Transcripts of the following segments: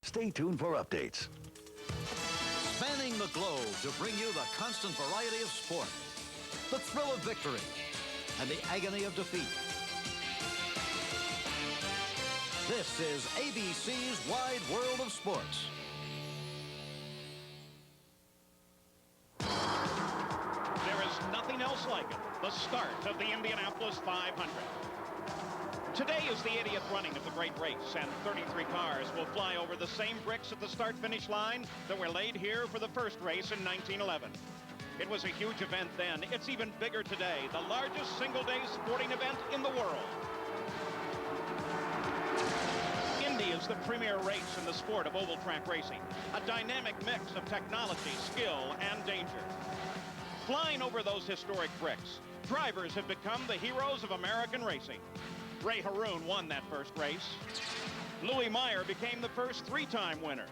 Stay tuned for updates. Spanning the globe to bring you the constant variety of sport, the thrill of victory, and the agony of defeat. This is ABC's Wide World of Sports. There is nothing else like it. The start of the Indianapolis 500. Today is the 80th running of the great race, and 33 cars will fly over the same bricks at the start-finish line that were laid here for the first race in 1911. It was a huge event then. It's even bigger today, the largest single-day sporting event in the world. Indy is the premier race in the sport of oval track racing, a dynamic mix of technology, skill, and danger. Flying over those historic bricks, drivers have become the heroes of American racing. Ray Haroon won that first race. Louis Meyer became the first three-time winner.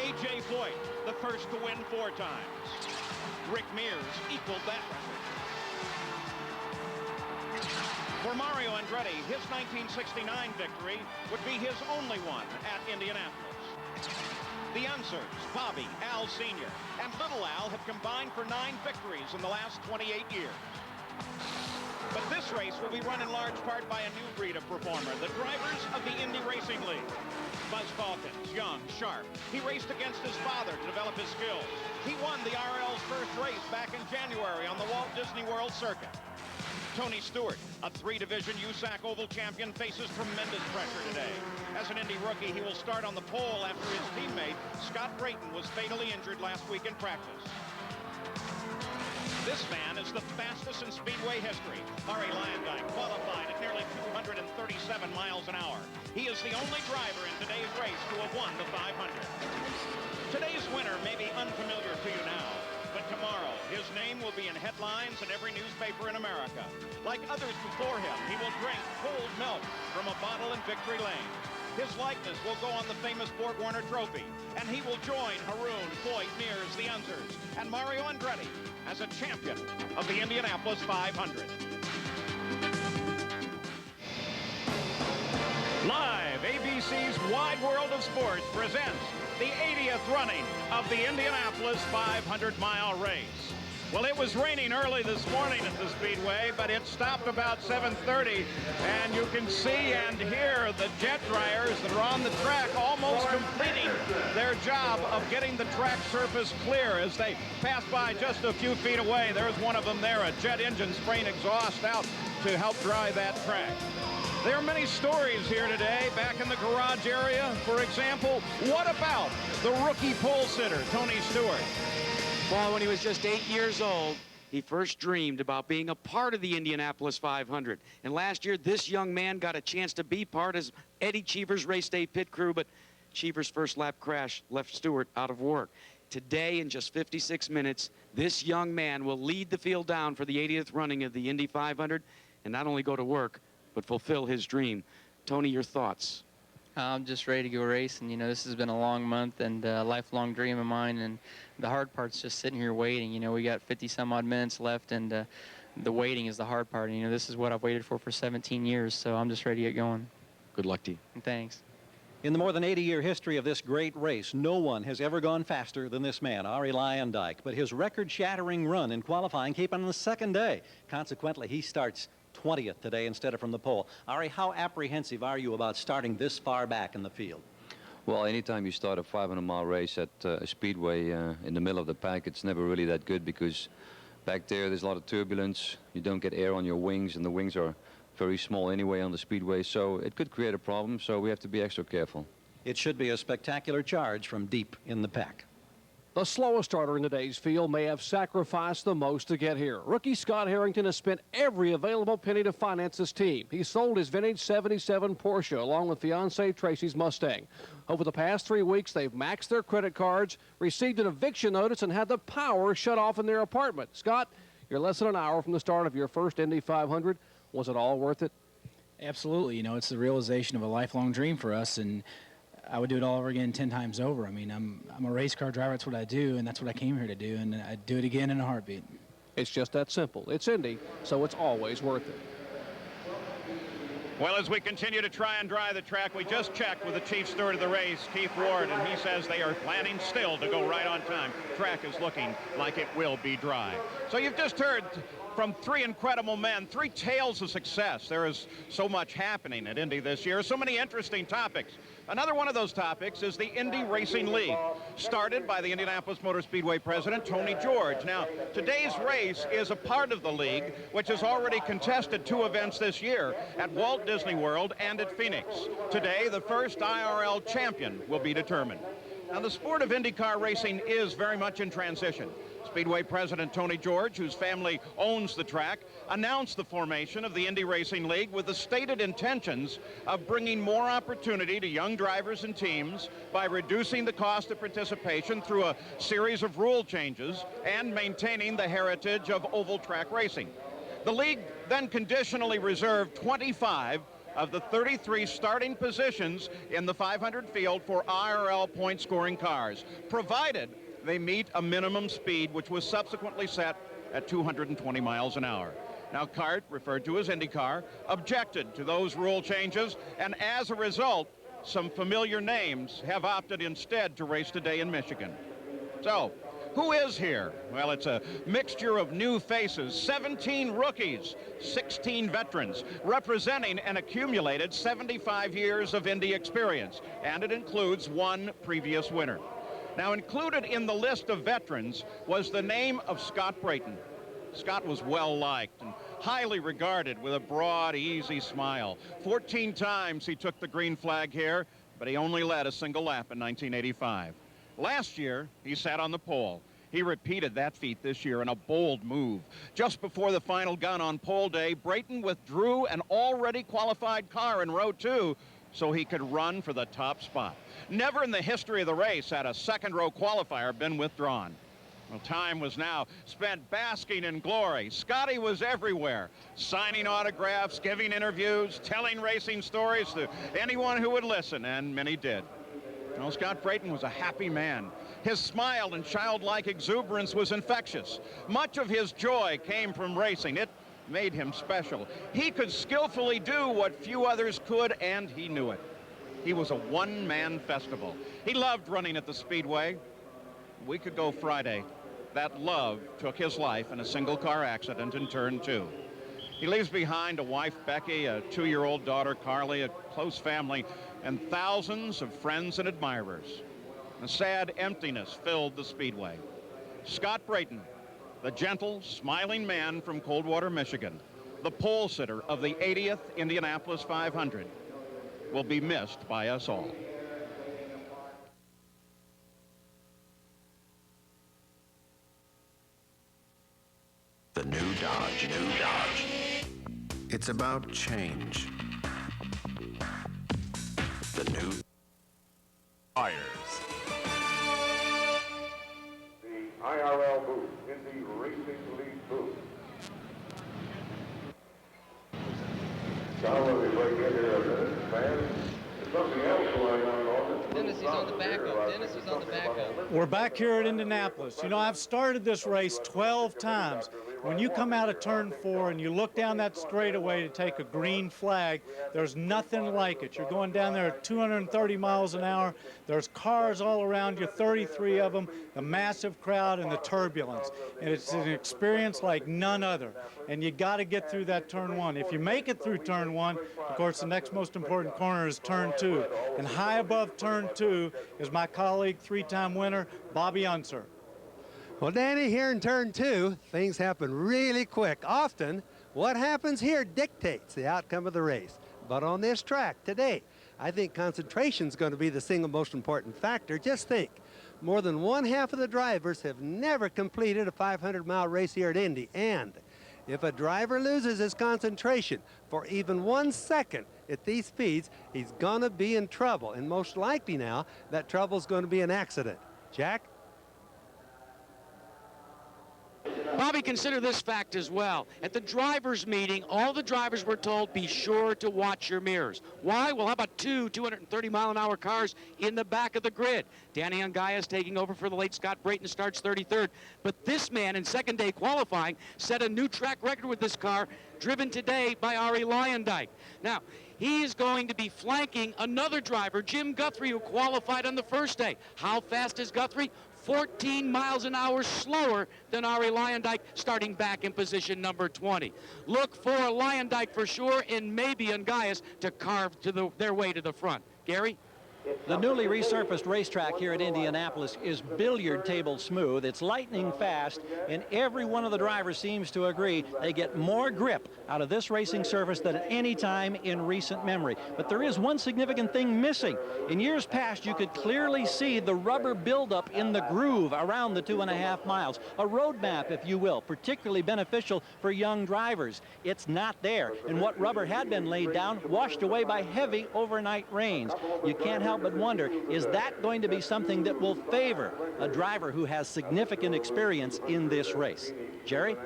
A.J. Foyt, the first to win 4 times. Rick Mears equaled that record. For Mario Andretti, his 1969 victory would be his only one at Indianapolis. The Unsers, Bobby, Al Sr., and Little Al have combined for 9 victories in the last 28 years. But this race will be run in large part by a new breed of performer, the drivers of the Indy Racing League. Buzz Calkins, young, sharp. He raced against his father to develop his skills. He won the IRL's first race back in January on the Walt Disney World circuit. Tony Stewart, a 3-division USAC Oval champion, faces tremendous pressure today. As an Indy rookie, he will start on the pole after his teammate, Scott Brayton, was fatally injured last week in practice. This man is the fastest in Speedway history. Ari Lyondike qualified at nearly 237 miles an hour. He is the only driver in today's race to have won the 500. Today's winner may be unfamiliar to you now, but tomorrow his name will be in headlines in every newspaper in America. Like others before him, he will drink cold milk from a bottle in Victory Lane. His likeness will go on the famous Borg Warner Trophy, and he will join Haroon, Foyt, Mears, the Unsers, and Mario Andretti as a champion of the Indianapolis 500. Live, ABC's Wide World of Sports presents the 80th running of the Indianapolis 500-mile race. Well, it was raining early this morning at the Speedway, but it stopped about 7:30, and you can see and hear the jet dryers that are on the track almost completing their job of getting the track surface clear as they pass by just a few feet away. There's one of them there, a jet engine spraying exhaust out to help dry that track. There are many stories here today back in the garage area. For example, what about the rookie pole sitter, Tony Stewart? Well, when he was just 8 years old, he first dreamed about being a part of the Indianapolis 500. And last year, this young man got a chance to be part of Eddie Cheever's race day pit crew, but Cheever's first lap crash left Stewart out of work. Today, in just 56 minutes, this young man will lead the field down for the 80th running of the Indy 500 and not only go to work, but fulfill his dream. Tony, your thoughts? I'm just ready to go racing. You know, this has been a long month and a lifelong dream of mine, and the hard part's just sitting here waiting. You know, we got 50-some-odd minutes left, and the waiting is the hard part. And, you know, this is what I've waited for 17 years, so I'm just ready to get going. Good luck to you. And thanks. In the more than 80-year history of this great race, no one has ever gone faster than this man, Ari Lyondike. But his record-shattering run in qualifying came on the second day. Consequently, he starts 20th today instead of from the pole. Ari, how apprehensive are you about starting this far back in the field? Well, anytime you start a 500-mile race at a speedway in the middle of the pack, it's never really that good because back there's a lot of turbulence. You don't get air on your wings, and the wings are very small anyway on the speedway, so it could create a problem, so we have to be extra careful. It should be a spectacular charge from deep in the pack. The slowest starter in today's field may have sacrificed the most to get here. Rookie Scott Harrington has spent every available penny to finance his team. He sold his vintage 77 Porsche along with fiancée Tracy's Mustang. Over the past 3 weeks, they've maxed their credit cards, received an eviction notice, and had the power shut off in their apartment. Scott, you're less than an hour from the start of your first Indy 500. Was it all worth it? Absolutely. You know, it's the realization of a lifelong dream for us, and I would do it all over again 10 times over. I mean, I'm a race car driver. That's what I do, and that's what I came here to do, and I'd do it again in a heartbeat. It's just that simple. It's Indy, so it's always worth it. Well, as we continue to try and dry the track, we just checked with the chief steward of the race, Keith Ward, and he says they are planning still to go right on time. Track is looking like it will be dry. So you've just heard from three incredible men, three tales of success. There is so much happening at Indy this year, so many interesting topics. Another one of those topics is the Indy Racing League, started by the Indianapolis Motor Speedway president, Tony George. Now, today's race is a part of the league, which has already contested 2 events this year at Walt Disney World and at Phoenix. Today, the first IRL champion will be determined. Now, the sport of IndyCar racing is very much in transition. Speedway president Tony George, whose family owns the track, announced the formation of the Indy Racing League with the stated intentions of bringing more opportunity to young drivers and teams by reducing the cost of participation through a series of rule changes and maintaining the heritage of oval track racing. The league then conditionally reserved 25 of the 33 starting positions in the 500 field for IRL point-scoring cars, provided they meet a minimum speed which was subsequently set at 220 miles an hour. Now, CART, referred to as IndyCar, objected to those rule changes, and as a result, some familiar names have opted instead to race today in Michigan. So, who is here? Well, it's a mixture of new faces, 17 rookies, 16 veterans, representing an accumulated 75 years of Indy experience, and it includes 1 previous winner. Now, included in the list of veterans was the name of Scott Brayton. Scott was well-liked and highly regarded with a broad, easy smile. 14 times he took the green flag here, but he only led a single lap in 1985. Last year, he sat on the pole. He repeated that feat this year in a bold move. Just before the final gun on pole day, Brayton withdrew an already qualified car in row 2 so he could run for the top spot. Never in the history of the race had a second-row qualifier been withdrawn. Well, time was now spent basking in glory. Scotty was everywhere, signing autographs, giving interviews, telling racing stories to anyone who would listen, and many did. Well, Scott Brayton was a happy man. His smile and childlike exuberance was infectious. Much of his joy came from racing. It made him special. He could skillfully do what few others could, and he knew it. He was a one-man festival. He loved running at the Speedway. A week ago Friday, that love took his life in a single-car accident in turn 2. He leaves behind a wife, Becky, a 2-year-old daughter, Carly, a close family, and thousands of friends and admirers. A sad emptiness filled the Speedway. Scott Brayton, the gentle, smiling man from Coldwater, Michigan, the pole sitter of the 80th Indianapolis 500, will be missed by us all. The new Dodge, It's about change. The new Fires. The IRL booth, Indy Racing League booth. Gentlemen, before we get here a minute, man, there's something else going on. Dennis is on the backup. Dennis is on the backup. We're back here at Indianapolis. You know, I've started this race 12 times. When you come out of turn 4 and you look down that straightaway to take a green flag, there's nothing like it. You're going down there at 230 miles an hour. There's cars all around you, 33 of them, the massive crowd and the turbulence. And it's an experience like none other. And you got to get through that turn 1. If you make it through turn 1, of course, the next most important corner is turn 2. And high above turn 2 is my colleague, 3-time winner, Bobby Unser. Well, Danny, here in turn 2, things happen really quick. Often, what happens here dictates the outcome of the race. But on this track today, I think concentration is going to be the single most important factor. Just think, more than 1/2 of the drivers have never completed a 500-mile race here at Indy. And if a driver loses his concentration for even 1 second at these speeds, he's going to be in trouble. And most likely now, that trouble is going to be an accident. Jack? Bobby, consider this fact as well. At the drivers' meeting, all the drivers were told, be sure to watch your mirrors. Why? Well, how about two 230-mile-an-hour cars in the back of the grid? Danny Ungaias taking over for the late Scott Brayton starts 33rd. But this man in second-day qualifying set a new track record with this car, driven today by Arie Luyendyk. Now, he is going to be flanking another driver, Jim Guthrie, who qualified on the first day. How fast is Guthrie? 14 miles an hour slower than Arie Luyendyk, starting back in position number 20. Look for Luyendyk for sure, and maybe Ungaias to carve to their way to the front. Gary? The newly resurfaced racetrack here at Indianapolis is billiard table smooth. It's lightning fast, and every one of the drivers seems to agree they get more grip out of this racing surface than at any time in recent memory. But there is one significant thing missing. In years past, you could clearly see the rubber buildup in the groove around the 2.5 miles. A road map, if you will, particularly beneficial for young drivers. It's not there, and what rubber had been laid down washed away by heavy overnight rains. You can't help but wonder, is that going to be something that will favor a driver who has significant experience in this race? Jerry?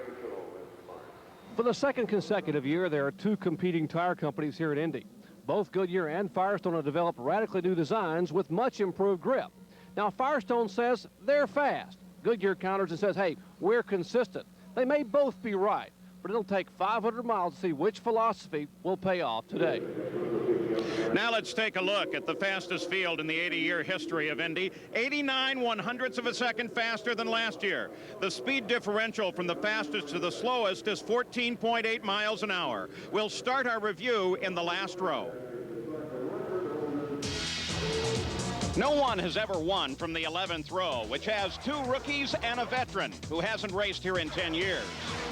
For the second consecutive year, there are two competing tire companies here at Indy. Both Goodyear and Firestone have developed radically new designs with much improved grip. Now, Firestone says they're fast. Goodyear counters and says, hey, we're consistent. They may both be right, but it'll take 500 miles to see which philosophy will pay off today. Now let's take a look at the fastest field in the 80-year history of Indy. 89 100ths of a second faster than last year. The speed differential from the fastest to the slowest is 14.8 miles an hour. We'll start our review in the last row. No one has ever won from the 11th row, which has two rookies and a veteran who hasn't raced here in 10 years.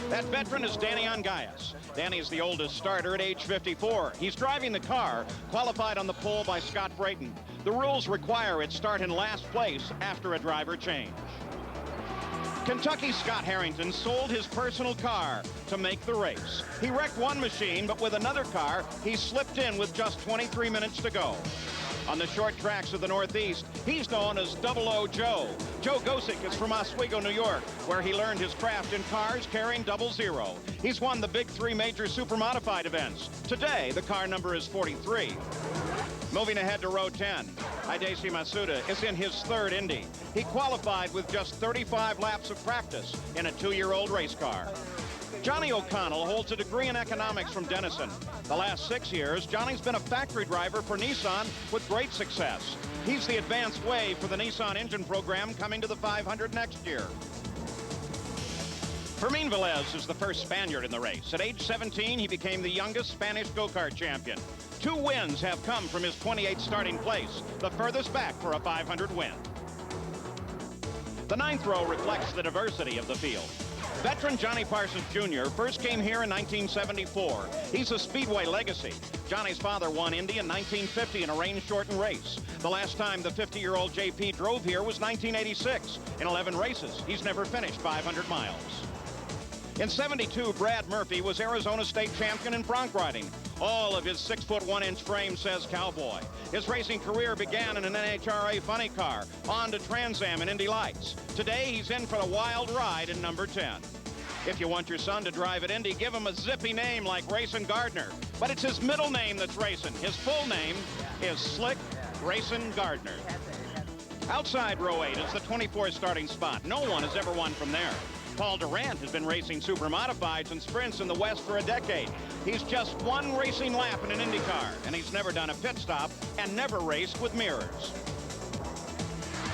That veteran is Danny Ungaias. Danny's the oldest starter at age 54. He's driving the car, qualified on the pole by Scott Brayton. The rules require it start in last place after a driver change. Kentucky's Scott Harrington sold his personal car to make the race. He wrecked one machine, but with another car, he slipped in with just 23 minutes to go. On the short tracks of the Northeast, he's known as 00 Joe. Joe Gosick is from Oswego, New York, where he learned his craft in cars carrying 00. He's won the big three major super-modified events. Today, the car number is 43. Moving ahead to row 10, Hidesi Masuda is in his third Indy. He qualified with just 35 laps of practice in a 2-year-old race car. Johnny O'Connell holds a degree in economics from Denison. The last 6 years, Johnny's been a factory driver for Nissan with great success. He's the advanced wave for the Nissan engine program coming to the 500 next year. Fermin Velez is the first Spaniard in the race. At age 17, he became the youngest Spanish go-kart champion. 2 wins have come from his 28th starting place, the furthest back for a 500 win. The 9th row reflects the diversity of the field. Veteran Johnny Parsons Jr. first came here in 1974. He's a Speedway legacy. Johnny's father won Indy in 1950 in a rain-shortened race. The last time the 50-year-old JP drove here was 1986. In 11 races, he's never finished 500 miles. In 72, Brad Murphy was Arizona state champion in bronc riding. All of his 6'1" frame says cowboy. His racing career began in an NHRA funny car, on to Trans Am and Indy Lights. Today, he's in for the wild ride in number 10. If you want your son to drive at Indy, give him a zippy name like Grayson Gardner. But it's his middle name that's racing. His full name is Slick Grayson Gardner. Outside row 8 is the 24th starting spot. No one has ever won from there. Paul Durant has been racing super-modifieds and sprints in the West for a decade. He's just one racing lap in an Indy car, and he's never done a pit stop and never raced with mirrors.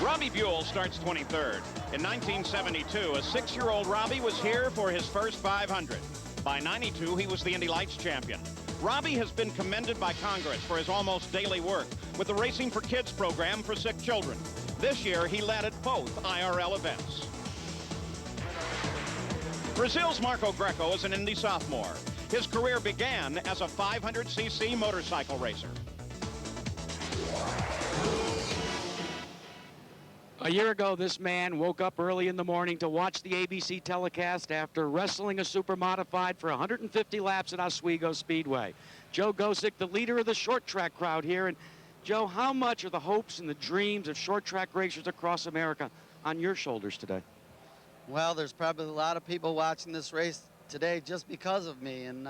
Robbie Buell starts 23rd. In 1972, a 6-year-old Robbie was here for his first 500. By 92, he was the Indy Lights champion. Robbie has been commended by Congress for his almost daily work with the Racing for Kids program for sick children. This year, he led at both IRL events. Brazil's Marco Greco is an Indy sophomore. His career began as a 500cc motorcycle racer. A year ago, this man woke up early in the morning to watch the ABC telecast after wrestling a super modified for 150 laps at Oswego Speedway. Joe Gosick, the leader of the short track crowd here. And Joe, how much are the hopes and the dreams of short track racers across America on your shoulders today? Well, there's probably a lot of people watching this race today just because of me, and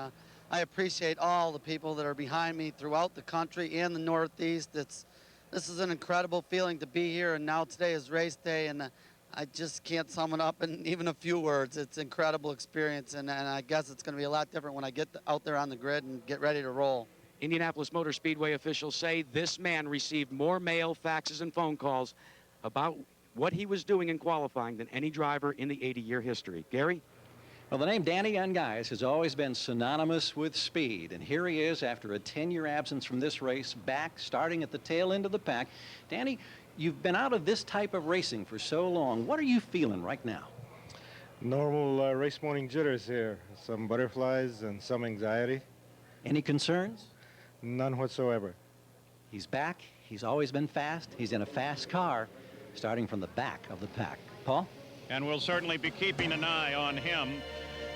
I appreciate all the people that are behind me throughout the country and the Northeast. This is an incredible feeling to be here, and now today is race day, and I just can't sum it up in even a few words. It's an incredible experience, and I guess it's going to be a lot different when I get out there on the grid and get ready to roll. Indianapolis Motor Speedway officials say this man received more mail, faxes, and phone calls about what he was doing in qualifying than any driver in the 80-year history. Gary? Well, the name Danny Ungais has always been synonymous with speed, and here he is after a 10-year absence from this race, back, starting at the tail end of the pack. Danny, you've been out of this type of racing for so long. What are you feeling right now? Normal race morning jitters here. Some butterflies and some anxiety. Any concerns? None whatsoever. He's back. He's always been fast. He's in a fast car, starting from the back of the pack. Paul? And we'll certainly be keeping an eye on him.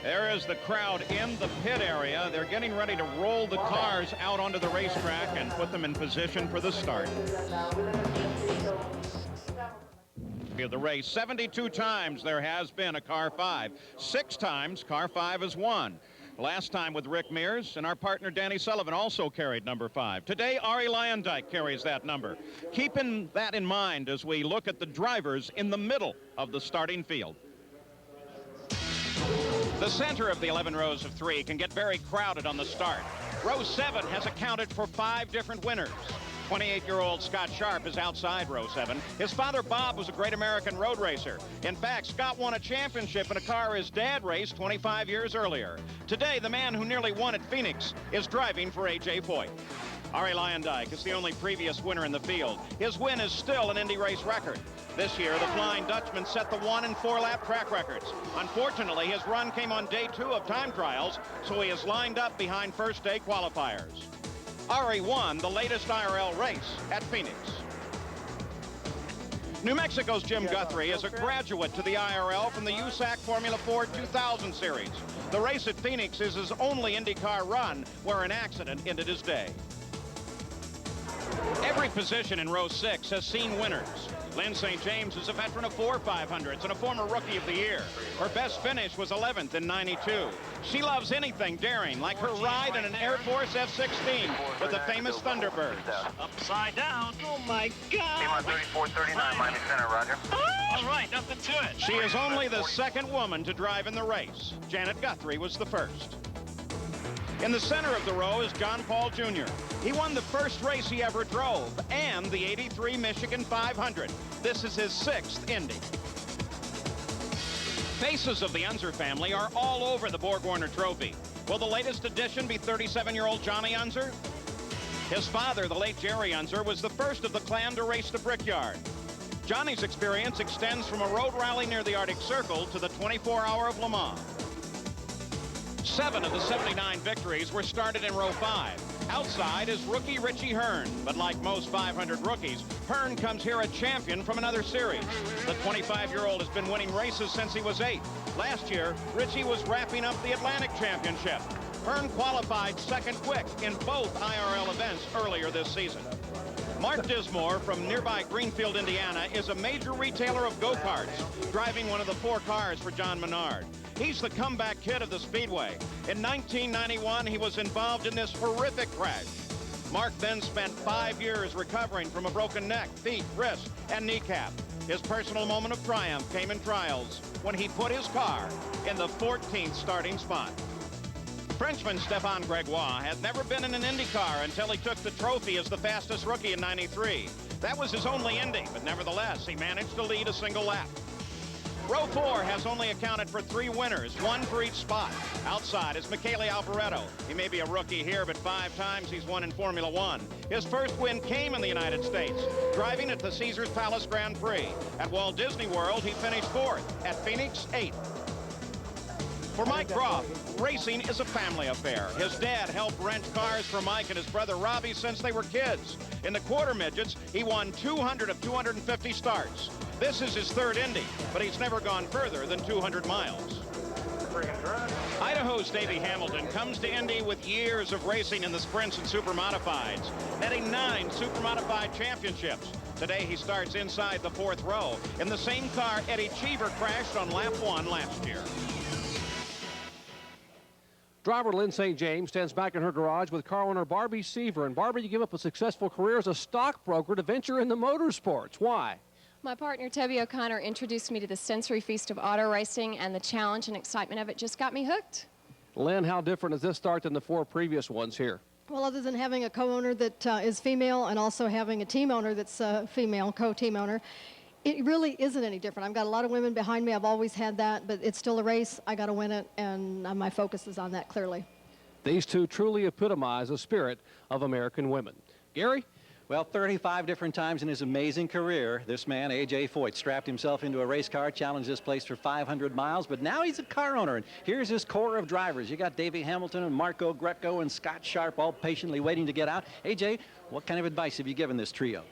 There is the crowd in the pit area. They're getting ready to roll the cars out onto the racetrack and put them in position for the start. The race, 72 times there has been a car 5. 6 times car 5 has won. Last time with Rick Mears, and our partner Danny Sullivan also carried number 5. Today, Arie Luyendyk carries that number. Keeping that in mind as we look at the drivers in the middle of the starting field. The center of the 11 rows of 3 can get very crowded on the start. Row 7 has accounted for 5 different winners. 28-year-old Scott Sharp is outside row 7. His father, Bob, was a great American road racer. In fact, Scott won a championship in a car his dad raced 25 years earlier. Today, the man who nearly won at Phoenix is driving for A.J. Foyt. Arie Luyendyk is the only previous winner in the field. His win is still an Indy race record. This year, the Flying Dutchman set the 1- and 4-lap track records. Unfortunately, his run came on day 2 of time trials, so he is lined up behind first-day qualifiers. Arie won the latest IRL race at Phoenix. New Mexico's Jim Guthrie is a graduate to the IRL from the USAC Formula 4 2000 series. The race at Phoenix is his only IndyCar run where an accident ended his day. Every position in row 6 has seen winners. Lynn St. James is a veteran of 4 500s and a former Rookie of the Year. Her best finish was 11th in '92. She loves anything daring, like her ride in an Air Force F-16 with the famous Thunderbirds. Upside down. Oh, my God. T-134.39, Miami Center, roger. All right, nothing to it. She is only the second woman to drive in the race. Janet Guthrie was the first. In the center of the row is John Paul Jr. He won the first race he ever drove and the '83 Michigan 500. This is his 6th Indy. Faces of the Unser family are all over the Borg-Warner Trophy. Will the latest addition be 37-year-old Johnny Unser? His father, the late Jerry Unser, was the first of the clan to race the Brickyard. Johnny's experience extends from a road rally near the Arctic Circle to the 24-hour of Le Mans. 7 of the 79 victories were started in row 5. Outside is rookie Richie Hearn, but like most 500 rookies, Hearn comes here a champion from another series. The 25-year-old has been winning races since he was 8. Last year, Richie was wrapping up the Atlantic Championship. Hearn qualified second quick in both IRL events earlier this season. Mark Dismore from nearby Greenfield, Indiana, is a major retailer of go-karts, driving one of the 4 cars for John Menard. He's the comeback kid of the Speedway. In 1991, he was involved in this horrific crash. Mark then spent 5 years recovering from a broken neck, feet, wrist, and kneecap. His personal moment of triumph came in trials when he put his car in the 14th starting spot. Frenchman Stéphane Grégoire had never been in an Indy car until he took the trophy as the fastest rookie in '93. That was his only Indy, but nevertheless, he managed to lead a single lap. Row 4 has only accounted for 3 winners, 1 for each spot. Outside is Michele Alboreto. He may be a rookie here, but 5 times he's won in Formula 1. His first win came in the United States, driving at the Caesars Palace Grand Prix. At Walt Disney World, he finished 4th. At Phoenix, 8th. For Mike Groff, racing is a family affair. His dad helped wrench cars for Mike and his brother Robbie since they were kids. In the quarter midgets, he won 200 of 250 starts. This is his 3rd Indy, but he's never gone further than 200 miles. Idaho's Davey Hamilton comes to Indy with years of racing in the sprints and supermodifieds, netting 9 supermodified championships. Today he starts inside the 4th row in the same car Eddie Cheever crashed on lap 1 last year. Driver Lynn St. James stands back in her garage with car owner Barbie Seaver. And Barbie, you give up a successful career as a stockbroker to venture into motorsports. Why? My partner, Toby O'Connor, introduced me to the sensory feast of auto racing, and the challenge and excitement of it just got me hooked. Lynn, how different is this start than the 4 previous ones here? Well, other than having a co-owner that is female and also having a team owner that's female, co-team owner, it really isn't any different. I've got a lot of women behind me. I've always had that, but it's still a race. I got to win it, and my focus is on that clearly. These two truly epitomize the spirit of American women. Gary? Well, 35 different times in his amazing career, this man, A.J. Foyt, strapped himself into a race car, challenged this place for 500 miles, but now he's a car owner, and here's his core of drivers. You got Davey Hamilton and Marco Greco and Scott Sharp all patiently waiting to get out. A.J., what kind of advice have you given this trio?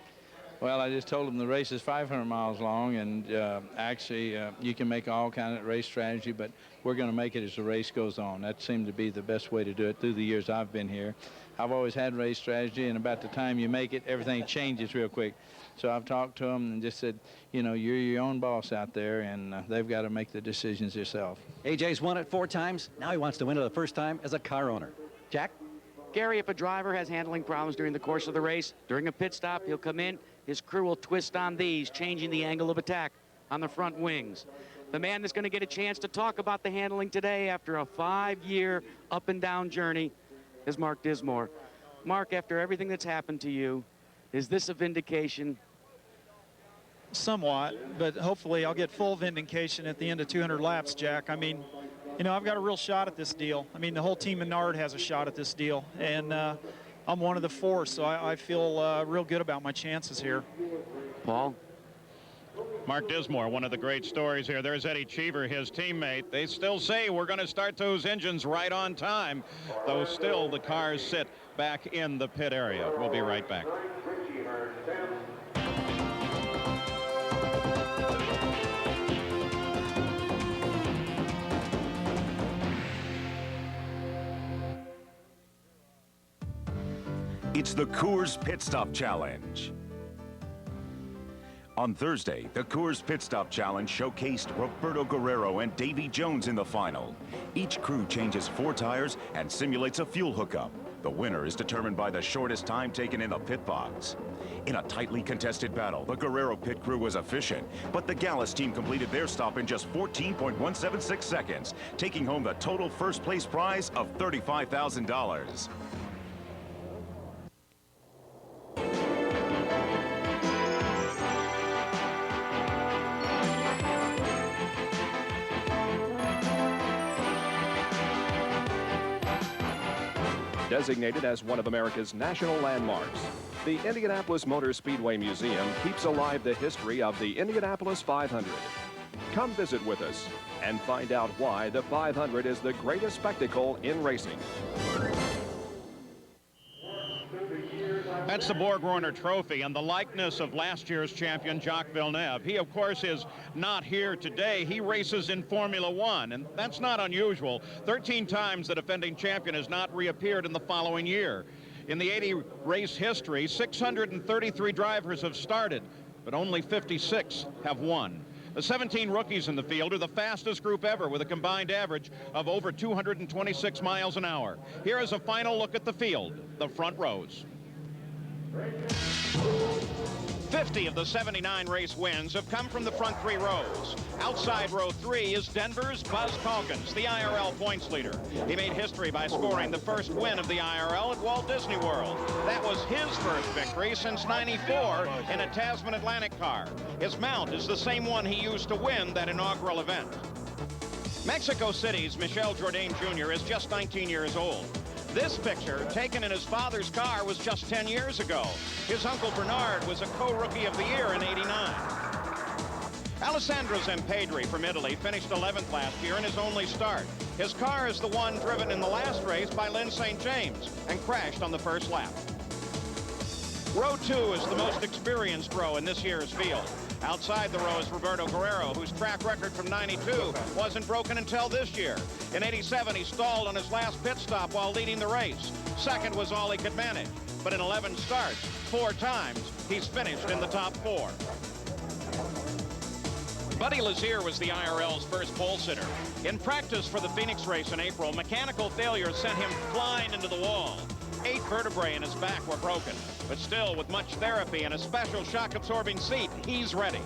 Well, I just told them the race is 500 miles long, and actually you can make all kind of race strategy, but we're going to make it as the race goes on. That seemed to be the best way to do it through the years I've been here. I've always had race strategy, and about the time you make it, everything changes real quick. So I've talked to them and just said, you know, you're your own boss out there, and they've got to make the decisions yourself. A.J.'s won it 4 times. Now he wants to win it the first time as a car owner. Jack? Gary, if a driver has handling problems during the course of the race, during a pit stop, he'll come in, his crew will twist on these, changing the angle of attack on the front wings. The man that's going to get a chance to talk about the handling today after a 5-year up and down journey is Mark Dismore. Mark, after everything that's happened to you, is this a vindication? Somewhat, but hopefully I'll get full vindication at the end of 200 laps, Jack. I mean, you know, I've got a real shot at this deal. I mean, the whole team Menard has a shot at this deal, and I'm one of the 4, so I feel real good about my chances here. Paul? Mark Dismore, one of the great stories here. There's Eddie Cheever, his teammate. They still say we're going to start those engines right on time, though still the cars sit back in the pit area. We'll be right back. It's the Coors Pit Stop Challenge. On Thursday, the Coors Pit Stop Challenge showcased Roberto Guerrero and Davy Jones in the final. Each crew changes 4 tires and simulates a fuel hookup. The winner is determined by the shortest time taken in the pit box. In a tightly contested battle, the Guerrero pit crew was efficient, but the Gallus team completed their stop in just 14.176 seconds, taking home the total first place prize of $35,000. Designated as one of America's national landmarks, the Indianapolis Motor Speedway Museum keeps alive the history of the Indianapolis 500. Come visit with us and find out why the 500 is the greatest spectacle in racing. That's the Borg-Warner Trophy and the likeness of last year's champion, Jacques Villeneuve. He, of course, is not here today. He races in Formula One, and that's not unusual. 13 times the defending champion has not reappeared in the following year. In the 80-race history, 633 drivers have started, but only 56 have won. The 17 rookies in the field are the fastest group ever, with a combined average of over 226 miles an hour. Here is a final look at the field, the front rows. 50 of the 79 race wins have come from the front 3 rows. Outside row 3 is Denver's Buzz Calkins, the IRL points leader. He made history by scoring the first win of the IRL at Walt Disney World. That was his first victory since '94 in a Tasman Atlantic car. His mount is the same one he used to win that inaugural event. Mexico City's Michel Jourdain Jr. is just 19 years old. This picture, taken in his father's car, was just 10 years ago. His uncle Bernard was a co-rookie of the year in '89. Alessandro Zempedri from Italy finished 11th last year in his only start. His car is the one driven in the last race by Lynn St. James and crashed on the first lap. Row 2 is the most experienced row in this year's field. Outside the row is Roberto Guerrero, whose track record from '92 wasn't broken until this year. In '87, he stalled on his last pit stop while leading the race. Second was all he could manage. But in 11 starts, 4 times, he's finished in the top 4. Buddy Lazier was the IRL's first pole sitter. In practice for the Phoenix race in April, mechanical failure sent him flying into the wall. 8 vertebrae in his back were broken, but still, with much therapy and a special shock-absorbing seat, he's ready.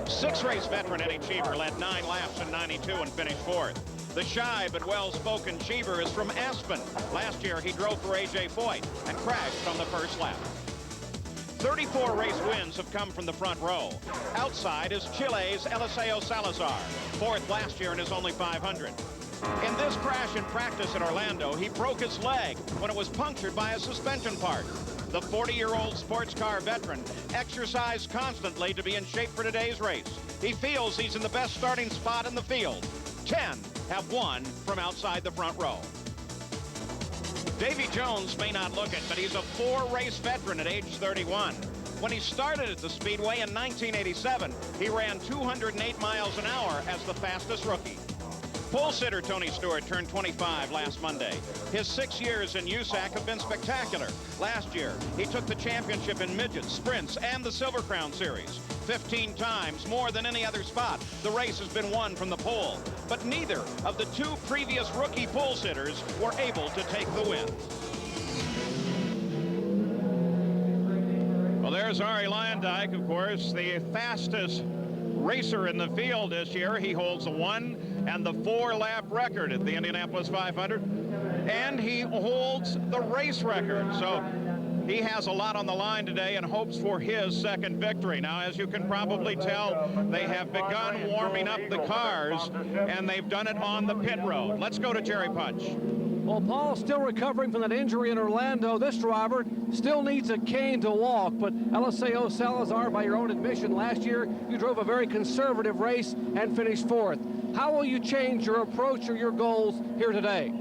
6-race veteran Eddie Cheever led 9 laps in '92 and finished 4th. The shy but well-spoken Cheever is from Aspen. Last year, he drove for A.J. Foyt and crashed on the first lap. 34 race wins have come from the front row. Outside is Chile's Eliseo Salazar, 4th last year in his only 500. In this crash in practice at Orlando, he broke his leg when it was punctured by a suspension part. The 40-year-old sports car veteran exercised constantly to be in shape for today's race. He feels he's in the best starting spot in the field. 10 have won from outside the front row. Davy Jones may not look it, but he's a 4-race veteran at age 31. When he started at the Speedway in 1987, he ran 208 miles an hour as the fastest rookie. Pole sitter Tony Stewart turned 25 last Monday. His 6 years in USAC have been spectacular. Last year, he took the championship in midgets, sprints, and the Silver Crown Series. 15 times, more than any other spot, the race has been won from the pole. But neither of the 2 previous rookie pole sitters were able to take the win. Well, there's Arie Luyendyk, of course, the fastest racer in the field this year. He holds the 1 and the 4-lap record at the Indianapolis 500, and he holds the race record. So he has a lot on the line today and hopes for his second victory. Now, as you can probably tell, they have begun warming up the cars, and they've done it on the pit road. Let's go to Jerry Punch. Well, Paul still recovering from that injury in Orlando. This driver still needs a cane to walk, but Eliseo Salazar, by your own admission, last year you drove a very conservative race and finished 4th. How will you change your approach or your goals here today?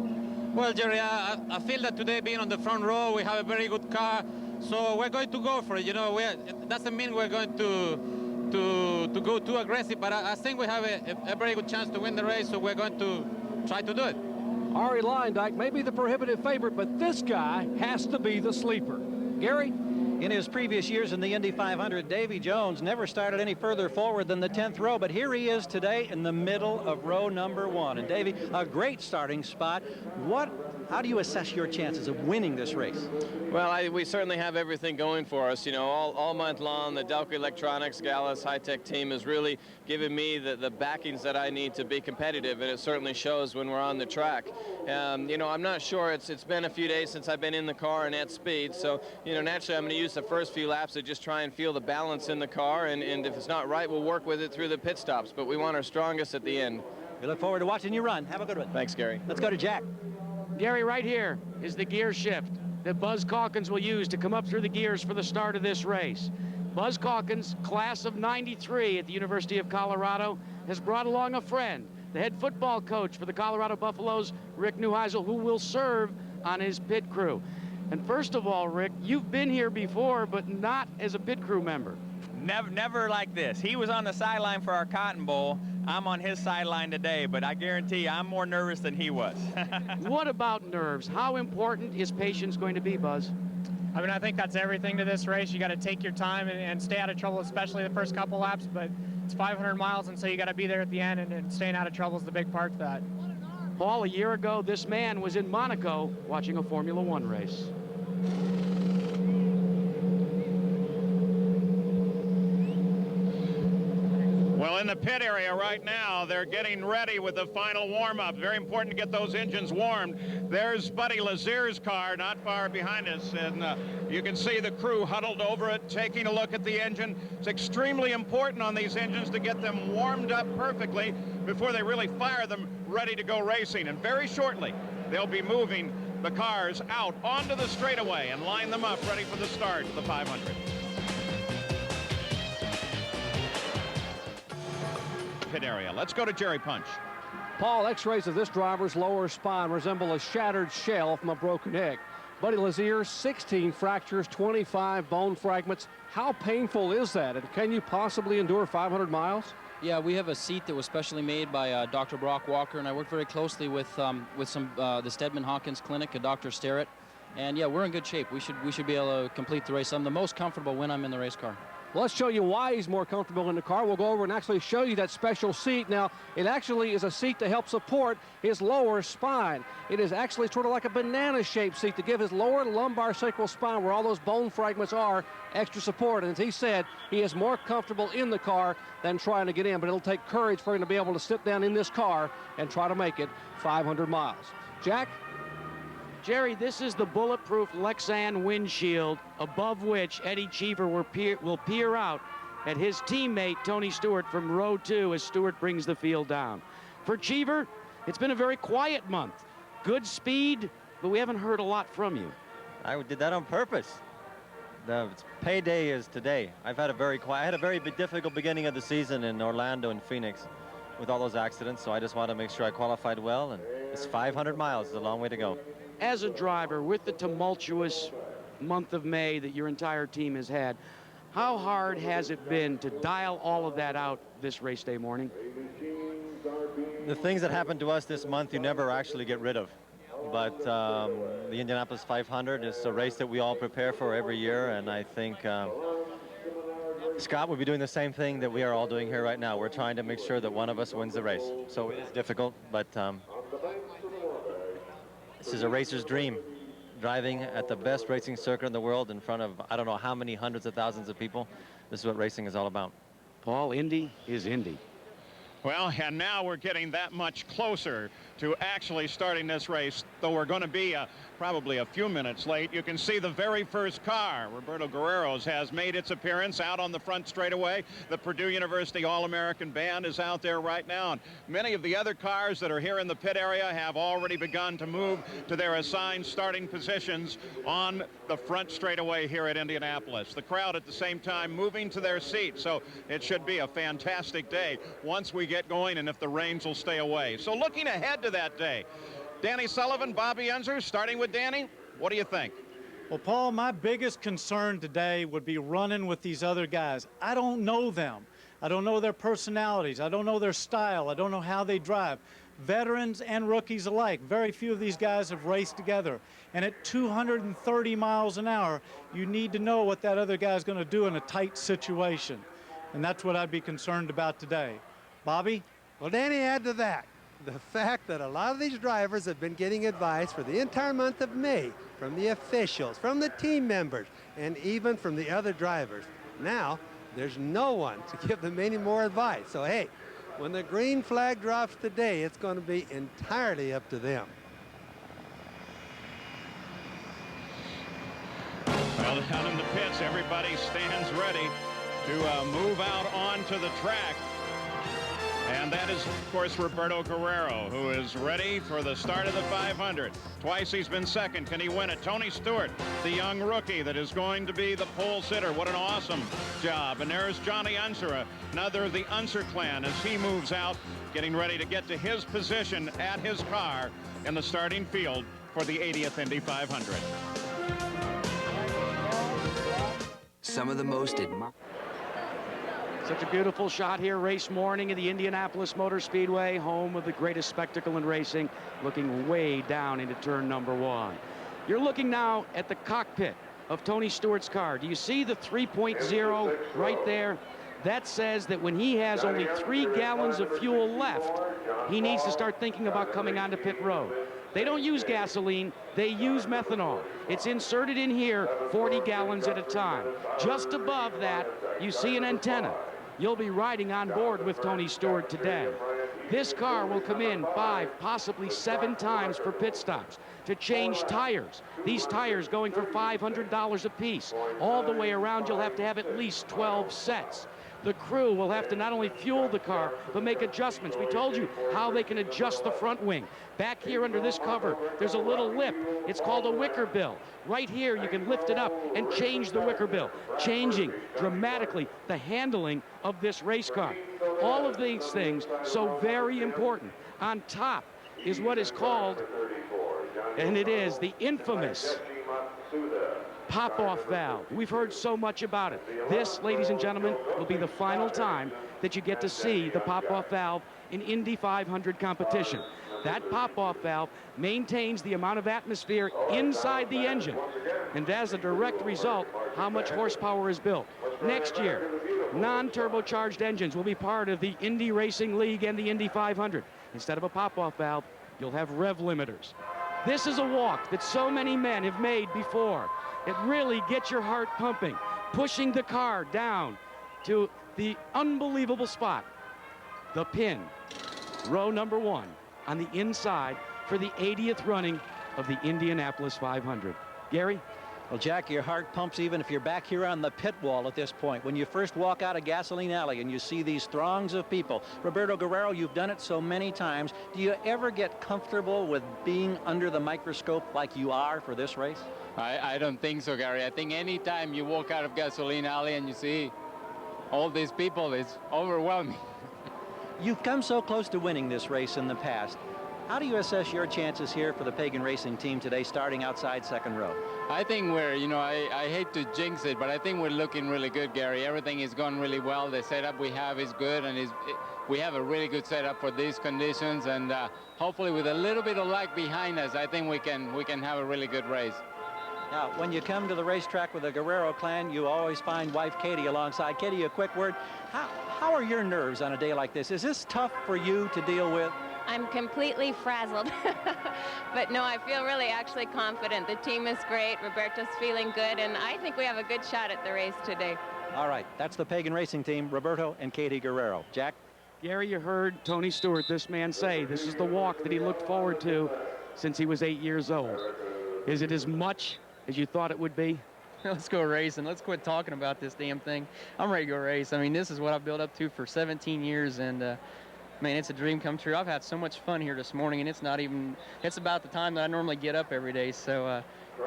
Well, Jerry, I feel that today, being on the front row, we have a very good car, so we're going to go for it. You know, it doesn't mean we're going to go too aggressive, but I think we have a very good chance to win the race, so we're going to try to do it. Arie Luyendyk may be the prohibitive favorite, but this guy has to be the sleeper. Gary? In his previous years in the Indy 500, Davy Jones never started any further forward than the 10th row, but here he is today in the middle of row number 1. And Davy, a great starting spot. How do you assess your chances of winning this race? Well, we certainly have everything going for us. You know, all month long, the Delco Electronics Gallus high-tech team has really given me the backings that I need to be competitive, and it certainly shows when we're on the track. You know, I'm not sure. It's been a few days since I've been in the car and at speed, so, you know, naturally I'm going to use the first few laps to just try and feel the balance in the car, and if it's not right, we'll work with it through the pit stops, but we want our strongest at the end. We look forward to watching you run. Have a good one. Thanks, Gary. Let's go to Jack. Gary, right here is the gear shift that Buzz Calkins will use to come up through the gears for the start of this race. Buzz Calkins, class of '93 at the University of Colorado, has brought along a friend, the head football coach for the Colorado Buffaloes, Rick Neuheisel, who will serve on his pit crew. And first of all, Rick, you've been here before, but not as a pit crew member. Never like this. He was on the sideline for our Cotton Bowl. I'm on his sideline today, but I guarantee you I'm more nervous than he was. What about nerves? How important is patience going to be, Buzz? I mean, I think that's everything to this race. You got to take your time and stay out of trouble, especially the first couple laps, but it's 500 miles, and so you got to be there at the end, and staying out of trouble is the big part of that. Paul, a year ago, this man was in Monaco watching a Formula One race. Well, in the pit area right now, they're getting ready with the final warm-up. Very important to get those engines warmed. There's Buddy Lazier's car not far behind us, and you can see the crew huddled over it, taking a look at the engine. It's extremely important on these engines to get them warmed up perfectly before they really fire them ready to go racing. And very shortly, they'll be moving the cars out onto the straightaway and line them up ready for the start of the 500. Pit area. Let's go to Jerry Punch. Paul, x-rays of this driver's lower spine resemble a shattered shell from a broken egg. Buddy Lazier, 16 fractures, 25 bone fragments. How painful is that? And can you possibly endure 500 miles? Yeah, we have a seat that was specially made by Dr. Brock Walker, and I worked very closely with the Steadman Hawkins Clinic, Dr. Sterrett. And yeah, we're in good shape. We should be able to complete the race. I'm the most comfortable when I'm in the race car. Well, let's show you why he's more comfortable in the car. We'll go over and actually show you that special seat. Now, it actually is a seat to help support his lower spine. It is actually sort of like a banana-shaped seat to give his lower lumbar sacral spine, where all those bone fragments are, extra support. And as he said, he is more comfortable in the car than trying to get in. But it'll take courage for him to be able to sit down in this car and try to make it 500 miles. Jack? Jerry, this is the bulletproof Lexan windshield above which Eddie Cheever will peer out at his teammate Tony Stewart from row 2 as Stewart brings the field down. For Cheever, it's been a very quiet month. Good speed, but we haven't heard a lot from you. I did that on purpose. The payday is today. I had a very difficult beginning of the season in Orlando and Phoenix with all those accidents, so I just wanted to make sure I qualified well, and it's 500 miles. It's a long way to go. As a driver, with the tumultuous month of May that your entire team has had, how hard has it been to dial all of that out this race day morning? The things that happened to us this month you never actually get rid of. But the Indianapolis 500 is a race that we all prepare for every year, and I think Scott will be doing the same thing that we are all doing here right now. We're trying to make sure that one of us wins the race. So it is difficult, but this is a racer's dream, driving at the best racing circuit in the world in front of I don't know how many hundreds of thousands of people. This is what racing is all about. Paul, Indy is Indy. Well, and now we're getting that much closer to actually starting this race, though we're going to be probably a few minutes late. You can see the very first car, Roberto Guerrero's, has made its appearance out on the front straightaway. The Purdue University All-American Band is out there right now, and many of the other cars that are here in the pit area have already begun to move to their assigned starting positions on the front straightaway here at Indianapolis. The crowd at the same time moving to their seats, so it should be a fantastic day once we get going, and if the rains will stay away. So looking ahead to that day, Danny Sullivan, Bobby Unser, starting with Danny, what do you think? Well, Paul, my biggest concern today would be running with these other guys. I don't know them. I don't know their personalities. I don't know their style. I don't know how they drive. Veterans and rookies alike, very few of these guys have raced together. And at 230 miles an hour, you need to know what that other guy's going to do in a tight situation. And that's what I'd be concerned about today. Bobby? Well, Danny, add to that the fact that a lot of these drivers have been getting advice for the entire month of May from the officials, from the team members, and even from the other drivers. Now, there's no one to give them any more advice. So, hey, when the green flag drops today, it's going to be entirely up to them. Well, down in the pits, everybody stands ready to move out onto the track. And that is, of course, Roberto Guerrero, who is ready for the start of the 500. Twice he's been second. Can he win it? Tony Stewart, the young rookie that is going to be the pole sitter. What an awesome job. And there's Johnny Unser, another of the Unser clan, as he moves out, getting ready to get to his position at his car in the starting field for the 80th Indy 500. Some of the most admired. Such a beautiful shot here, race morning at the Indianapolis Motor Speedway, home of the greatest spectacle in racing, looking way down into turn number 1. You're looking now at the cockpit of Tony Stewart's car. Do you see the 3.0 right there? That says that when he has only 3 gallons of fuel left, he needs to start thinking about coming onto pit road. They don't use gasoline, they use methanol. It's inserted in here 40 gallons at a time. Just above that, you see an antenna. You'll be riding on board with Tony Stewart today. This car will come in 5, possibly 7 times for pit stops to change tires. These tires going for $500 a piece. All the way around, you'll have to have at least 12 sets. The crew will have to not only fuel the car, but make adjustments. We told you how they can adjust the front wing. Back here under this cover, there's a little lip. It's called a wicker bill. Right here, you can lift it up and change the wicker bill, changing dramatically the handling of this race car. All of these things so very important. On top is what is called, and it is the infamous pop-off valve. We've heard so much about it. This, ladies and gentlemen, will be the final time that you get to see the pop-off valve in Indy 500 competition. That pop-off valve maintains the amount of atmosphere inside the engine, and as a direct result, how much horsepower is built. Next year, non-turbocharged engines will be part of the Indy Racing League and the Indy 500. Instead of a pop-off valve, you'll have rev limiters. This is a walk that so many men have made before. It really gets your heart pumping, pushing the car down to the unbelievable spot, the pin, row number 1 on the inside for the 80th running of the Indianapolis 500. Gary? Well, Jack, your heart pumps even if you're back here on the pit wall at this point. When you first walk out of Gasoline Alley and you see these throngs of people. Roberto Guerrero, you've done it so many times. Do you ever get comfortable with being under the microscope like you are for this race? I don't think so, Gary. I think anytime you walk out of Gasoline Alley and you see all these people, it's overwhelming. You've come so close to winning this race in the past. How do you assess your chances here for the Pagan Racing team today, starting outside second row? I think we're, you know, I hate to jinx it, but I think we're looking really good, Gary. Everything is going really well. The setup we have is good, and we have a really good setup for these conditions, and hopefully with a little bit of luck behind us, I think we can have a really good race. Now, when you come to the racetrack with the Guerrero clan, you always find wife Katie alongside. Katie, a quick word. How are your nerves on a day like this? Is this tough for you to deal with? I'm completely frazzled. But no, I feel really actually confident. The team is great. Roberto's feeling good, and I think we have a good shot at the race today. All right, that's the Pagan Racing team, Roberto and Katie Guerrero. Jack? Gary, you heard Tony Stewart, this man, say this is the walk that he looked forward to since he was 8 years old. Is it as much as you thought it would be? Let's go racing. Let's quit talking about this damn thing. I'm ready to go race. I mean, this is what I've built up to for 17 years, and man, it's a dream come true. I've had so much fun here this morning, and it's about the time that I normally get up every day. So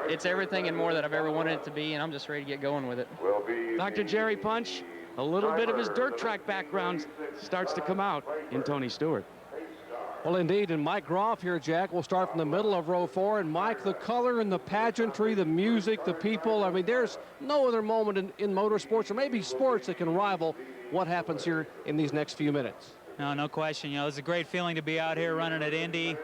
it's everything and more that I've ever wanted it to be, and I'm just ready to get going with it. Dr. Jerry Punch, a little bit of his dirt track background starts to come out in Tony Stewart. Well, indeed, and Mike Groff here, Jack, will start from the middle of row 4. And Mike, the color and the pageantry, the music, the people, I mean, there's no other moment in motorsports or maybe sports that can rival what happens here in these next few minutes. No question. You know, it's a great feeling to be out here running at Indy.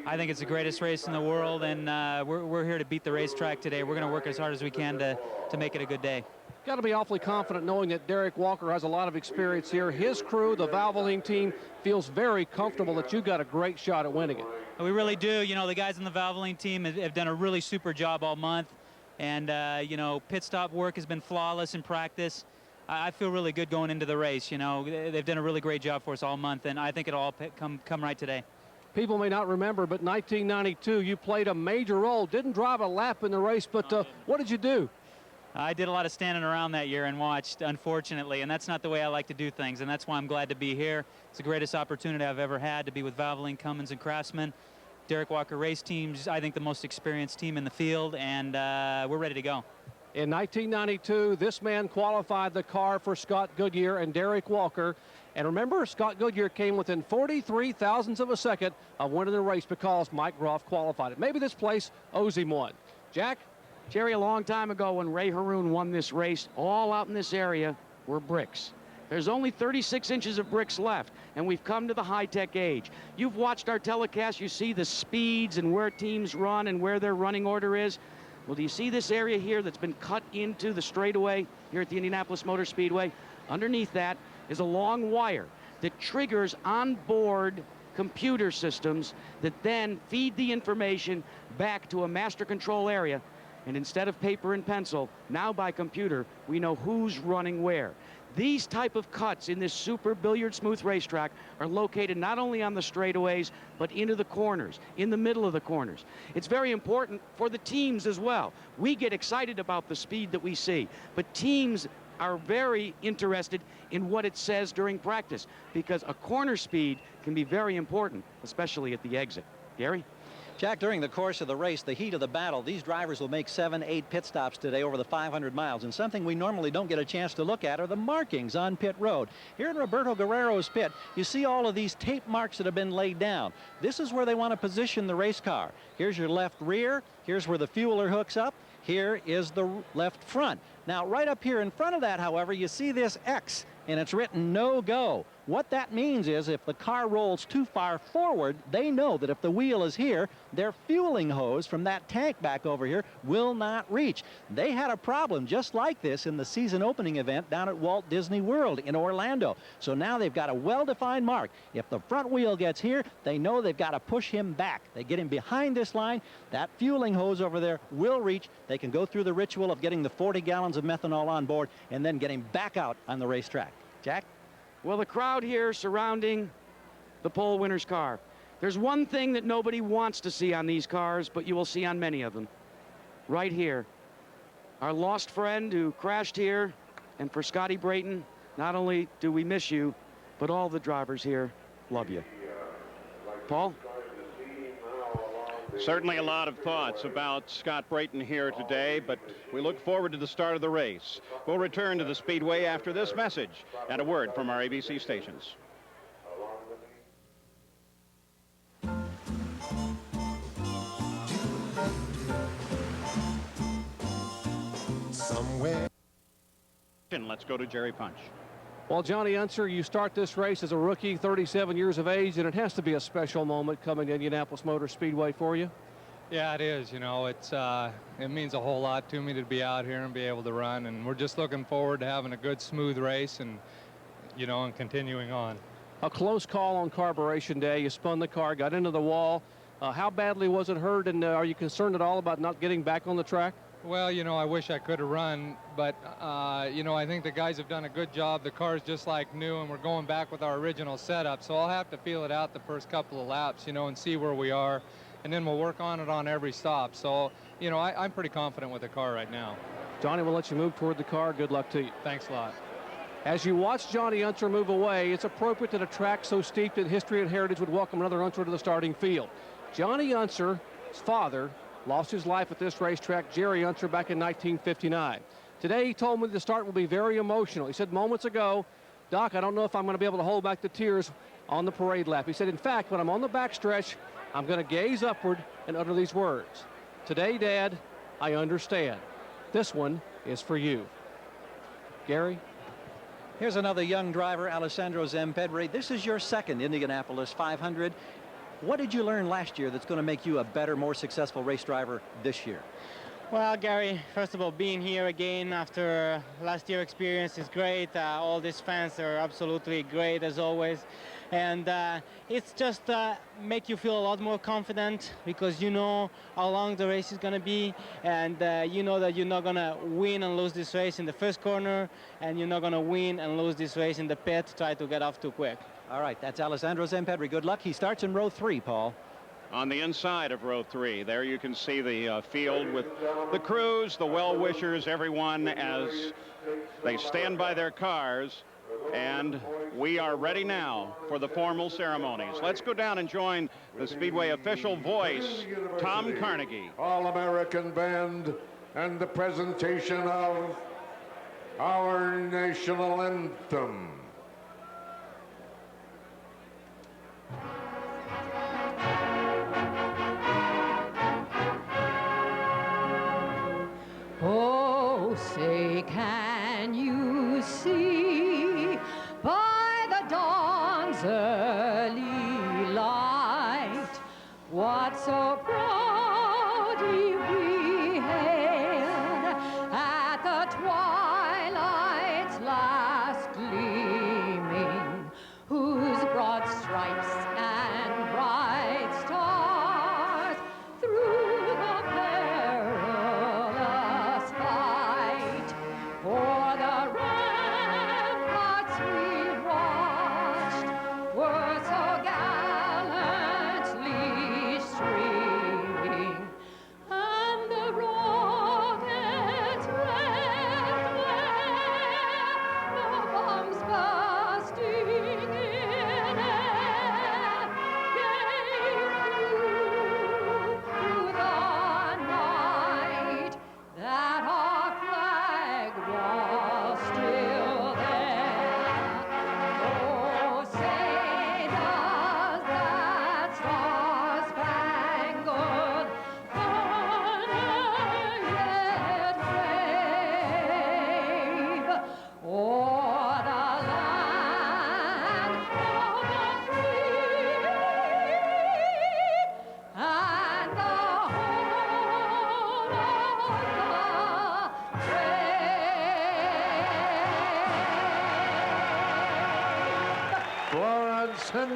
I think it's the greatest race in the world, and we're here to beat the racetrack today. We're going to work as hard as we can to make it a good day. Got to be awfully confident knowing that Derek Walker has a lot of experience here. His crew, the Valvoline team, feels very comfortable that you've got a great shot at winning it. We really do. You know, the guys on the Valvoline team have done a really super job all month. And, you know, pit stop work has been flawless in practice. I feel really good going into the race. You know, they've done a really great job for us all month, and I think it'll all come right today. People may not remember, but 1992, you played a major role. Didn't drive a lap in the race, but what did you do? I did a lot of standing around that year and watched, unfortunately, and that's not the way I like to do things, and that's why I'm glad to be here. It's the greatest opportunity I've ever had to be with Valvoline, Cummins, and Craftsman. Derek Walker Race Team's, I think, the most experienced team in the field, and we're ready to go. In 1992, this man qualified the car for Scott Goodyear and Derek Walker. And remember, Scott Goodyear came within 43 thousandths of a second of winning the race because Mike Groff qualified it. Maybe this place owes him one. Jack? Jerry, a long time ago when Ray Haroon won this race, all out in this area were bricks. There's only 36 inches of bricks left, and we've come to the high-tech age. You've watched our telecast. You see the speeds and where teams run and where their running order is. Well, do you see this area here that's been cut into the straightaway here at the Indianapolis Motor Speedway? Underneath that is a long wire that triggers onboard computer systems that then feed the information back to a master control area. And instead of paper and pencil, now by computer, we know who's running where. These type of cuts in this super billiard smooth racetrack are located not only on the straightaways, but into the corners, in the middle of the corners. It's very important for the teams as well. We get excited about the speed that we see, but teams are very interested in what it says during practice, because a corner speed can be very important, especially at the exit. Gary? Jack, during the course of the race, the heat of the battle, these drivers will make 7, 8 pit stops today over the 500 miles. And something we normally don't get a chance to look at are the markings on pit road. Here in Roberto Guerrero's pit, you see all of these tape marks that have been laid down. This is where they want to position the race car. Here's your left rear. Here's where the fueler hooks up. Here is the left front. Now, right up here in front of that, however, you see this X, and it's written no go. What that means is if the car rolls too far forward, they know that if the wheel is here, their fueling hose from that tank back over here will not reach. They had a problem just like this in the season opening event down at Walt Disney World in Orlando. So now they've got a well-defined mark. If the front wheel gets here, they know they've got to push him back. They get him behind this line. That fueling hose over there will reach. They can go through the ritual of getting the 40 gallons of methanol on board and then get him back out on the racetrack. Jack? Well, the crowd here surrounding the pole winner's car. There's one thing that nobody wants to see on these cars, but you will see on many of them. Right here. Our lost friend who crashed here, and for Scotty Brayton, not only do we miss you, but all the drivers here love you. Paul? Certainly a lot of thoughts about Scott Brayton here today, but we look forward to the start of the race. We'll return to the Speedway after this message and a word from our ABC stations. Somewhere. Let's go to Jerry Punch. Well, Johnny Unser, you start this race as a rookie, 37 years of age, and it has to be a special moment coming to Indianapolis Motor Speedway for you. Yeah, it is. You know, it means a whole lot to me to be out here and be able to run, and we're just looking forward to having a good, smooth race and, you know, and continuing on. A close call on carburation day. You spun the car, got into the wall. How badly was it hurt, and are you concerned at all about not getting back on the track? Well, you know, I wish I could have run, but, you know, I think the guys have done a good job. The car's just like new, and we're going back with our original setup, so I'll have to feel it out the first couple of laps, you know, and see where we are, and then we'll work on it on every stop. So, you know, I'm pretty confident with the car right now. Johnny, we'll let you move toward the car. Good luck to you. Thanks a lot. As you watch Johnny Unser move away, it's appropriate that a track so steeped in history and heritage would welcome another Unser to the starting field. Johnny Unser's father lost his life at this racetrack, Jerry Unser, back in 1959. Today, he told me the start will be very emotional. He said moments ago, Doc, I don't know if I'm going to be able to hold back the tears on the parade lap. He said, in fact, when I'm on the backstretch, I'm going to gaze upward and utter these words. Today, Dad, I understand. This one is for you. Gary? Here's another young driver, Alessandro Zempedri. This is your second Indianapolis 500. What did you learn last year that's going to make you a better, more successful race driver this year? Well, Gary, first of all, being here again after last year's experience is great. All these fans are absolutely great as always. And it's just make you feel a lot more confident because you know how long the race is going to be. And you know that you're not going to win and lose this race in the first corner. And you're not going to win and lose this race in the pit to try to get off too quick. All right, that's Alessandro Zempedri. Good luck. He starts in row 3, Paul. On the inside of row 3, there you can see the field with the crews, the well-wishers, everyone as they stand by their cars. And we are ready now for the formal ceremonies. Let's go down and join the Speedway official voice, Tom Carnegie. All-American Band and the presentation of our national anthem. Oh, say can you see by the dawn's early light what so proudly we hailed at the twilight's last gleaming, whose broad stripes and bright stars through the perilous fight for the ramparts we watched were so gallantly streaming.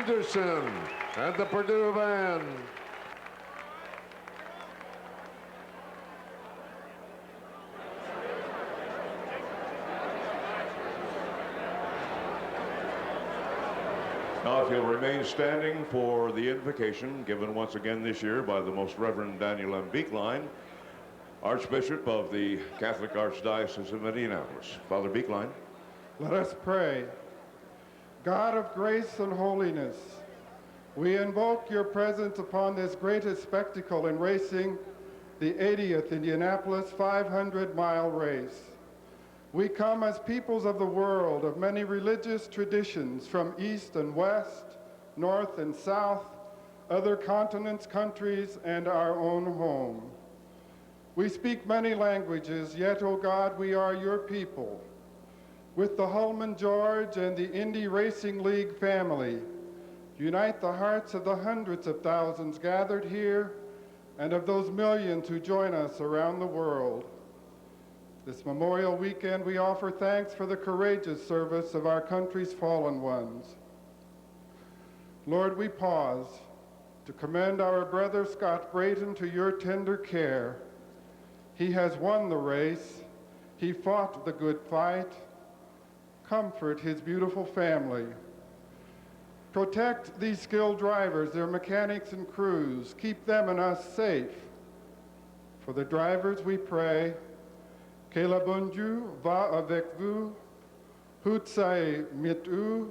Anderson and the Purdue Band. Now, if you'll remain standing for the invocation given once again this year by the Most Reverend Daniel M. Beekline, Archbishop of the Catholic Archdiocese of Indianapolis. Father Beekline. Let us pray. God of grace and holiness, we invoke your presence upon this greatest spectacle in racing, the 80th Indianapolis 500-mile race. We come as peoples of the world of many religious traditions from east and west, north and south, other continents, countries, and our own home. We speak many languages, yet, O God, we are your people. With the Hulman George and the Indy Racing League family, unite the hearts of the hundreds of thousands gathered here and of those millions who join us around the world. This Memorial Weekend, we offer thanks for the courageous service of our country's fallen ones. Lord, we pause to commend our brother Scott Brayton to your tender care. He has won the race. He fought the good fight. Comfort his beautiful family. Protect these skilled drivers, their mechanics and crews. Keep them and us safe. For the drivers, we pray, que le bon Dieu va avec vous, hut sei mit vous,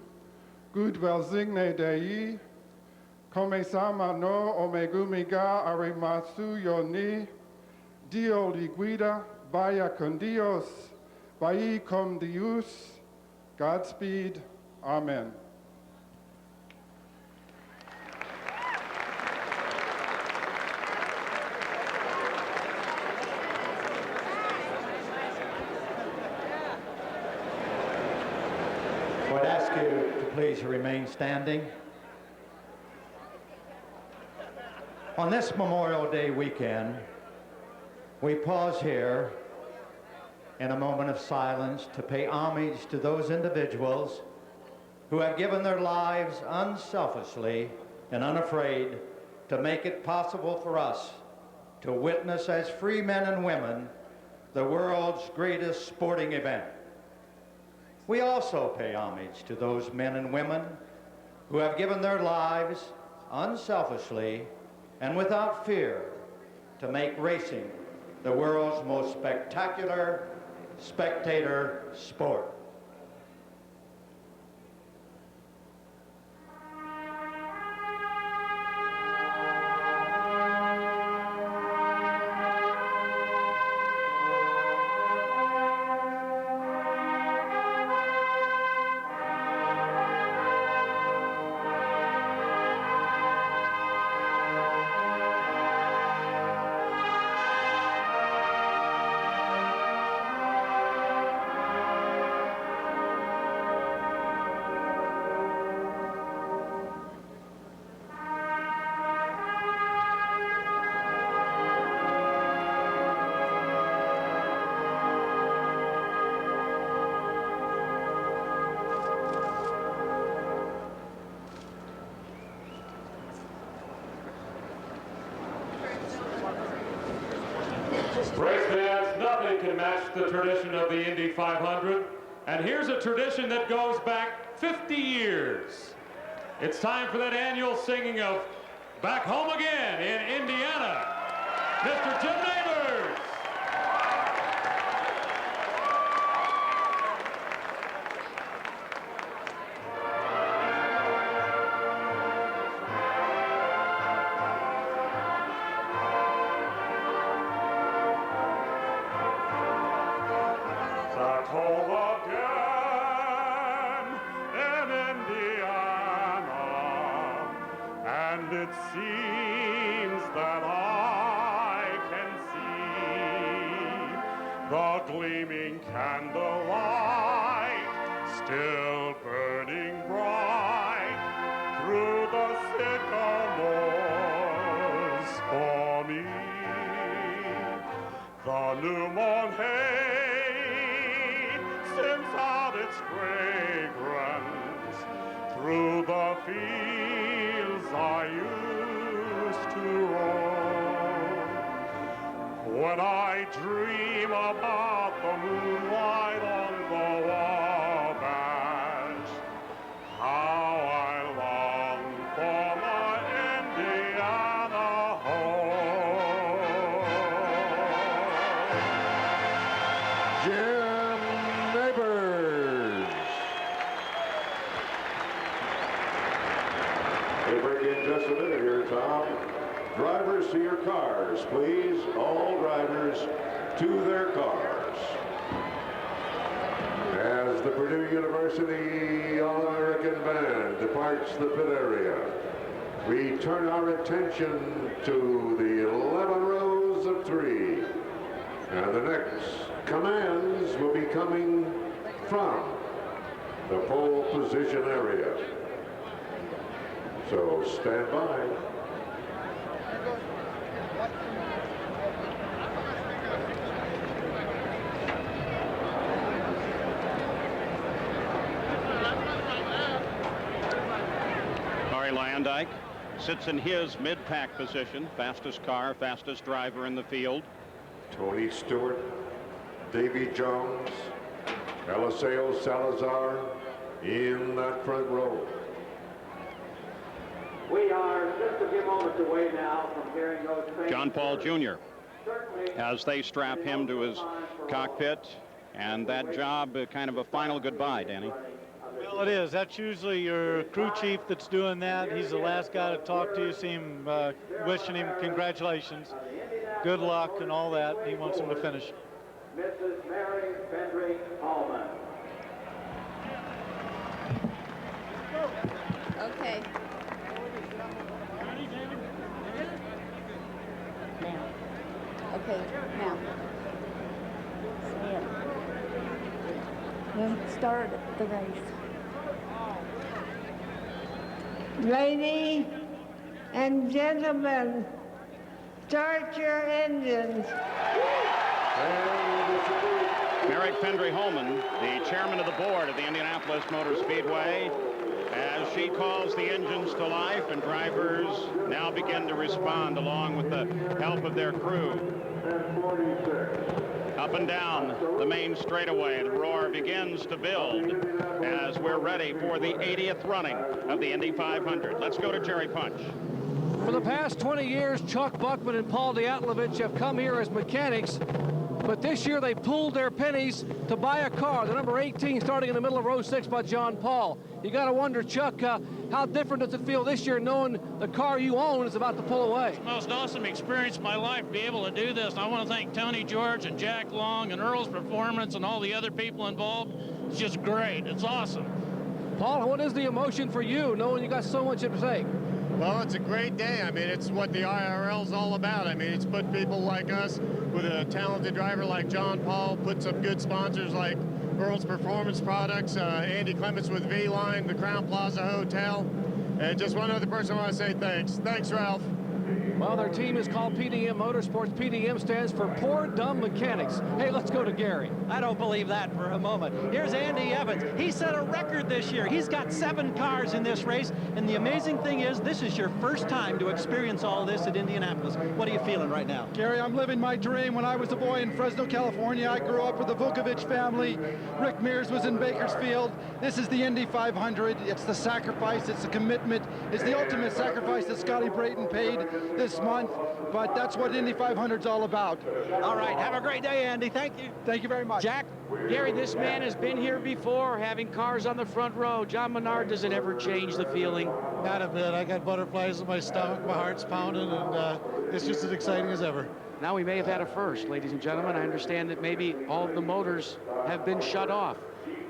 good welsigne Dei, come samano omegumiga arimasu yoni, Dio li guida, vaya con Dios, vai con Dios, Godspeed, Amen. I would ask you to please remain standing. On this Memorial Day weekend, we pause here in a moment of silence to pay homage to those individuals who have given their lives unselfishly and unafraid to make it possible for us to witness as free men and women the world's greatest sporting event. We also pay homage to those men and women who have given their lives unselfishly and without fear to make racing the world's most spectacular spectator sport. Race fans, nothing can match the tradition of the Indy 500. And here's a tradition that goes back 50 years. It's time for that annual singing of Back Home Again in Indiana. Mr. Jim Neighbors. Back home again in Indiana, and it seems that I can see the gleaming candlelight still burning bright through the sycamores for me. The new mown hay sends out its fragrance through the fields I used to roam. When I dream about the moonlight on the Wabash, how I long for my Indiana home. Jim Neighbors. We'll break in just a minute here, Tom. Drivers to your cars, please. All drivers to their cars. As the Purdue University All-American Band departs the pit area, we turn our attention to the 11 rows of 3. And the next commands will be coming from the pole position area. So stand by. Ari Lyondike sits in his mid-pack position, fastest car, fastest driver in the field. Tony Stewart, Davy Jones, Eliseo Salazar in that front row. We are just a few moments away now from hearing those things. John Paul Jr. as they strap him to his cockpit, and that job kind of a final goodbye, Danny. Well, it is. That's usually your crew chief that's doing that. He's the last guy to talk to you, see him, wishing him congratulations, good luck, and all that. He wants him to finish. Mrs. Mary Fendry Allman. Okay. Now. Okay, now. Say it. Then start the race. Ladies and gentlemen, start your engines. Mary Fendry Holman, the chairman of the board of the Indianapolis Motor Speedway, as she calls the engines to life, and drivers now begin to respond along with the help of their crew. Up and down the main straightaway, the roar begins to build as we're ready for the 80th running of the Indy 500. Let's go to Jerry Punch. For the past 20 years, Chuck Buckman and Paul Diatlovich have come here as mechanics, but this year they pooled their pennies to buy a car, the number 18, starting in the middle of row 6 by John Paul. You got to wonder, Chuck, how different does it feel this year knowing the car you own is about to pull away? It's the most awesome experience of my life to be able to do this. And I want to thank Tony George and Jack Long and Earl's Performance and all the other people involved. It's just great. It's awesome. Paul, what is the emotion for you knowing you got so much at stake? Well, it's a great day. I mean, it's what the IRL is all about. I mean, it's put people like us with a talented driver like John Paul, put some good sponsors like Earl's Performance Products, Andy Clements with V-Line, the Crown Plaza Hotel, and just one other person I want to say thanks. Thanks, Ralph. Well, their team is called PDM Motorsports. PDM stands for Poor Dumb Mechanics. Hey, let's go to Gary. I don't believe that for a moment. Here's Andy Evans. He set a record this year. He's got 7 cars in this race, and the amazing thing is this is your first time to experience all this at Indianapolis. What are you feeling right now? Gary, I'm living my dream. When I was a boy in Fresno, California, I grew up with the Vukovich family. Rick Mears was in Bakersfield. This is the Indy 500. It's the sacrifice, it's the commitment, it's the ultimate sacrifice that Scotty Brayton paid this month, but that's what Indy 500's all about. All right, have a great day, Andy. Thank you. Thank you very much. Jack? Gary, this man has been here before, having cars on the front row. John Menard, does it ever change the feeling? Not a bit. I got butterflies in my stomach, my heart's pounding, and it's just as exciting as ever. Now we may have had a first, ladies and gentlemen. I understand that maybe all of the motors have been shut off.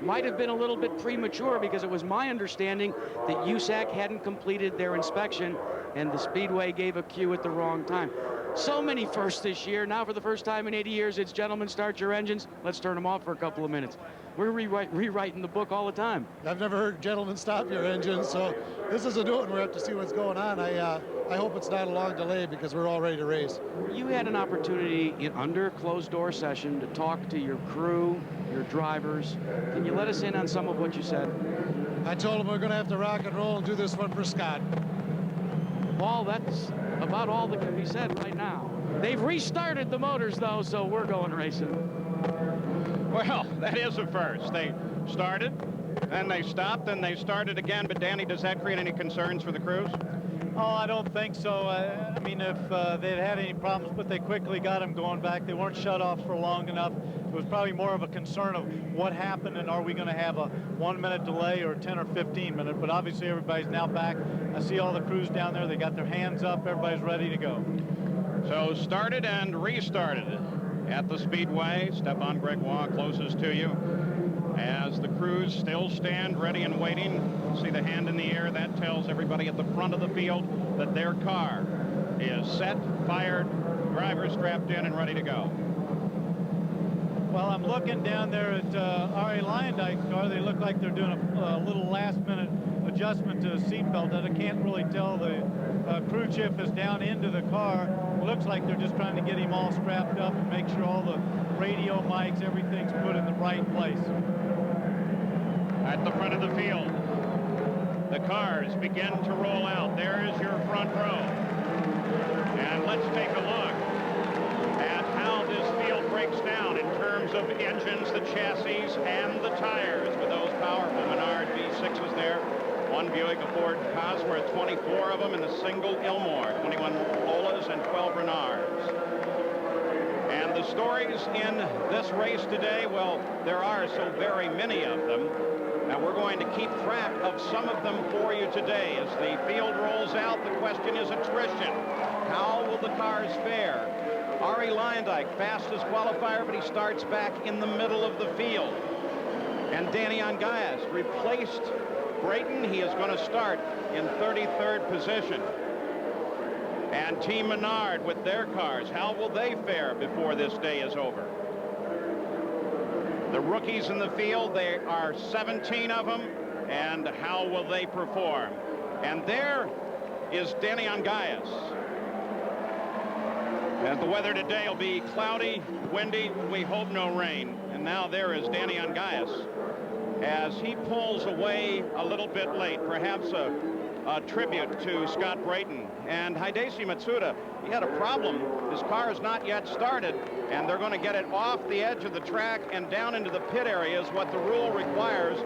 Might have been a little bit premature because it was my understanding that USAC hadn't completed their inspection and the Speedway gave a cue at the wrong time. So many firsts this year. Now for the first time in 80 years, it's gentlemen, start your engines. Let's turn them off for a couple of minutes. We're rewriting the book all the time. I've never heard gentlemen stop your engines, so this is a new one. We're up to see what's going on. I hope it's not a long delay because we're all ready to race. You had an opportunity under closed door session to talk to your crew, your drivers. Can you let us in on some of what you said? I told him we're going to have to rock and roll and do this one for Scott. Paul, that's about all that can be said right now. They've restarted the motors, though, so we're going racing. Well, that is a first. They started, then they stopped, then they started again. But, Danny, does that create any concerns for the crews? Oh, I don't think so. I mean, if they'd had any problems, but they quickly got them going back. They weren't shut off for long enough. It was probably more of a concern of what happened and are we going to have a 1-minute delay or 10 or 15 minute. But obviously everybody's now back. I see all the crews down there. They got their hands up. Everybody's ready to go. So started and restarted at the Speedway. Stefan Gregoire closest to you. As the crews still stand ready and waiting, see the hand in the air. That tells everybody at the front of the field that their car is set, fired, driver strapped in and ready to go. Well, I'm looking down there at Ari Lyondike's car. They look like they're doing a little last-minute adjustment to the seatbelt. That I can't really tell. The crew chief is down into the car. It looks like they're just trying to get him all strapped up and make sure all the radio mics, everything's put in the right place. At the front of the field, the cars begin to roll out. There is your front row. And let's take a look at how this field breaks down in terms of engines, the chassis, and the tires with those powerful Menard V6s there. One Buick, a Ford Cosworth, 24 of them, and a single Ilmore, 21 Lolas and 12 Renards. And the stories in this race today, well, there are so very many of them. And we're going to keep track of some of them for you today. As the field rolls out, the question is attrition. How will the cars fare? Ari Lyondike, fastest qualifier, but he starts back in the middle of the field. And Danny Angayas replaced Brayton. He is going to start in 33rd position. And Team Menard with their cars, how will they fare before this day is over? The rookies in the field, there are 17 of them, and how will they perform? And there is Danny Angayas. And the weather today will be cloudy, windy, we hope no rain. And now there is Danny Angayas as he pulls away a little bit late, perhaps a tribute to Scott Brayton. And Hideshi Matsuda, he had a problem. His car is not yet started, and they're going to get it off the edge of the track and down into the pit area is what the rule requires,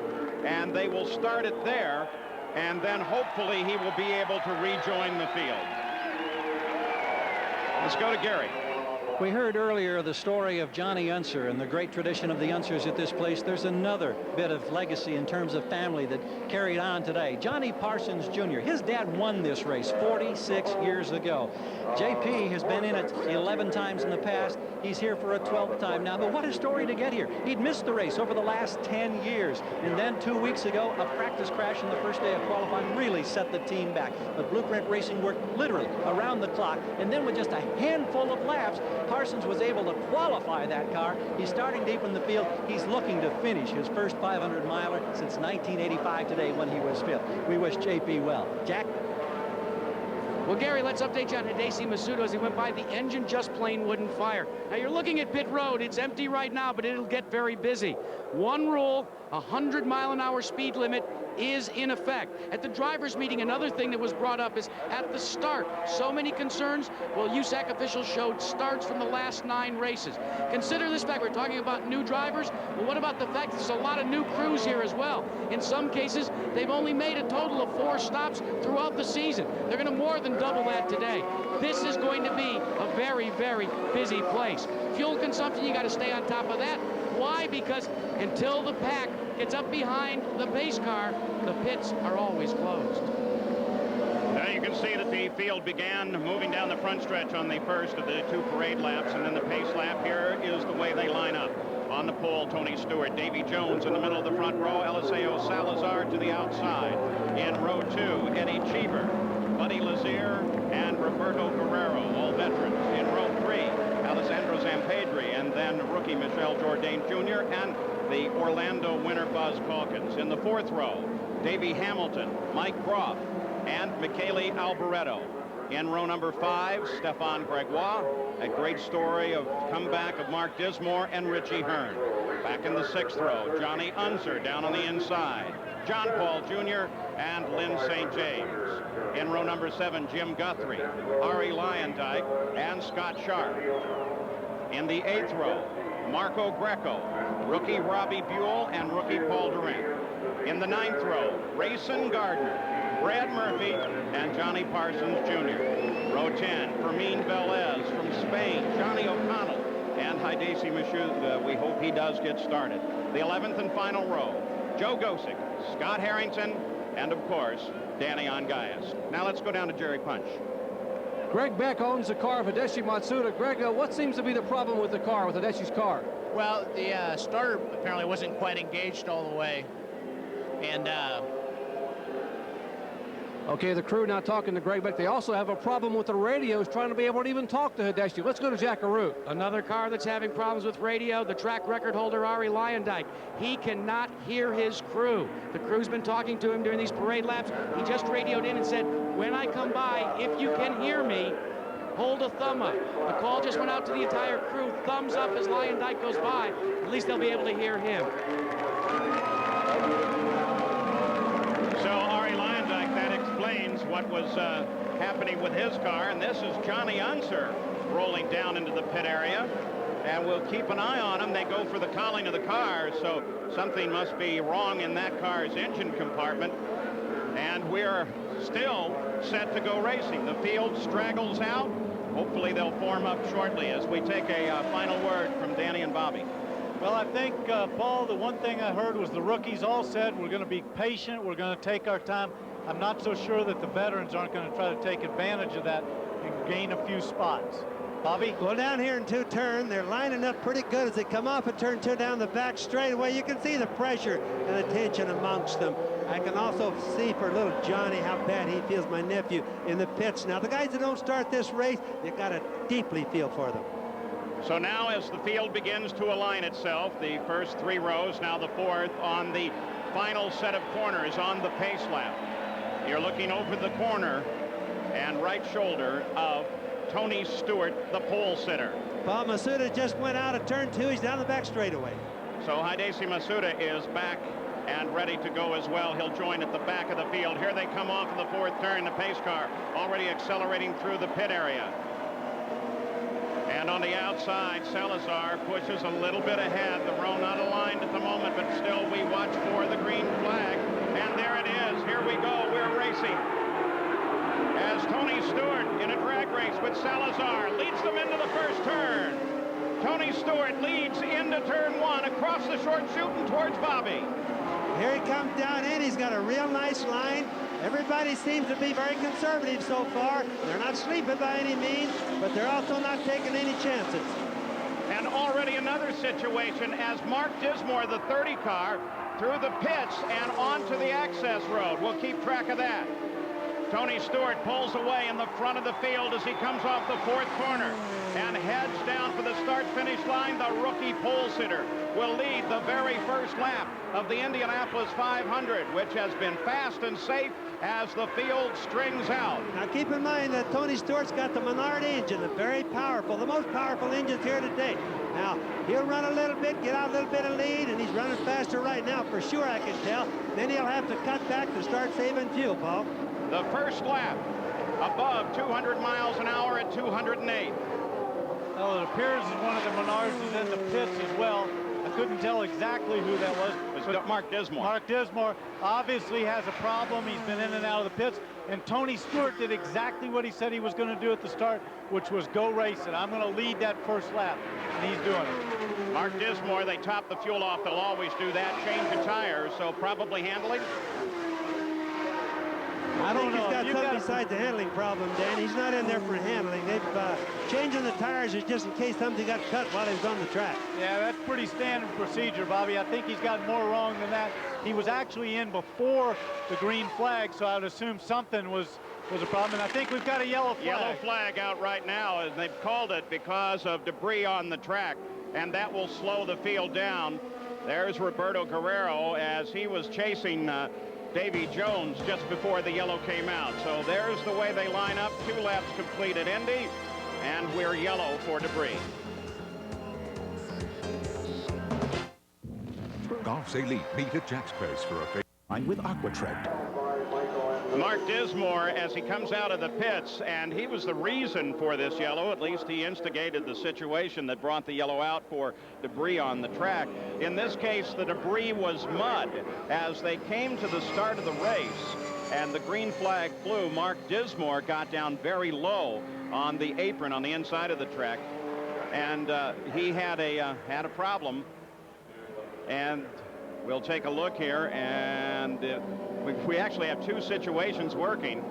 and they will start it there, and then hopefully he will be able to rejoin the field. Let's go to Gary. We heard earlier the story of Johnny Unser and the great tradition of the Unsers at this place. There's another bit of legacy in terms of family that carried on today. Johnny Parsons Jr., his dad won this race 46 years ago. JP has been in it 11 times in the past. He's here for a 12th time now, but what a story to get here. He'd missed the race over the last 10 years, and then 2 weeks ago, a practice crash on the first day of qualifying really set the team back. But Blueprint Racing worked literally around the clock, and then with just a handful of laps, Parsons was able to qualify that car. He's starting deep in the field. He's looking to finish his first 500-miler since 1985 today when he was fifth. We wish JP well. Jack? Well, Gary, let's update you on Hideshi Matsuda as he went by. The engine just plain wouldn't fire. Now, you're looking at pit road. It's empty right now, but it'll get very busy. One rule, 100-mile-an-hour speed limit is in effect. At the drivers' meeting, another thing that was brought up is at the start. So many concerns. Well, USAC officials showed starts from the last 9 races. Consider this fact. We're talking about new drivers. Well, what about the fact that there's a lot of new crews here as well? In some cases, they've only made a total of 4 stops throughout the season. They're going to more than double that today. This is going to be a very, very busy place. Fuel consumption, you got to stay on top of that. Why? Because until the pack gets up behind the pace car, the pits are always closed. Now you can see that the field began moving down the front stretch on the first of the 2 parade laps, and then the pace lap. Here is the way they line up. On the pole, Tony Stewart, Davy Jones in the middle of the front row, Eliseo Salazar to the outside. In row 2, Eddie Cheever, Buddy Lazier, and Roberto Guerrero, all veterans. In row 3, Alessandro Zampedri, and then rookie Michel Jourdain Jr., and the Orlando winner Buzz Calkins. In the 4th row, Davey Hamilton, Mike Groff, and Michele Alboreto. In row number 5, Stefan Gregoire, a great story of comeback of Mark Dismore and Richie Hearn. Back in the 6th row, Johnny Unser down on the inside. John Paul Jr., and Lynn St. James. In row number 7, Jim Guthrie, Ari Lyondike, and Scott Sharp. In the 8th row, Marco Greco, rookie Robbie Buell, and rookie Paul Durant. In the 9th row, Rayson Gardner, Brad Murphy, and Johnny Parsons Jr. Row 10, Fermin Velez from Spain, Johnny O'Connell, and Hidesi Mashoud. We hope he does get started. The 11th and final row, Joe Gosick, Scott Harrington, and of course, Danny Ongayas. Now let's go down to Jerry Punch. Greg Beck owns the car of Hideshi Matsuda. Greg, what seems to be the problem with the car, with Hideshi's car? Well, the starter apparently wasn't quite engaged all the way. And okay, the crew now talking to Greg Beck. They also have a problem with the radios, trying to be able to even talk to Hideshi. Let's go to Jackaroo. Another car that's having problems with radio, the track record holder, Ari Lyondike. He cannot hear his crew. The crew's been talking to him during these parade laps. He just radioed in and said, when I come by, if you can hear me, hold a thumb up. The call just went out to the entire crew. Thumbs up as Lyondike goes by. At least they'll be able to hear him. So Ari Lyondike, that explains what was happening with his car. And this is Johnny Unser rolling down into the pit area. And we'll keep an eye on him. They go for the cowling of the car, so something must be wrong in that car's engine compartment. And we're still set to go racing. The field straggles out. Hopefully they'll form up shortly as we take a final word from Danny and Bobby. Well, I think, Paul, the one thing I heard was the rookies all said we're going to be patient, we're going to take our time. I'm not so sure that the veterans aren't going to try to take advantage of that and gain a few spots. Bobby? Well, down here in 2 turn, they're lining up pretty good as they come off of turn 2 down the back straightaway. You can see the pressure and the tension amongst them. I can also see for little Johnny how bad he feels, my nephew, in the pits. Now, the guys that don't start this race, you got to deeply feel for them. So now as the field begins to align itself, the first 3 rows, now the 4th on the final set of corners on the pace lap. You're looking over the corner and right shoulder of Tony Stewart, the pole sitter. Paul Masuda just went out of turn 2. He's down the back straightaway. So Hidesi Masuda is back and ready to go as well. He'll join at the back of the field. Here they come off of the 4th turn, the pace car already accelerating through the pit area. And on the outside, Salazar pushes a little bit ahead. The row not aligned at the moment, but still we watch for the green flag. And there it is. Here we go. We're racing. As Tony Stewart in a drag race with Salazar leads them into the first turn. Tony Stewart leads into turn 1 across the short chute and towards Bobby. Here he comes down in. He's got a real nice line. Everybody seems to be very conservative so far. They're not sleeping by any means, but they're also not taking any chances. And already another situation as Mark Dismore, the 30 car, through the pits and onto the access road. We'll keep track of that. Tony Stewart pulls away in the front of the field as he comes off the 4th corner and heads down for the start-finish line. The rookie pole sitter will lead the very first lap of the Indianapolis 500, which has been fast and safe as the field strings out. Now keep in mind that Tony Stewart's got the Menard engine, a very powerful, the most powerful engines here today. Now, he'll run a little bit, get out a little bit of lead, and he's running faster right now, for sure, I can tell. Then he'll have to cut back to start saving fuel, Paul. The first lap above 200 miles an hour at 208. Well, it appears as one of the Menards is in the pits as well. I couldn't tell exactly who that was. It was Mark Dismore. Mark Dismore obviously has a problem. He's been in and out of the pits. And Tony Stewart did exactly what he said he was going to do at the start, which was go race it. I'm going to lead that first lap. And he's doing it. Mark Dismore, they top the fuel off. They'll always do that. Change the tires, so probably handling. I think he's got something besides the handling problem, Dan. He's not in there for handling. They've changing the tires is just in case something got cut while he was on the track. Yeah, that's pretty standard procedure, Bobby. I think he's got more wrong than that. He was actually in before the green flag, so I would assume something was a problem. And I think we've got a yellow flag. Yellow flag out right now, and they've called it because of debris on the track, and that will slow the field down. There's Roberto Guerrero as he was chasing Davy Jones just before the yellow came out. So there's the way they line up. 2 laps complete at Indy, and we're yellow for debris. Golf's elite meet at Jack's Place for a with Aquatread. Mark Dismore, as he comes out of the pits, and he was the reason for this yellow. At least he instigated the situation that brought the yellow out for debris on the track. In this case, the debris was mud. As they came to the start of the race and the green flag flew, Mark Dismore got down very low on the apron on the inside of the track, and he had a problem. And we'll take a look here, and we actually have two situations working.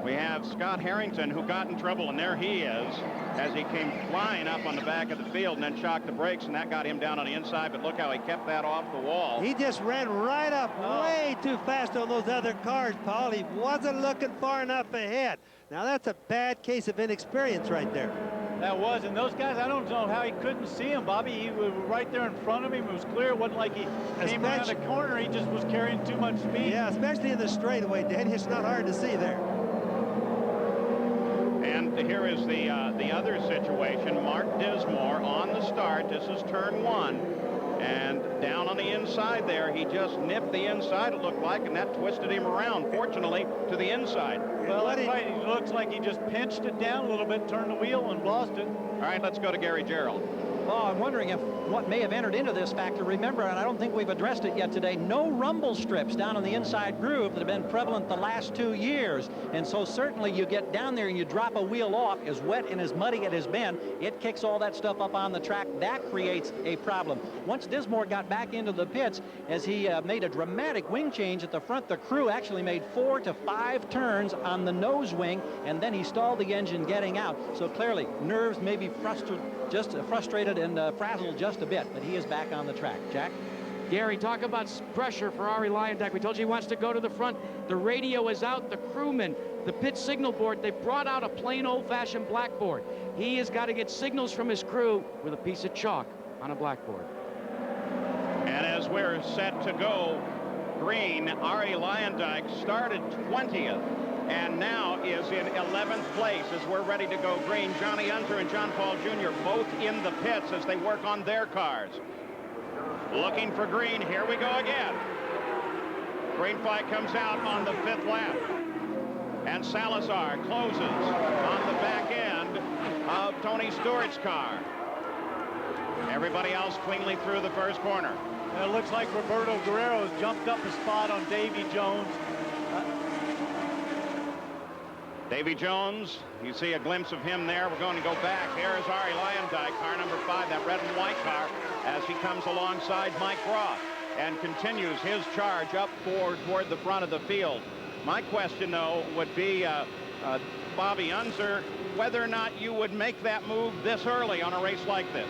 We have Scott Harrington, who got in trouble, and there he is, as he came flying up on the back of the field and then shocked the brakes, and that got him down on the inside, but look how he kept that off the wall. He just ran right up way too fast on those other cars, Paul. He wasn't looking far enough ahead. Now, that's a bad case of inexperience right there. That was, and those guys, I don't know how he couldn't see him, Bobby. He was right there in front of him. It was clear. It wasn't like he came around the corner. He just was carrying too much speed. Yeah, especially in the straightaway, Danny. It's not hard to see there. And here is the other situation. Mark Dismore on the start. This is turn one. And down on the inside there, he just nipped the inside, it looked like, and that twisted him around, fortunately, to the inside. Well, that's right. It looks like he just pinched it down a little bit, turned the wheel, and lost it. All right, let's go to Gary Gerald. Well, I'm wondering if what may have entered into this factor, remember, and I don't think we've addressed it yet today, no rumble strips down on the inside groove that have been prevalent the last 2 years. And so certainly you get down there and you drop a wheel off, as wet and as muddy it has been, it kicks all that stuff up on the track. That creates a problem. Once Dismore got back into the pits, as he made a dramatic wing change at the front, the crew actually made 4 to 5 turns on the nose wing, and then he stalled the engine getting out. So clearly, nerves may be frustrated and frazzled just a bit, but he is back on the track. Jack? Gary, talk about pressure for Arie Luyendyk. We told you he wants to go to the front. The radio is out. The crewman, the pit signal board, they brought out a plain old-fashioned blackboard. He has got to get signals from his crew with a piece of chalk on a blackboard. And as we're set to go green, Arie Luyendyk started 20th. And now is in 11th place as we're ready to go green. Johnny Unser and John Paul Jr. both in the pits as they work on their cars. Looking for green. Here we go again. Green flag comes out on the 5th lap. And Salazar closes on the back end of Tony Stewart's car. Everybody else cleanly through the first corner. And it looks like Roberto Guerrero has jumped up a spot on Davy Jones. Davy Jones, you see a glimpse of him there. We're going to go back. There's Arie Luyendyk, car number 5, that red and white car, as he comes alongside Mike Roth and continues his charge up toward the front of the field. My question, though, would be, Bobby Unser, whether or not you would make that move this early on a race like this.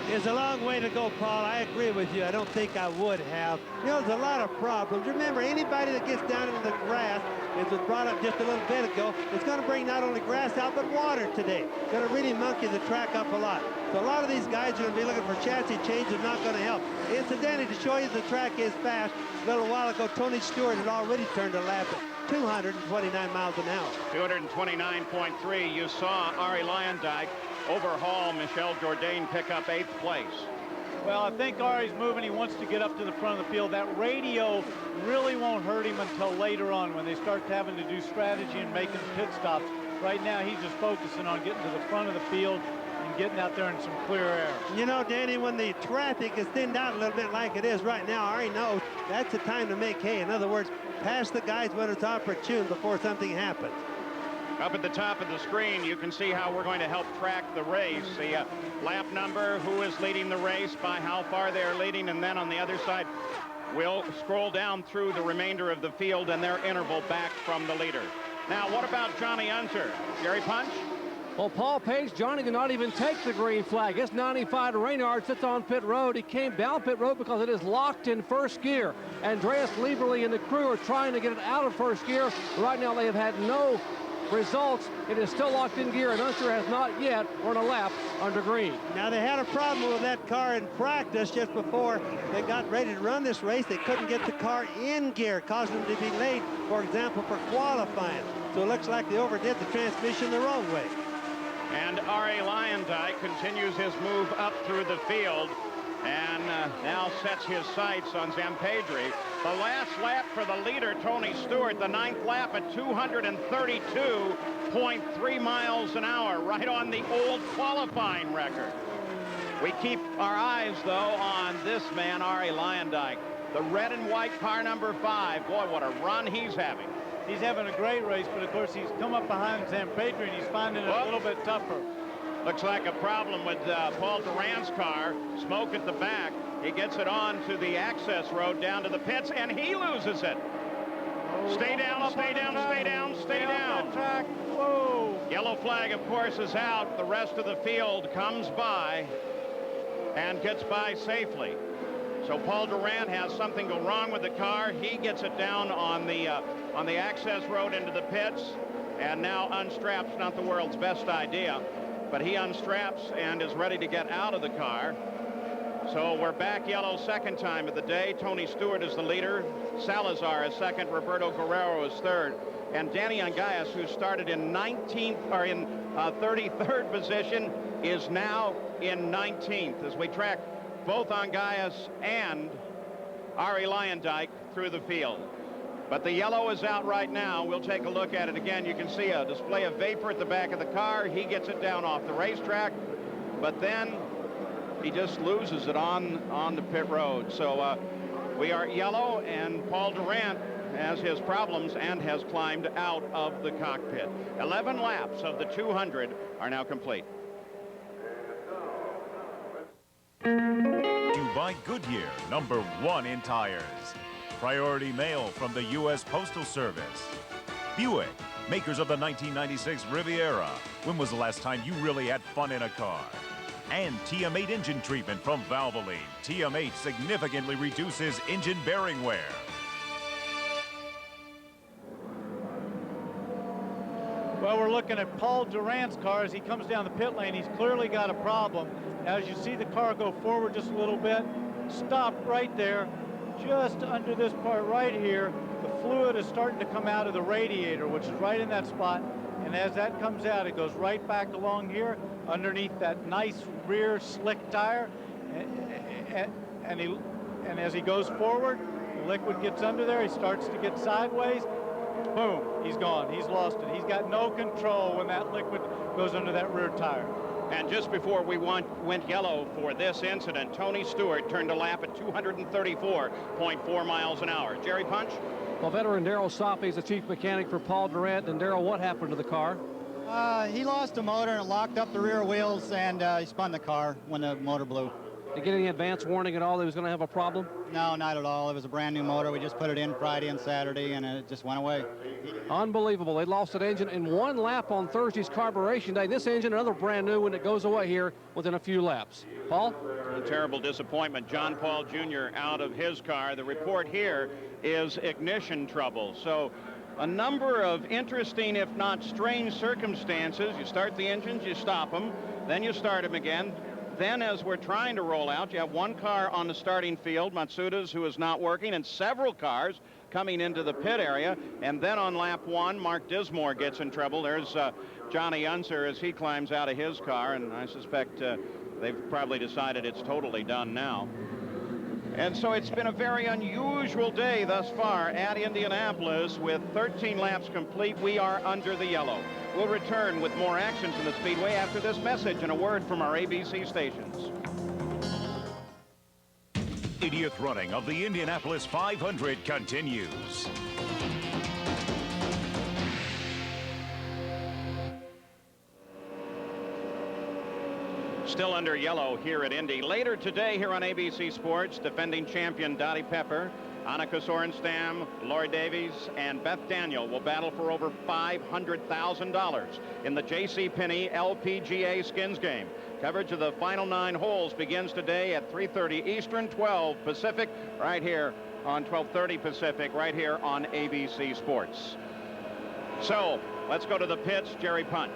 It's a long way to go, Paul. I agree with you. I don't think I would have. You know, there's a lot of problems. Remember, anybody that gets down into the grass, as was brought up just a little bit ago, it's going to bring not only grass out, but water today. Going to really monkey the track up a lot. So a lot of these guys are going to be looking for chassis change. It's not going to help. Incidentally, to show you the track is fast, a little while ago, Tony Stewart had already turned a lap at 229 miles an hour. 229.3. You saw Arie Luyendyk overhaul Michel Jourdain, pick up 8th place. Well, I think Arie's moving. He wants to get up to the front of the field. That radio really won't hurt him until later on when they start having to do strategy and making pit stops. Right now, he's just focusing on getting to the front of the field and getting out there in some clear air. You know, Danny, when the traffic is thinned out a little bit like it is right now, Arie knows that's the time to make hay. In other words, pass the guys when it's opportune before something happens. Up at the top of the screen, you can see how we're going to help track the race. The lap number, who is leading the race, by how far they're leading, and then on the other side, we'll scroll down through the remainder of the field and their interval back from the leader. Now, what about Johnny Unser? Gary Punch? Well, Paul Page, Johnny did not even take the green flag. It's 95 to Reynard, sits on pit road. He came down pit road because it is locked in first gear. Andreas Lieberle and the crew are trying to get it out of first gear. Right now, they have had no results. It is still locked in gear, and Unser has not yet run a lap under green. Now, they had a problem with that car in practice just before they got ready to run this race. They couldn't get the car in gear, causing them to be late, for example, for qualifying. So it looks like they overdid the transmission the wrong way. And Arie Luyendyk continues his move up through the field and now sets his sights on Zampedri. The last lap for the leader, Tony Stewart, the 9th lap at 232.3 miles an hour, right on the old qualifying record. We keep our eyes, though, on this man, Arie Luyendyk, the red and white car number 5. Boy, what a run he's having. He's having a great race, but of course he's come up behind Zampedri and he's finding it a little bit tougher. Looks like a problem with Paul Durant's car. Smoke at the back. He gets it on to the access road down to the pits, and he loses it. Stay down, stay down, stay down, stay down. Track. Whoa. Yellow flag, of course, is out. The rest of the field comes by and gets by safely. So Paul Durant has something go wrong with the car. He gets it down on the access road into the pits, and now unstraps. Not the world's best idea, but he unstraps and is ready to get out of the car. So we're back yellow second time of the day. Tony Stewart is the leader. Salazar is second. Roberto Guerrero is third. And Danny Angayas, who started in 33rd position, is now in 19th as we track both Angayas and Arie Luyendyk through the field. But the yellow is out right now. We'll take a look at it again. You can see a display of vapor at the back of the car. He gets it down off the racetrack, but then he just loses it on the pit road. So we are yellow, and Paul Durant has his problems and has climbed out of the cockpit. 11 laps of the 200 are now complete. You buy Goodyear, #1 in tires. Priority mail from the U.S. Postal Service. Buick, makers of the 1996 Riviera. When was the last time you really had fun in a car? And TM8 engine treatment from Valvoline. TM8 significantly reduces engine bearing wear. Well, we're looking at Paul Durant's car as he comes down the pit lane. He's clearly got a problem. Now, as you see the car go forward just a little bit, stop right there, just under this part right here. The fluid is starting to come out of the radiator, which is right in that spot. And as that comes out, it goes right back along here underneath that nice rear slick tire. And as he goes forward, the liquid gets under there. He starts to get sideways. Boom, he's gone. He's lost it. He's got no control when that liquid goes under that rear tire. And just before we went yellow for this incident, Tony Stewart turned a lap at 234.4 miles an hour. Jerry Punch? Well, veteran Darrell Soppy is the chief mechanic for Paul Durant. And Darrell, what happened to the car? He lost the motor and locked up the rear wheels, and he spun the car when the motor blew. Did you get any advance warning at all that he was going to have a problem? No, not at all. It was a brand new motor. We just put it in Friday and Saturday, and it just went away. Unbelievable. They lost that engine in one lap on Thursday's carburation day. This engine, another brand new one that goes away here within a few laps. Paul? A terrible disappointment. John Paul Jr. out of his car. The report here is ignition trouble. So a number of interesting, if not strange, circumstances. You start the engines, you stop them, then you start them again. Then, as we're trying to roll out, you have one car on the starting field, Matsuda's, who is not working, and several cars coming into the pit area. And then on lap 1, Mark Dismore gets in trouble. There's Johnny Unser as he climbs out of his car, and I suspect they've probably decided it's totally done now. And so it's been a very unusual day thus far at Indianapolis. With 13 laps complete, we are under the yellow. We'll return with more action from the Speedway after this message and a word from our ABC stations. 80th running of the Indianapolis 500 continues. Still under yellow here at Indy. Later today here on ABC Sports, defending champion Dottie Pepper, Annika Sorenstam, Lori Davies, and Beth Daniel will battle for over $500,000 in the J.C. Penney LPGA Skins Game. Coverage of the final 9 holes begins today at 3:30 Eastern, 12 Pacific, right here on 12:30 Pacific, right here on ABC Sports. So let's go to the pits. Jerry Punch.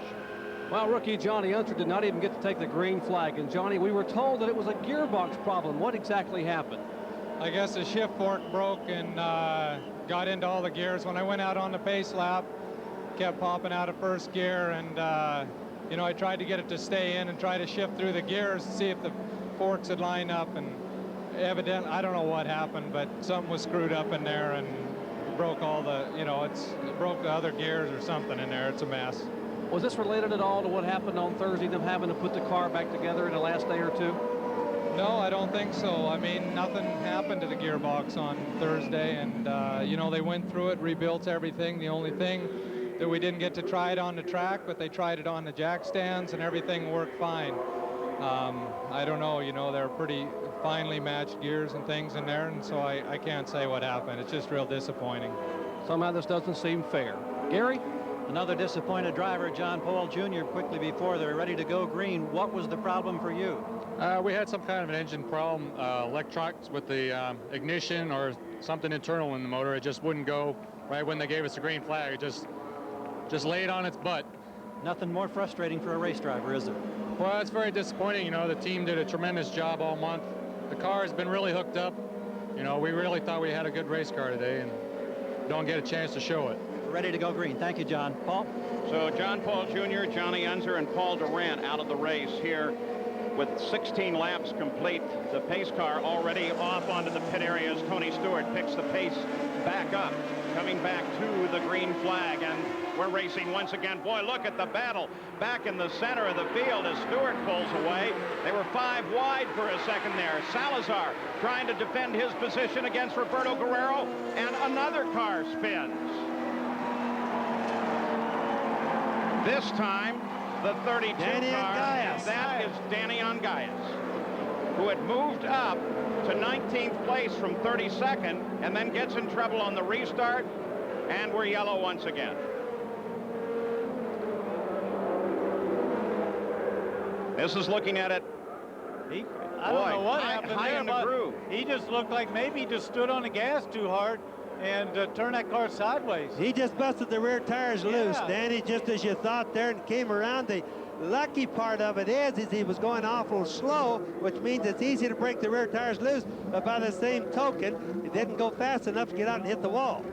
Well, rookie Johnny Unser did not even get to take the green flag. And Johnny, we were told that it was a gearbox problem. What exactly happened? I guess the shift fork broke and got into all the gears. When I went out on the pace lap, kept popping out of first gear, and you know, I tried to get it to stay in and try to shift through the gears to see if the forks would line up, and evidently, I don't know what happened, but something was screwed up in there and broke all the, you know, it broke the other gears or something in there. It's a mess. Was this related at all to what happened on Thursday, them having to put the car back together in the last day or two? No, I don't think so. I mean, nothing happened to the gearbox on Thursday, and, you know, they went through it, rebuilt everything. The only thing that we didn't get to try it on the track, but they tried it on the jack stands, and everything worked fine. I don't know, you know, they're pretty finely matched gears and things in there, and so I can't say what happened. It's just real disappointing. Somehow this doesn't seem fair. Gary? Another disappointed driver, John Paul Jr., quickly before they're ready to go green. What was the problem for you? We had some kind of an engine problem, electronics with the ignition or something internal in the motor. It just wouldn't go right when they gave us the green flag. It just laid on its butt. Nothing more frustrating for a race driver, is there? Well, it's very disappointing. You know, the team did a tremendous job all month. The car has been really hooked up. You know, we really thought we had a good race car today and don't get a chance to show it. Ready to go green. Thank you, John. Paul? So John Paul Jr., Johnny Unser, and Paul Durant out of the race here with 16 laps complete. The pace car already off onto the pit area as Tony Stewart picks the pace back up, coming back to the green flag, and we're racing once again. Boy, look at the battle back in the center of the field as Stewart pulls away. They were 5 wide for a second there. Salazar trying to defend his position against Roberto Guerrero, and another car spins. This time, the 32 Danny car, Angayas. that is Danny Angayas, who had moved up to 19th place from 32nd and then gets in trouble on the restart, and we're yellow once again. This is looking at it. I don't know what happened high there, in the but groove. he just looked like maybe he just stood on the gas too hard and turned that car sideways. He just busted the rear tires loose, Yeah. Danny, just as you thought there, and came around. The lucky part of it is he was going awful slow, which means it's easy to break the rear tires loose, but by the same token, he didn't go fast enough to get out and hit the wall.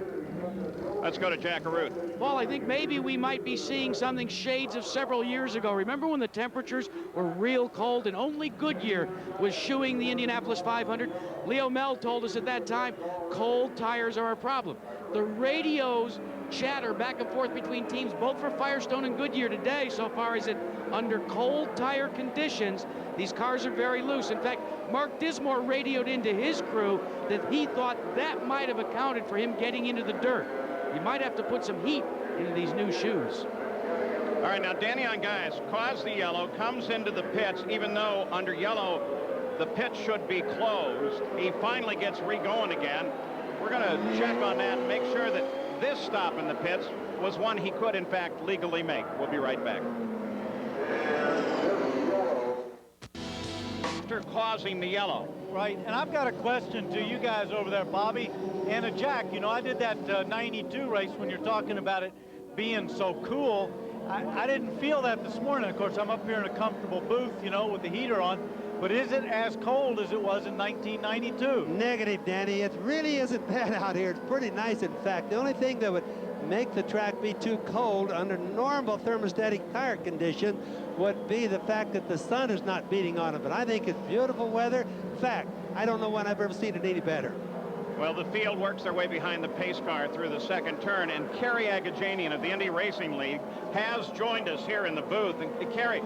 Let's go to Jack Arute. Well, I think maybe we might be seeing something shades of several years ago. Remember when the temperatures were real cold and only Goodyear was shoeing the Indianapolis 500? Leo Mel told us at that time, cold tires are a problem. The radios chatter back and forth between teams, both for Firestone and Goodyear today, so far as it under cold tire conditions, these cars are very loose. In fact, Mark Dismore radioed into his crew that he thought that might have accounted for him getting into the dirt. You might have to put some heat into these new shoes. All right, now Danny Angayas caused the yellow, comes into the pits, even though under yellow the pit should be closed. He finally gets re-going again. We're going to check on that and make sure that this stop in the pits was one he could, in fact, legally make. We'll be right back. After causing the yellow. Right, and I've got a question to you guys over there, Bobby and Jack. You know, I did that 92 race when you're talking about it being so cool. I didn't feel that this morning. Of course, I'm up here in a comfortable booth, you know, with the heater on. But is it as cold as it was in 1992? Negative, Danny. It really isn't bad out here. It's pretty nice, in fact. The only thing that would make the track be too cold under normal thermostatic tire conditions would be the fact that the sun is not beating on it. But I think it's beautiful weather. In fact, I don't know when I've ever seen it any better. Well, the field works their way behind the pace car through the second turn, and Kerry Agajanian of the Indy Racing League has joined us here in the booth. And Kerry,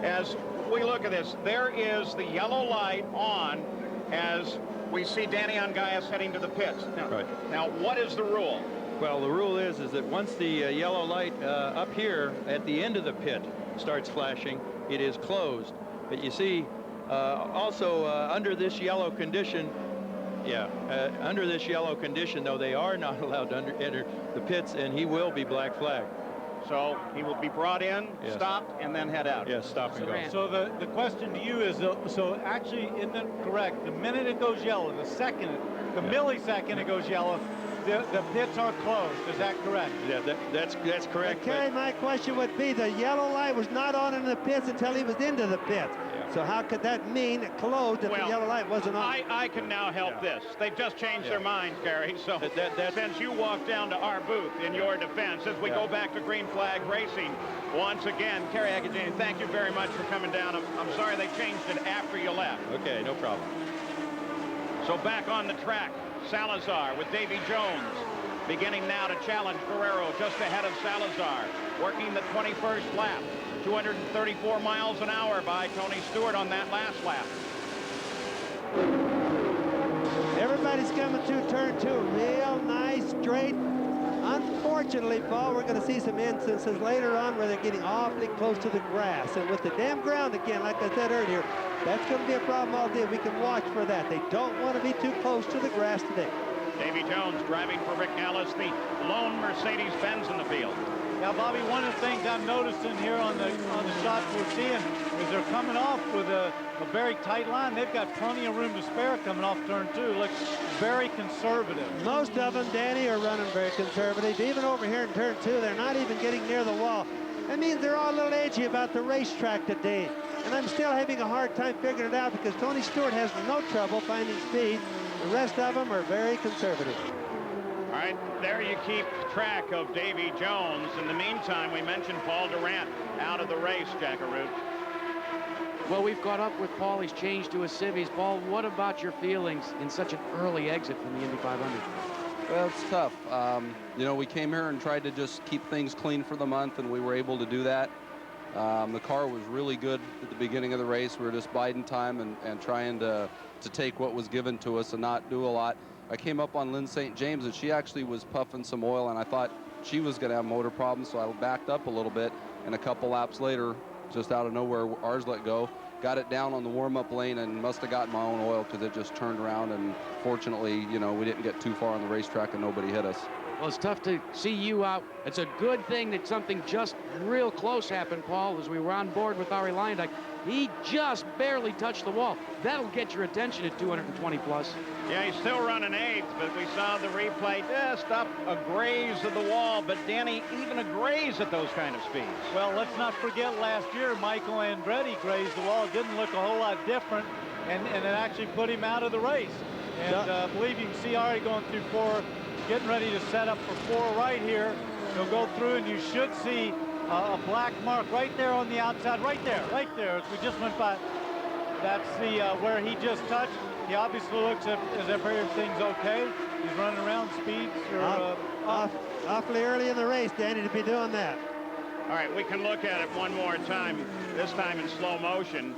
as we look at this, there is the yellow light on as we see Danny Angayas heading to the pits. Now, what is the rule? Well, the rule is that once the yellow light up here at the end of the pit starts flashing, it is closed. But you see, also under this yellow condition, under this yellow condition, though, they are not allowed to enter the pits, and he will be black flagged. So he will be brought in, stopped, and then head out. Yes, stop and go. So the question to you is, so actually, isn't it correct? The minute it goes yellow, the second, the millisecond it goes yellow, The pits are closed. Is that correct? Yeah, that's correct. Okay, my question would be, the yellow light was not on in the pits until he was into the pits. Yeah. So how could that mean it closed if the yellow light wasn't on? I can now help this. They've just changed their minds, Gary. So since you walked down to our booth in your defense, as we go back to green flag racing, once again, Kerry Agajani, thank you very much for coming down. I'm sorry they changed it after you left. Okay, no problem. So back on the track, Salazar with Davy Jones, beginning now to challenge Guerrero just ahead of Salazar, working the 21st lap. 234 miles an hour by Tony Stewart on that last lap. Everybody's coming through turn 2. Real nice, straight. Unfortunately, Paul, we're going to see some instances later on where they're getting awfully close to the grass. And with the damn ground again, like I said earlier, that's going to be a problem all day. We can watch for that. They don't want to be too close to the grass today. Davy Jones driving for Rick Ellis, the lone Mercedes-Benz in the field. Now, Bobby, one of the things I'm noticing here on the shots we're seeing is they're coming off with a very tight line. They've got plenty of room to spare coming off turn 2. Looks very conservative. Most of them, Danny, are running very conservative. Even over here in turn 2, they're not even getting near the wall. That means they're all a little edgy about the racetrack today. And I'm still having a hard time figuring it out because Tony Stewart has no trouble finding speed. The rest of them are very conservative. All right, there you keep track of Davy Jones. In the meantime, we mentioned Paul Durant out of the race, Jackaroo. Well, we've caught up with Paul. He's changed to a civvies. Paul, what about your feelings in such an early exit from the Indy 500? Well, it's tough. You know, we came here and tried to just keep things clean for the month, and we were able to do that. The car was really good at the beginning of the race. We were just biding time and trying to take what was given to us and not do a lot. I came up on Lynn St. James, and she actually was puffing some oil, and I thought she was going to have motor problems, so I backed up a little bit, and a couple laps later, just out of nowhere, ours let go. Got it down on the warm-up lane and must have gotten my own oil because it just turned around, and fortunately, you know, we didn't get too far on the racetrack and nobody hit us. Well, it's tough to see you out. It's a good thing that something just real close happened, Paul, as we were on board with Arie Luyendyk. He just barely touched the wall. That'll get your attention at 220 plus. Yeah, he's still running 8th, but we saw the replay just up a graze of the wall. But Danny, even a graze at those kind of speeds. Well, let's not forget last year, Michael Andretti grazed the wall. It didn't look a whole lot different, and it actually put him out of the race. And I believe you can see Arie going through 4, getting ready to set up for 4 right here. He'll go through, and you should see a black mark right there on the outside, right there. As we just went by. That's the where he just touched. He obviously looks as if everything's okay. He's running around, speeds are awfully early in the race, Danny, to be doing that. All right, we can look at it one more time, this time in slow motion.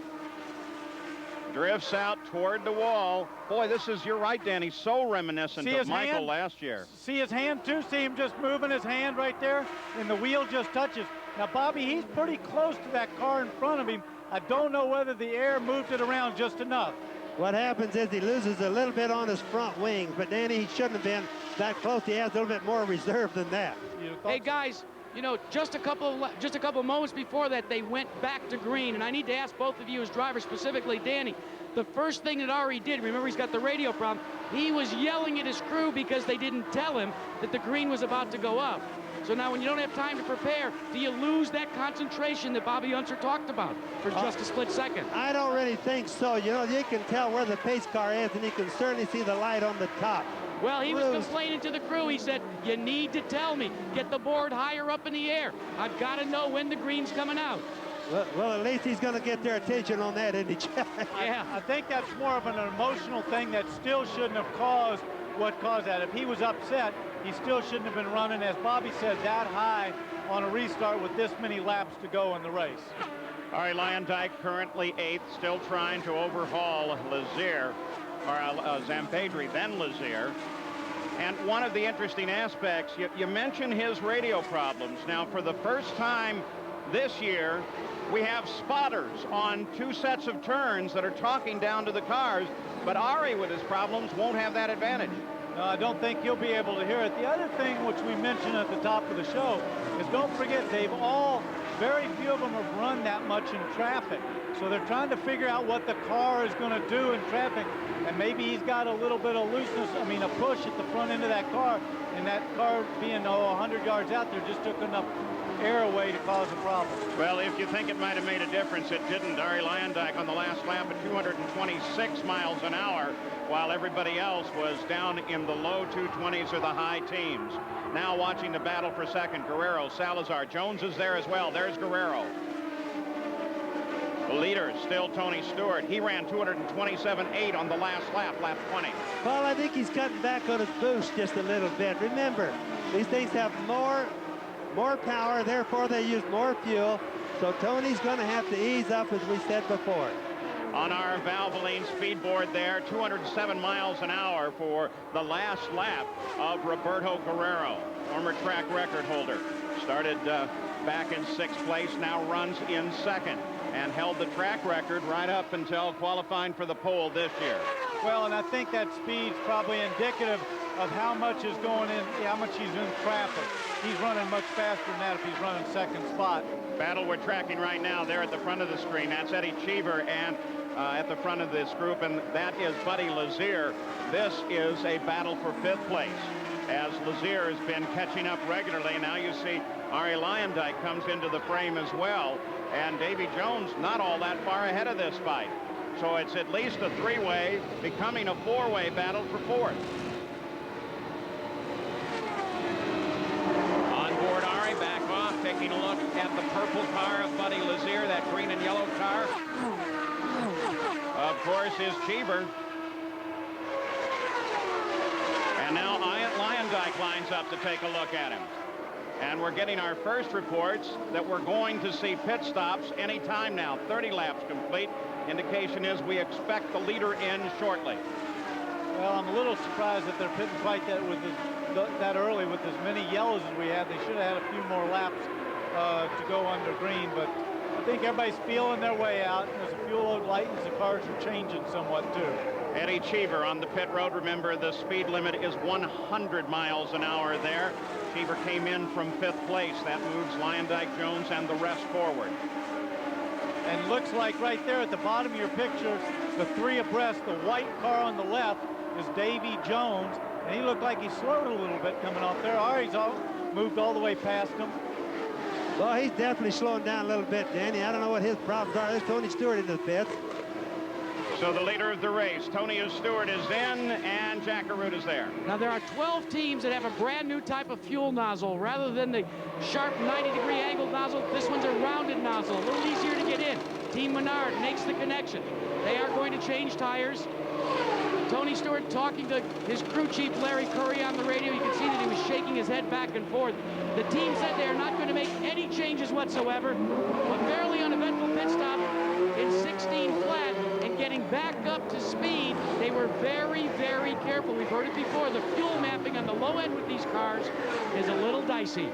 Drifts out toward the wall. Boy, this is, you're right, Danny, so reminiscent of Michael last year. See his hand, too? See him just moving his hand right there? And the wheel just touches. Now, Bobby, he's pretty close to that car in front of him. I don't know whether the air moved it around just enough. What happens is he loses a little bit on his front wings, but Danny, he shouldn't have been that close. He has a little bit more reserve than that. Hey, guys, you know, just a couple moments before that, they went back to green, and I need to ask both of you as drivers, specifically Danny, the first thing that Arie did, remember he's got the radio problem, he was yelling at his crew because they didn't tell him that the green was about to go up. So now when you don't have time to prepare, do you lose that concentration that Bobby Unser talked about for just a split second? I don't really think so. You know, you can tell where the pace car is, and you can certainly see the light on the top. Well, he was complaining to the crew. He said, you need to tell me. Get the board higher up in the air. I've got to know when the green's coming out. Well, at least he's going to get their attention on that, isn't he? Yeah, I think that's more of an emotional thing that still shouldn't have caused what caused that. If he was upset, he still shouldn't have been running, as Bobby said, that high on a restart with this many laps to go in the race. All right, Luyendyk currently 8th, still trying to overhaul Lazier, or Zampedri, then Lazier. And one of the interesting aspects, you mentioned his radio problems. Now, for the first time this year, we have spotters on 2 sets of turns that are talking down to the cars, but Arie, with his problems, won't have that advantage. No, I don't think he'll be able to hear it. The other thing which we mentioned at the top of the show is don't forget they've all very few of them have run that much in traffic. So they're trying to figure out what the car is going to do in traffic. And maybe he's got a little bit of looseness, I mean, a push at the front end of that car. And that car being 100 yards out there just took enough air away to cause a problem. Well, if you think it might have made a difference, it didn't. Arie Luyendyk on the last lap at 226 miles an hour, while everybody else was down in the low 220s or the high teens. Now watching the battle for second, Guerrero, Salazar, Jones is there as well. There's Guerrero. The leader is still Tony Stewart. He ran 227.8 on the last lap, lap 20. Well, I think he's cutting back on his boost just a little bit. Remember, these things have more power, therefore they use more fuel. So Tony's going to have to ease up, as we said before. On our Valvoline speed board there, 207 miles an hour for the last lap of Roberto Guerrero, former track record holder. Started back in 6th place, now runs in 2nd, and held the track record right up until qualifying for the pole this year. Well, and I think that speed's probably indicative of how much is going in, how much he's in traffic. He's running much faster than that if he's running 2nd spot. Battle we're tracking right now there at the front of the screen. That's Eddie Cheever and at the front of this group, and that is Buddy Lazier. This is a battle for 5th place, as Lazier has been catching up regularly. Now you see Arie Luyendyk comes into the frame as well, and Davy Jones not all that far ahead of this fight. So it's at least a 3-way, becoming a 4-way battle for 4th. On board Arie, back off, taking a look at the purple car of Buddy Lazier, that green and yellow car. Of course, is Cheever. And now Luyendyk lines up to take a look at him. And we're getting our first reports that we're going to see pit stops any time now. 30 laps complete. Indication is we expect the leader in shortly. Well, I'm a little surprised that they're pitting quite that early with as many yellows as we had. They should have had a few more laps to go under green, but I think everybody's feeling their way out. As the fuel load lightens, the cars are changing somewhat too. Eddie Cheever on the pit road. Remember, the speed limit is 100 miles an hour there. Cheever came in from 5th place. That moves Luyendyk, Jones, and the rest forward. And looks like right there at the bottom of your picture, the 3 abreast, the white car on the left is Davy Jones, and he looked like he slowed a little bit coming off there. Arie's moved all the way past him. Well, he's definitely slowing down a little bit, Danny. I don't know what his problems are. There's Tony Stewart in the pits. So the leader of the race, Tony Stewart, is in, and Jack Arute is there. Now, there are 12 teams that have a brand new type of fuel nozzle. Rather than the sharp 90-degree angled nozzle, this one's a rounded nozzle, a little easier to get in. Team Menard makes the connection. They are going to change tires. Tony Stewart talking to his crew chief, Larry Curry, on the radio. You can see that he was shaking his head back and forth. The team said they are not going to make any changes whatsoever. A fairly uneventful pit stop in 16 flat and getting back up to speed. They were very, very careful. We've heard it before. The fuel mapping on the low end with these cars is a little dicey.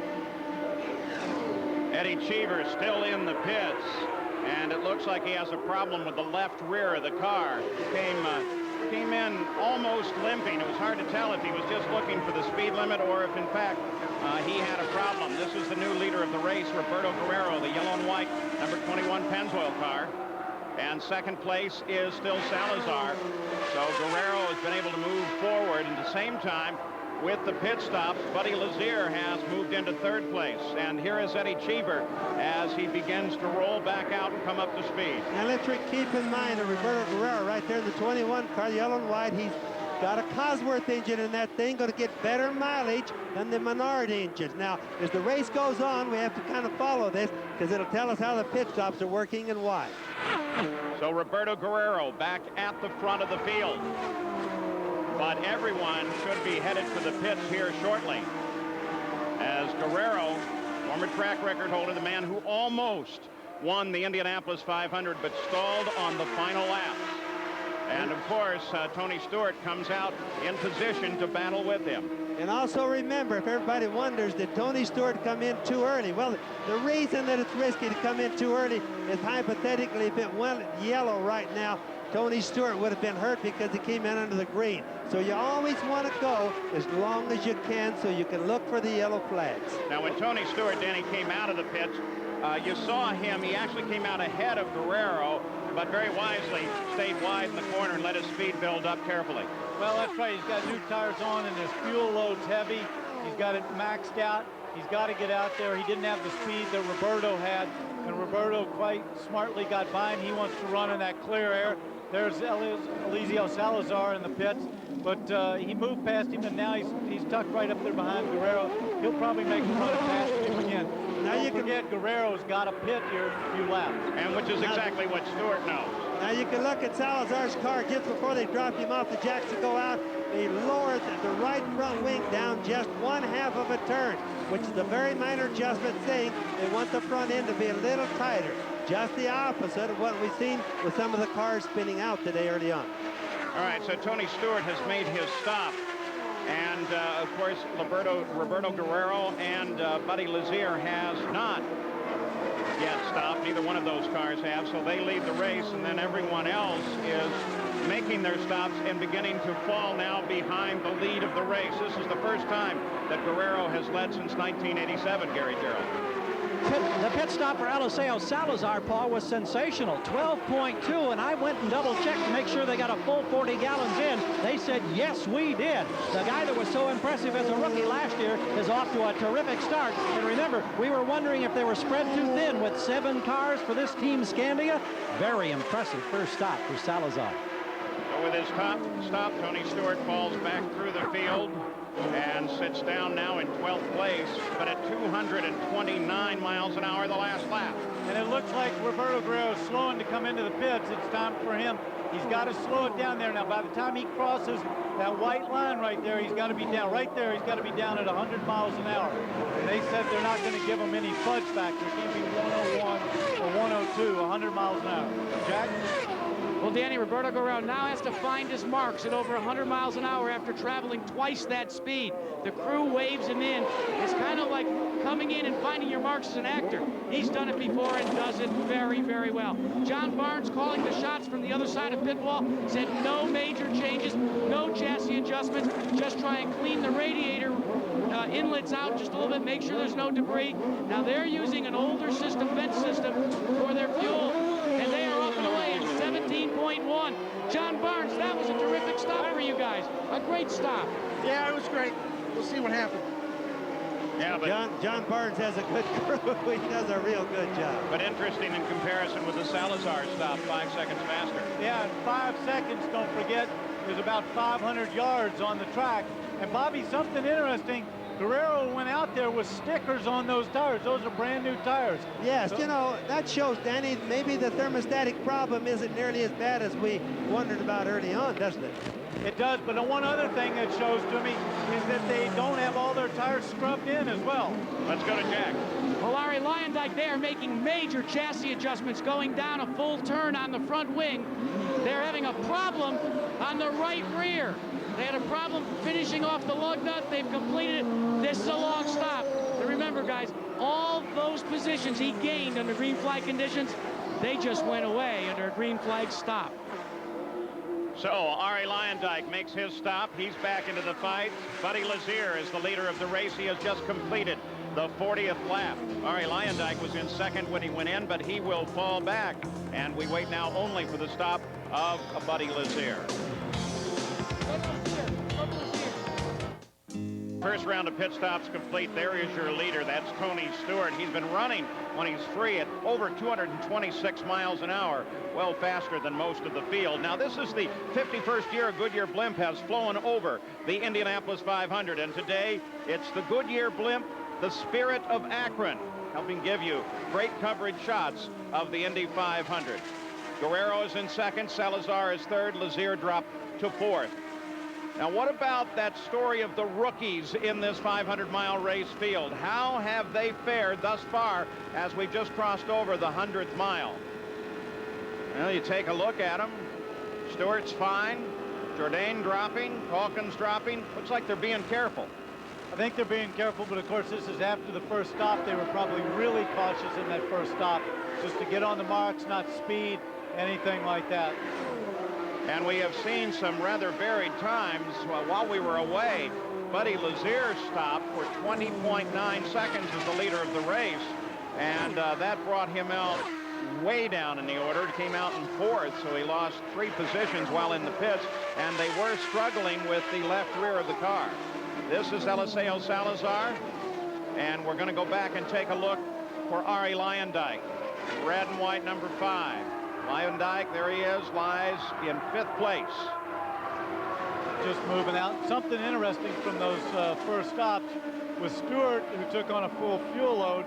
Eddie Cheever still in the pits, and it looks like he has a problem with the left rear of the car. Came in almost limping. It was hard to tell if he was just looking for the speed limit or if, in fact, he had a problem. This is the new leader of the race, Roberto Guerrero, the yellow and white number 21 Pennzoil car. And 2nd place is still Salazar. So Guerrero has been able to move forward. At the same time, with the pit stops, Buddy Lazier has moved into 3rd place. And here is Eddie Cheever as he begins to roll back out and come up to speed. Now let's keep in mind that Roberto Guerrero right there in the 21 car, yellow and white, he's got a Cosworth engine in that thing, going to get better mileage than the Menard engine. Now, as the race goes on, we have to kind of follow this because it'll tell us how the pit stops are working and why. So Roberto Guerrero back at the front of the field. But everyone should be headed for the pits here shortly, as Guerrero, former track record holder, the man who almost won the Indianapolis 500 but stalled on the final lap. And of course, Tony Stewart comes out in position to battle with him. And also remember, if everybody wonders, did Tony Stewart come in too early? Well, the reason that it's risky to come in too early is hypothetically if it went yellow right now, Tony Stewart would have been hurt because he came in under the green. So you always want to go as long as you can so you can look for the yellow flags. Now, when Tony Stewart, Danny, came out of the pits, You saw him, he actually came out ahead of Guerrero, but very wisely stayed wide in the corner and let his speed build up carefully. Well, that's right. He's got new tires on and his fuel load's heavy. He's got it maxed out. He's got to get out there. He didn't have the speed that Roberto had, and Roberto quite smartly got by him. He wants to run in that clear air. There's Eliseo Salazar in the pits, but he moved past him, and now he's tucked right up there behind Guerrero. He'll probably make a run past him again. Now you forget Guerrero's got a pit here in a few laps. And which is exactly what Stewart knows. Now you can look at Salazar's car just before they dropped him off the jacks to go out. They lowered the right front wing down just 1/2 of a turn, which is a very minor adjustment, saying they want the front end to be a little tighter. Just the opposite of what we've seen with some of the cars spinning out today early on. All right, so Tony Stewart has made his stop. And, of course, Roberto Guerrero and Buddy Lazier has not yet stopped. Neither one of those cars have, so they lead the race, and then everyone else is making their stops and beginning to fall now behind the lead of the race. This is the first time that Guerrero has led since 1987, Gary Gerald. The pit stop for Eliseo Salazar, Paul, was sensational. 12.2, and I went and double-checked to make sure they got a full 40 gallons in. They said, yes, we did. The guy that was so impressive as a rookie last year is off to a terrific start. And remember, we were wondering if they were spread too thin with 7 cars for this Team Scandia. Very impressive first stop for Salazar. So with his top stop, Tony Stewart falls back through the field and sits down now in 12th place, but at 229 miles an hour the last lap. And it looks like Roberto Guerrero is slowing to come into the pits. It's time for him. He's got to slow it down there. Now, by the time he crosses that white line right there, he's got to be down. Right there, he's got to be down at 100 miles an hour. And they said they're not going to give him any fudge factor. It can't be 101 or 102, 100 miles an hour. Jack? Well, Danny, Roberto Guerrero now has to find his marks at over 100 miles an hour after traveling twice that speed. The crew waves him in. It's kind of like coming in and finding your marks as an actor. He's done it before and does it very, very well. John Barnes, calling the shots from the other side of pit wall, said no major changes, no chassis adjustments, just try and clean the radiator inlets out just a little bit, make sure there's no debris. Now they're using an older system, vent system, for their fuel, and they are up and away in 17.1. John Barnes, that was a terrific stop for you guys. A great stop. Yeah, it was great. We'll see what happens. Yeah, but John Barnes has a good crew. He does a real good job. But interesting in comparison with the Salazar stop, 5 seconds faster. Yeah, 5 seconds, don't forget, there's about 500 yards on the track. And Bobby, something interesting, Guerrero went out there with stickers on those tires. Those are brand new tires. Yes, you know, that shows, Danny, maybe the thermostatic problem isn't nearly as bad as we wondered about early on, doesn't it? It does, but the one other thing that shows to me is that they don't have all their tires scrubbed in as well. Let's go to Jack. Well, Larry Lyondike, they are making major chassis adjustments going down a full turn on the front wing. They're having a problem on the right rear. They had a problem finishing off the lug nut. They've completed it. This is a long stop. But remember, guys, all those positions he gained under green flag conditions, they just went away under a green flag stop. So Arie Luyendyk makes his stop. He's back into the fight. Buddy Lazier is the leader of the race. He has just completed the 40th lap. Arie Luyendyk was in second when he went in, but he will fall back. And we wait now only for the stop of Buddy Lazier. First round of pit stops complete. There is your leader. That's Tony Stewart. He's been running when he's free at over 226 miles an hour, well faster than most of the field. Now, this is the 51st year a Goodyear blimp has flown over the Indianapolis 500, and today it's the Goodyear blimp, the Spirit of Akron, helping give you great coverage shots of the Indy 500. Guerrero is in second, Salazar is third, Lazier dropped to fourth. Now, what about that story of the rookies in this 500-mile race field? How have they fared thus far as we've just crossed over the 100th mile? Well, you take a look at them. Stewart's fine. Jourdain dropping. Calkins dropping. Looks like they're being careful. I think they're being careful, but of course this is after the first stop. They were probably really cautious in that first stop, just to get on the marks, not speed, anything like that. And we have seen some rather varied times while we were away. Buddy Lazier's stop for 20.9 seconds as the leader of the race. And that brought him out way down in the order. He came out in 4th, so he lost 3 positions while in the pits, and they were struggling with the left rear of the car. This is Eliseo Salazar, and we're going to go back and take a look for Ari Leyendijk. Red and white number 5. Leyendijk, there he is, lies in 5th place. Just moving out. Something interesting from those first stops was Stewart, who took on a full fuel load.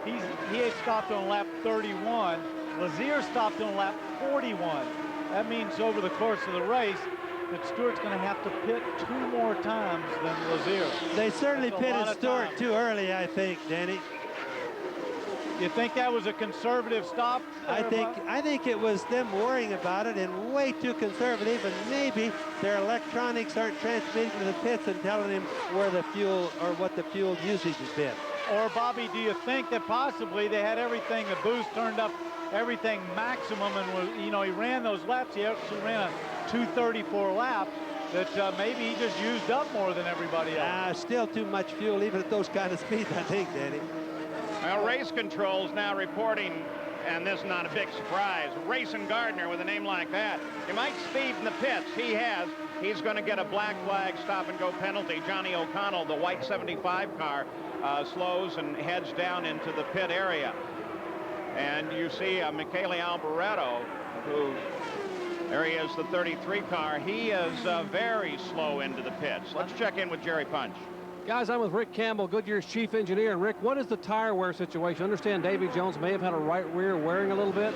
He had stopped on lap 31. Lazier stopped on lap 41. That means over the course of the race that Stewart's going to have to pit 2 more times than Lazier. They certainly pitted Stewart too early, I think, Danny. You think that was a conservative stop? I think it was them worrying about it and way too conservative, and maybe their electronics aren't transmitting to the pits and telling him where the fuel or what the fuel usage has been. Or, Bobby, do you think that possibly they had everything, the boost turned up everything maximum, and was, you know, he ran those laps, he actually ran a 2:34 lap, that maybe he just used up more than everybody else? Still too much fuel, even at those kind of speeds, I think, Danny. Well, race controls now reporting, and this is not a big surprise, Racing Gardner with a name like that. You might speed in the pits. He has. He's going to get a black flag stop-and-go penalty. Johnny O'Connell, the white 75 car, slows and heads down into the pit area. And you see Michele Alboreto, who, there he is, the 33 car. He is very slow into the pits. Let's check in with Jerry Punch. Guys, I'm with Rick Campbell, Goodyear's chief engineer. And Rick, what is the tire wear situation? I understand Davy Jones may have had a right rear wearing a little bit.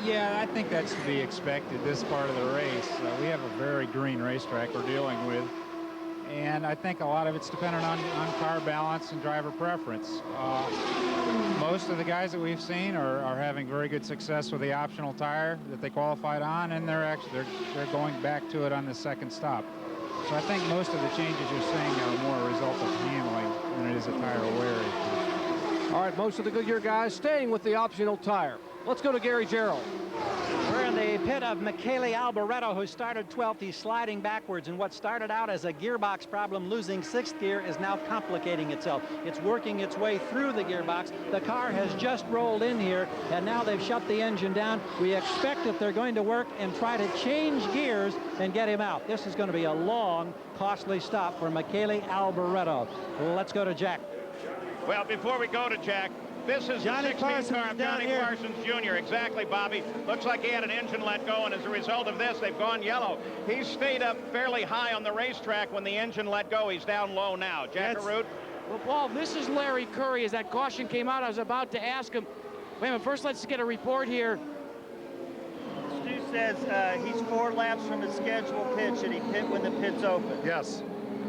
Yeah, I think that's to be expected this part of the race. We have a very green racetrack we're dealing with. And I think a lot of it's dependent on car balance and driver preference. Most of the guys that we've seen are having very good success with the optional tire that they qualified on, and they're going back to it on the second stop. So I think most of the changes you're seeing are more a result of handling than it is a tire wear issue. All right, most of the Goodyear guys staying with the optional tire. Let's go to Gary Gerald. We're in the pit of Michele Alboreto, who started 12th. He's sliding backwards, and what started out as a gearbox problem, losing 6th gear, is now complicating itself. It's working its way through the gearbox. The car has just rolled in here, and now they've shut the engine down. We expect that they're going to work and try to change gears and get him out. This is going to be a long, costly stop for Michele Alboreto. Let's go to Jack. Well, before we go to Jack, this is Johnny the 16 Parsons car of down Johnny here. Parsons Jr. Exactly, Bobby. Looks like he had an engine let go, and as a result of this, they've gone yellow. He stayed up fairly high on the racetrack when the engine let go. He's down low now. Jack Arute? Well, Paul, this is Larry Curry. As that caution came out, I was about to ask him. Wait a minute, first let's get a report here. Stu says he's 4 laps from his scheduled pitch, and he pit when the pit's open. Yes.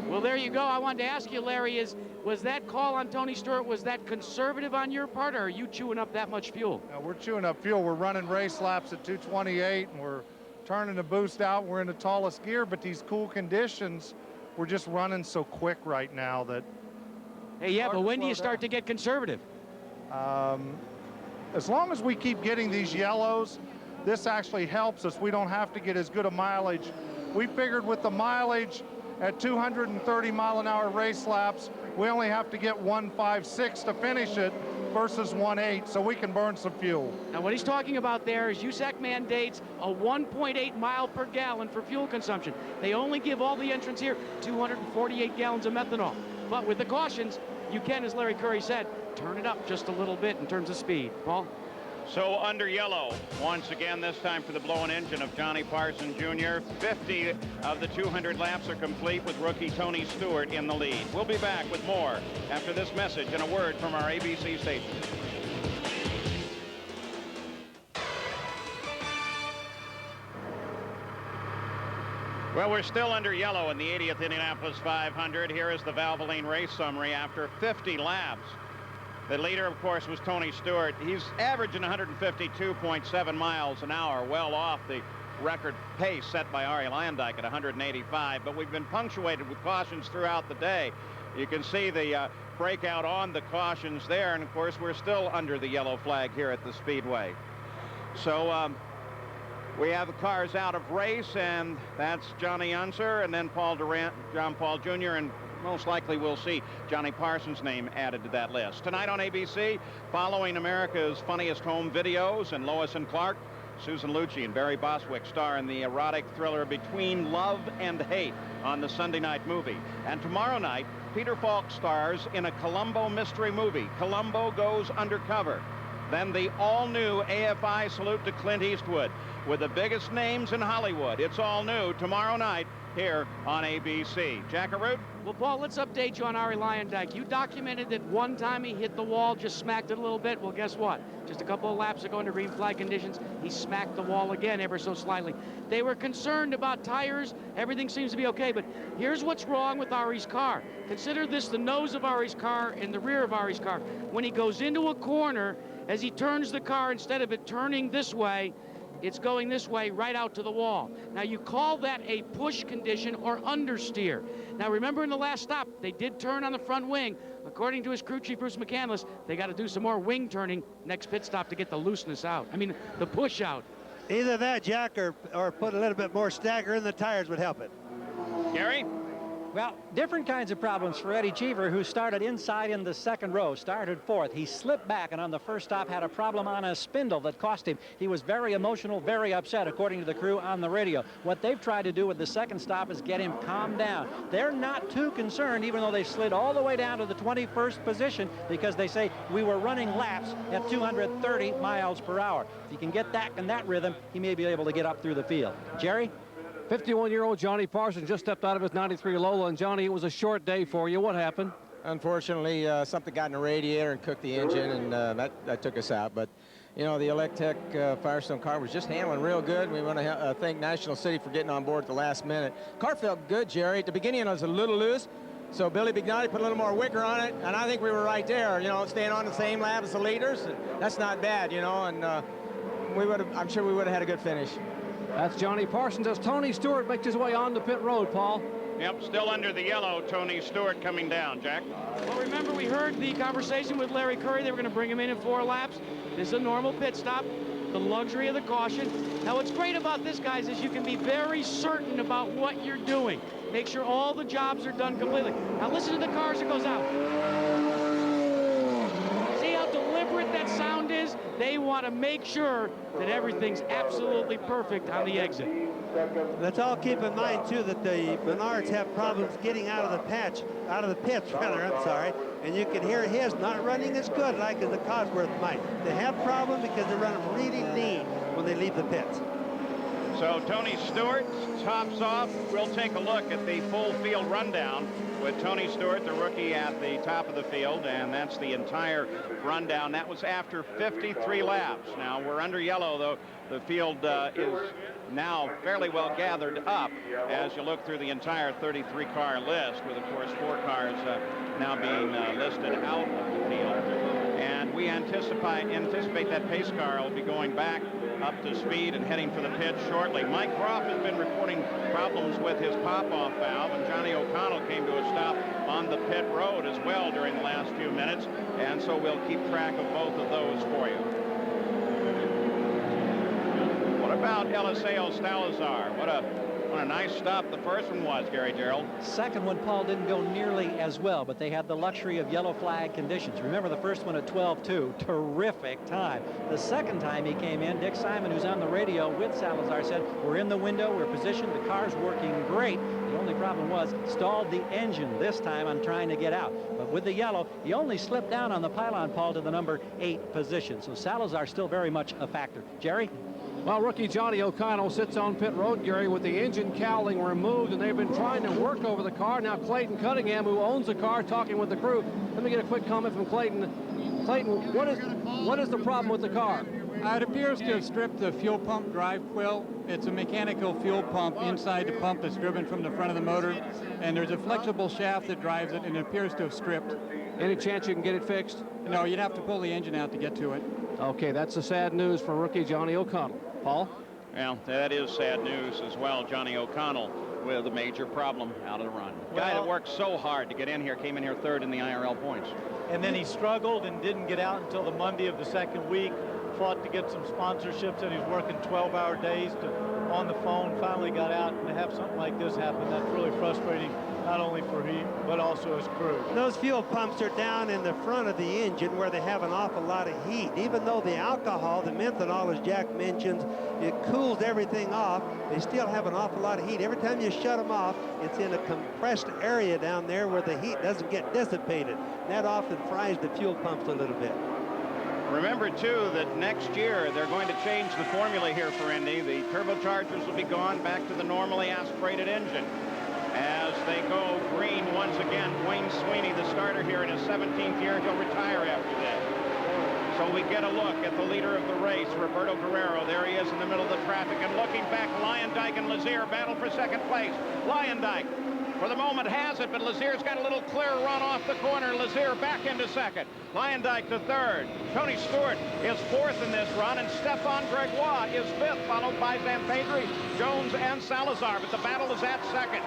Well, there you go. I wanted to ask you, Larry, was that call on Tony Stewart, was that conservative on your part, or are you chewing up that much fuel? We're chewing up fuel. We're running race laps at 228, and we're turning the boost out. We're in the tallest gear, but these cool conditions, we're just running so quick right now that... Hey, yeah, but when do you start to get conservative? As long as we keep getting these yellows, this actually helps us. We don't have to get as good a mileage. We figured with the mileage at 230 mile an hour race laps, we only have to get 156 to finish it versus 1.8, so we can burn some fuel. Now, what he's talking about there is USAC mandates a 1.8 mile per gallon for fuel consumption. They only give all the entrants here 248 gallons of methanol. But with the cautions, you can, as Larry Curry said, turn it up just a little bit in terms of speed. Paul? So under yellow, once again, this time for the blown engine of Johnny Parsons Jr. 50 of the 200 laps are complete with rookie Tony Stewart in the lead. We'll be back with more after this message and a word from our ABC station. Well, we're still under yellow in the 80th Indianapolis 500. Here is the Valvoline race summary after 50 laps. The leader, of course, was Tony Stewart. He's averaging 152.7 miles an hour, well off the record pace set by Ari Leyendijk at 185. But we've been punctuated with cautions throughout the day. You can see the breakout on the cautions there. And, of course, we're still under the yellow flag here at the Speedway. So we have the cars out of race, and that's Johnny Unser and then Paul Durant, John Paul Jr. and most likely we'll see Johnny Parsons' name added to that list. Tonight on ABC, following America's Funniest Home Videos and Lois and Clark, Susan Lucci and Barry Bostwick star in the erotic thriller Between Love and Hate on the Sunday night movie. And tomorrow night, Peter Falk stars in a Columbo mystery movie, Columbo Goes Undercover. Then the all-new AFI salute to Clint Eastwood with the biggest names in Hollywood. It's all new tomorrow night here on ABC. Jackaroo? Well, Paul, let's update you on Arie Luyendyk. You documented that one time he hit the wall, just smacked it a little bit. Well, guess what? Just a couple of laps ago under green flag conditions, he smacked the wall again ever so slightly. They were concerned about tires. Everything seems to be okay, but here's what's wrong with Arie's car. Consider this the nose of Arie's car and the rear of Arie's car. When he goes into a corner, as he turns the car, instead of it turning this way, it's going this way right out to the wall. Now, you call that a push condition or understeer. Now, remember in the last stop, they did turn on the front wing. According to his crew chief, Bruce McCandless, they got to do some more wing turning next pit stop to get the looseness out. I mean, the push out. Either that, Jack, or put a little bit more stagger in the tires would help it. Gary? Well, different kinds of problems for Eddie Cheever, who started inside in the second row, started fourth. He slipped back and on the first stop had a problem on a spindle that cost him. He was very emotional, very upset, according to the crew on the radio. What they've tried to do with the second stop is get him calmed down. They're not too concerned, even though they slid all the way down to the 21st position, because they say we were running laps at 230 miles per hour. If he can get that in that rhythm, he may be able to get up through the field. Jerry? 51-year-old Johnny Parsons just stepped out of his 93 Lola. And Johnny, it was a short day for you. What happened? Unfortunately, something got in the radiator and cooked the engine, and that took us out. But, you know, the Electech Firestone car was just handling real good. We want to thank National City for getting on board at the last minute. Car felt good, Jerry. At the beginning, it was a little loose. So Billy Bignotti put a little more wicker on it, and I think we were right there, you know, staying on the same lap as the leaders. That's not bad, you know, and I'm sure we would have had a good finish. That's Johnny Parsons as Tony Stewart makes his way on the pit road, Paul. Yep, still under the yellow, Tony Stewart coming down, Jack. Well, remember, we heard the conversation with Larry Curry. They were going to bring him in 4 laps. This is a normal pit stop, the luxury of the caution. Now, what's great about this, guys, is you can be very certain about what you're doing. Make sure all the jobs are done completely. Now, listen to the car as it goes out. See how deliberate that sound is? They want to make sure that everything's absolutely perfect on the exit. Let's all keep in mind, too, that the Menards have problems getting out of the pits, I'm sorry. And you can hear his not running as good like as the Cosworth might. They have problems because they run really lean when they leave the pits. So Tony Stewart tops off. We'll take a look at the full field rundown with Tony Stewart, the rookie, at the top of the field, and that's the entire rundown. That was after 53 laps. Now, we're under yellow, though. The field is now fairly well gathered up as you look through the entire 33-car list, with, of course, 4 cars now being listed out of the field. And we anticipate that pace car will be going back up to speed and heading for the pit shortly. Mike Croft has been reporting problems with his pop-off valve, and Johnny O'Connell came to a stop on the pit road as well during the last few minutes, and so we'll keep track of both of those for you. What about Eliseo Salazar? What a nice stop the first one was, Gary Gerald. Second one, Paul, didn't go nearly as well, but they had the luxury of yellow flag conditions. Remember the first one at 12.2, terrific time. The second time he came in, Dick Simon, who's on the radio with Salazar, said, we're in the window, we're positioned, the car's working great. The only problem was stalled the engine this time on trying to get out. But with the yellow, he only slipped down on the pylon, Paul, to the number 8 position. So Salazar still very much a factor. Jerry? Well, rookie Johnny O'Connell sits on pit road, Gary, with the engine cowling removed, and they've been trying to work over the car. Now Clayton Cunningham, who owns the car, talking with the crew. Let me get a quick comment from Clayton. Clayton, what is the problem with the car? It appears to have stripped the fuel pump drive quill. It's a mechanical fuel pump inside the pump that's driven from the front of the motor, and there's a flexible shaft that drives it, and it appears to have stripped. Any chance you can get it fixed? No, you'd have to pull the engine out to get to it. Okay, that's the sad news for rookie Johnny O'Connell. Paul? Well, that is sad news as well. Johnny O'Connell with a major problem out of the run. Guy that worked so hard to get in here, came in here 3rd in the IRL points. And then he struggled and didn't get out until the Monday of the second week. Fought to get some sponsorships, and he was working 12-hour days on the phone. Finally got out, and to have something like this happen, that's really frustrating not only for he, but also his crew. Those fuel pumps are down in the front of the engine where they have an awful lot of heat. Even though the alcohol, the methanol, as Jack mentions, it cools everything off, they still have an awful lot of heat. Every time you shut them off, it's in a compressed area down there where the heat doesn't get dissipated. That often fries the fuel pumps a little bit. Remember, too, that next year they're going to change the formula here for Indy. The turbochargers will be gone, back to the normally aspirated engine. As they go green once again, Wayne Sweeney, the starter here in his 17th year, he'll retire after that. So we get a look at the leader of the race, Roberto Guerrero. There he is in the middle of the traffic, and looking back, Lyondike and Lazier battle for second place. Lyondike, for the moment, has it, but Lazier's got a little clear run off the corner. Lazier back into second. Lyondike to third. Tony Stewart is fourth in this run, and Stefan Gregoire is fifth, followed by Zampedri, Jones, and Salazar. But the battle is at second.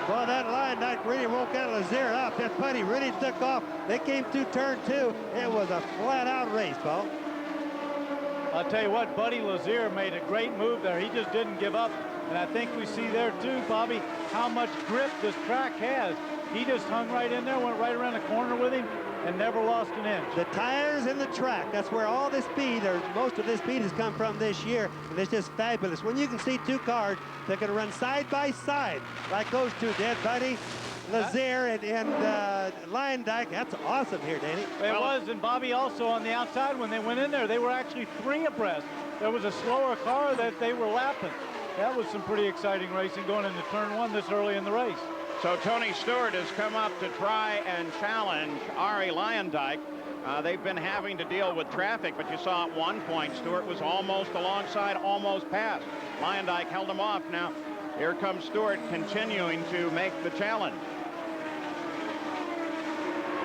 Well, that Lyondike really woke that Lazier up. That buddy really took off. They came through turn 2. It was a flat-out race, Paul. I'll tell you what, Buddy Lazier made a great move there. He just didn't give up. And I think we see there, too, Bobby, how much grip this track has. He just hung right in there, went right around the corner with him, and never lost an inch. The tires and the track, that's where all the speed, or most of the speed, has come from this year, and it's just fabulous. When you can see two cars that can run side by side, like those two did, Buddy, Lazier and Lyondike, that's awesome here, Danny. It was, and Bobby, also on the outside, when they went in there, they were actually 3 abreast. There was a slower car that they were lapping. That was some pretty exciting racing going into turn 1 this early in the race. So Tony Stewart has come up to try and challenge Arie Lyondike. They've been having to deal with traffic, but you saw at one point Stewart was almost alongside, almost past. Lyondike held him off. Now here comes Stewart continuing to make the challenge.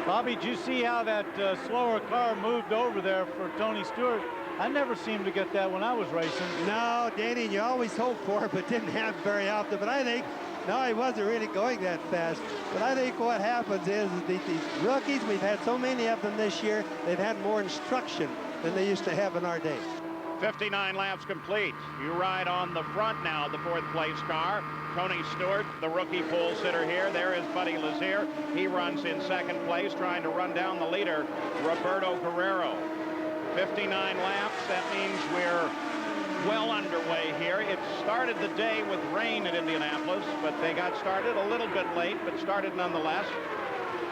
Bobby, did you see how that slower car moved over there for Tony Stewart? I never seemed to get that when I was racing. No, Danny, you always hope for it, but didn't happen very often. But I think, no, he wasn't really going that fast. But I think what happens is these rookies, we've had so many of them this year, they've had more instruction than they used to have in our day. 59 laps complete. You ride on the front now, the 4th place car. Tony Stewart, the rookie pole sitter here. There is Buddy Lazier. He runs in 2nd place, trying to run down the leader, Roberto Guerrero. 59 laps, that means we're well underway here. It started the day with rain at Indianapolis, but they got started a little bit late, but started nonetheless.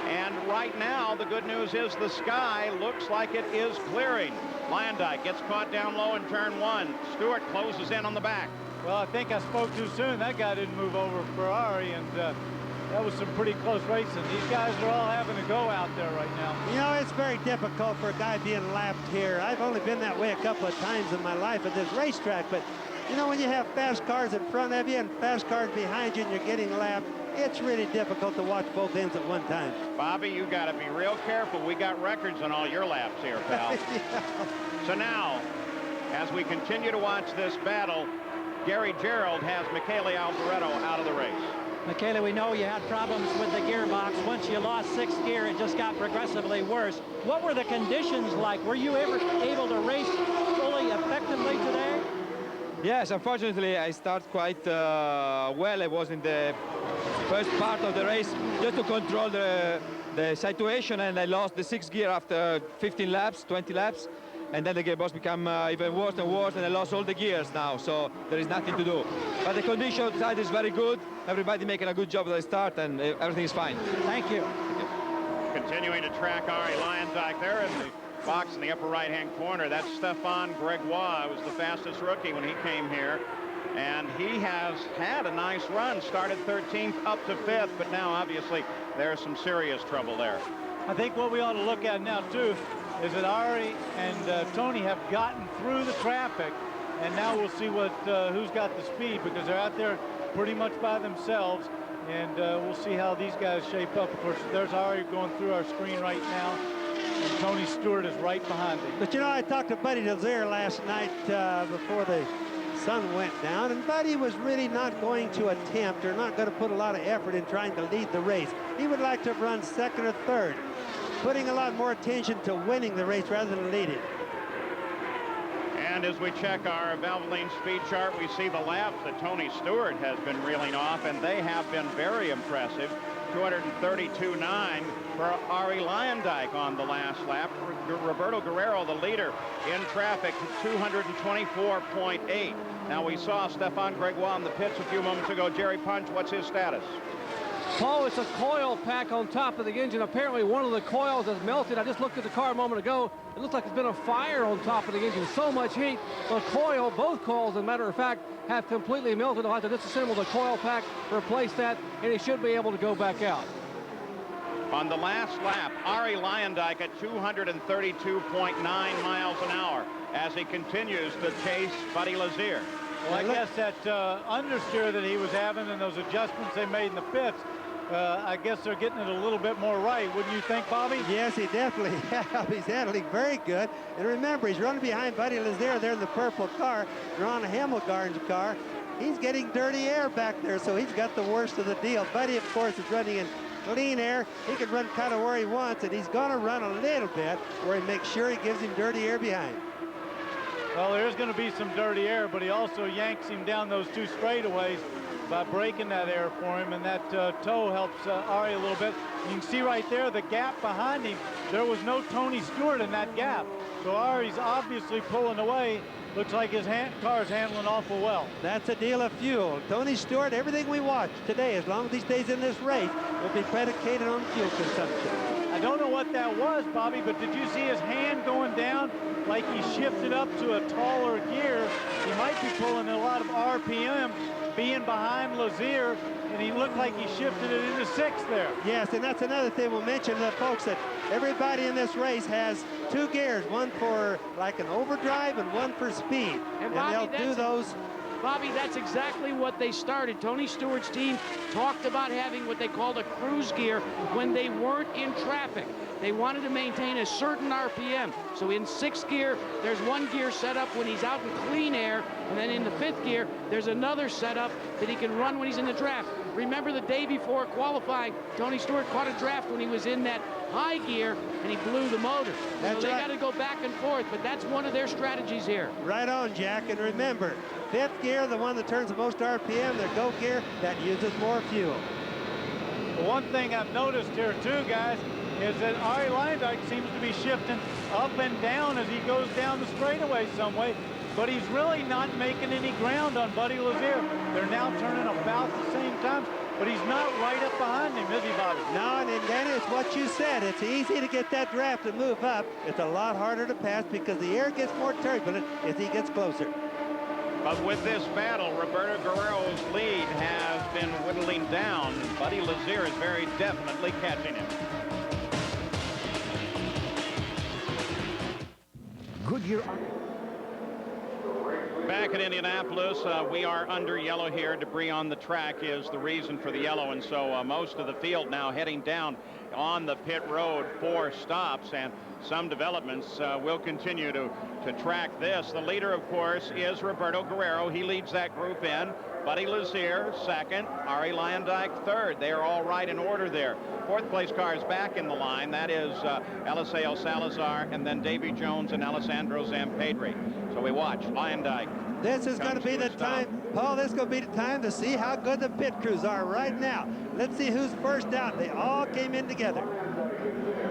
And right now, the good news is the sky looks like it is clearing. Lyondike gets caught down low in turn 1. Stewart closes in on the back. Well, I think I spoke too soon. That guy didn't move over Ferrari, and that was some pretty close racing. These guys are all having to go out there right now. You know, it's very difficult for a guy being lapped here. I've only been that way a couple of times in my life at this racetrack, but you know, when you have fast cars in front of you and fast cars behind you and you're getting lapped, it's really difficult to watch both ends at one time. Bobby, you got to be real careful. We got records on all your laps here, pal. Yeah. So now, as we continue to watch this battle, Gary Gerald has Michele Alboreto out of the race. Michele, we know you had problems with the gearbox. Once you lost 6th gear, it just got progressively worse. What were the conditions like? Were you ever able to race fully effectively today? Yes, unfortunately, I started quite well. I was in the first part of the race just to control the situation, and I lost the 6th gear after 15 laps, 20 laps. And then the gearbox became even worse and worse, and I lost all the gears now, so there is nothing to do. But the condition outside is very good. Everybody making a good job at the start, and everything is fine. Thank you. Continuing to track Arie Lyondike there in the box in the upper right-hand corner. That's Stefan Gregoire, was the fastest rookie when he came here. And he has had a nice run, started 13th up to 5th, but now obviously there's some serious trouble there. I think what we ought to look at now, too, is that Arie and Tony have gotten through the traffic, and now we'll see what who's got the speed, because they're out there pretty much by themselves, and we'll see how these guys shape up. Of course, there's Arie going through our screen right now, and Tony Stewart is right behind him. But you know, I talked to Buddy Lazier last night before the sun went down, and Buddy was really not going to attempt or not going to put a lot of effort in trying to lead the race. He would like to run 2nd or 3rd, putting a lot more attention to winning the race rather than leading. And as we check our Valvoline speed chart, we see the laps that Tony Stewart has been reeling off, and they have been very impressive. 232.9 for Ari Luyendyk on the last lap. Roberto Guerrero, the leader in traffic, 224.8. Now, we saw Stefan Gregoire in the pits a few moments ago. Jerry Punch, what's his status? Paul, it's a coil pack on top of the engine. Apparently one of the coils has melted. I just looked at the car a moment ago. It looks like there's been a fire on top of the engine. So much heat. The coil, both coils, as a matter of fact, have completely melted. I'll have to disassemble the coil pack, replace that, and he should be able to go back out. On the last lap, Ari Luyendyk at 232.9 miles an hour as he continues to chase Buddy Lazier. Well, I guess that understeer that he was having and those adjustments they made in the pits, I guess they're getting it a little bit more right. Wouldn't you think, Bobby? Yes, he definitely have. He's handling very good. And remember, he's running behind Buddy Lazier there in the purple car, Ron Hamilgarn's car. He's getting dirty air back there, so he's got the worst of the deal. Buddy, of course, is running in clean air. He can run kind of where he wants, and he's going to run a little bit where he makes sure he gives him dirty air behind. Well, there's going to be some dirty air, but he also yanks him down those two straightaways by breaking that air for him, and that toe helps Ari a little bit. You can see right there the gap behind him. There was no Tony Stewart in that gap, so Ari's obviously pulling away. Looks like his car's handling awful well. That's a deal of fuel. Tony Stewart, everything we watch today, as long as he stays in this race, will be predicated on fuel consumption. I don't know what that was, Bobby, but did you see his hand going down like he shifted up to a taller gear? He might be pulling a lot of RPM, being behind Lazier, and he looked like he shifted it into sixth there. Yes, and that's another thing we'll mention to the folks, that everybody in this race has two gears, one for like an overdrive and one for speed. And Bobby, they'll do those. Bobby, that's exactly what they started. Tony Stewart's team talked about having what they called a cruise gear when they weren't in traffic. They wanted to maintain a certain RPM. So in sixth gear, there's one gear set up when he's out in clean air, and then in the fifth gear, there's another setup that he can run when he's in the draft. Remember the day before qualifying, Tony Stewart caught a draft when he was in that high gear, and he blew the motor. So they got to go back and forth, but that's one of their strategies here. Right on, Jack, and remember, fifth gear, the one that turns the most RPM, their go gear, that uses more fuel. Well, one thing I've noticed here too, guys, is that Ari Luyendyk seems to be shifting up and down as he goes down the straightaway some way, but he's really not making any ground on Buddy Lazier. They're now turning about the same time, but he's not right up behind him, is he, Bobby? No, and then it's what you said. It's easy to get that draft to move up. It's a lot harder to pass because the air gets more turbulent as he gets closer. But with this battle, Roberto Guerrero's lead has been whittling down. Buddy Lazier is very definitely catching him. Goodyear. Back at Indianapolis, we are under yellow here. Debris on the track is the reason for the yellow, and so most of the field now heading down on the pit road for stops, and some developments will continue to track this. The leader, of course, is Roberto Guerrero. He leads that group in. Buddy Lazier second, Ari Luyendyk third. They are all right in order there. Fourth place car is back in the line. That is Eliseo Salazar, and then Davy Jones and Alessandro Zampedri. So we watch Luyendyk. This is going to be the time, Paul, this is going to be the time to see how good the pit crews are right now. Let's see who's first out. They all came in together.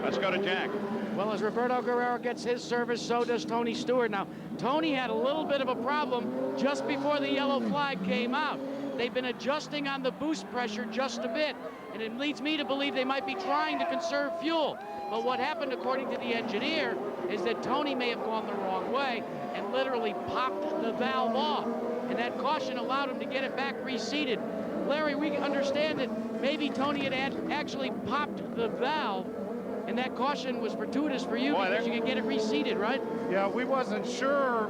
Let's go to Jack. Well, as Roberto Guerrero gets his service, so does Tony Stewart. Now, Tony had a little bit of a problem just before the yellow flag came out. They've been adjusting on the boost pressure just a bit, and it leads me to believe they might be trying to conserve fuel. But what happened, according to the engineer, is that Tony may have gone the wrong way and literally popped the valve off. And that caution allowed him to get it back reseated. Larry, we understand that maybe Tony had actually popped the valve, and that caution was fortuitous for you because you could get it reseated, right? Yeah, we wasn't sure.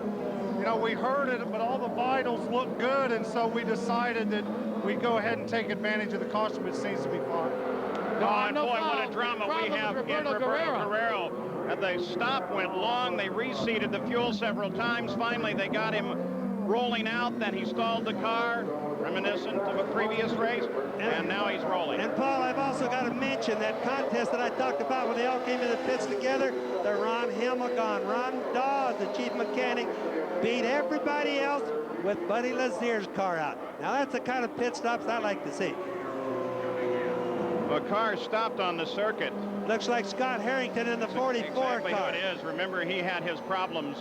You know, we heard it, but all the vitals looked good, and so we decided that we'd go ahead and take advantage of the caution, which seems to be fine. And boy, what a drama we have in Roberto Guerrero. The stop went long. They reseated the fuel several times. Finally, they got him rolling out. Then he stalled the car, reminiscent of a previous race, and now he's rolling. And Paul, I've also got to mention that contest that I talked about when they all came to the pits together. The Ron Hamilgarn, Ron Dawes, the chief mechanic, beat everybody else with Buddy Lazier's car out. Now that's the kind of pit stops I like to see. The car stopped on the circuit. Looks like Scott Harrington in the 44 exactly car. Who it is. Remember, he had his problems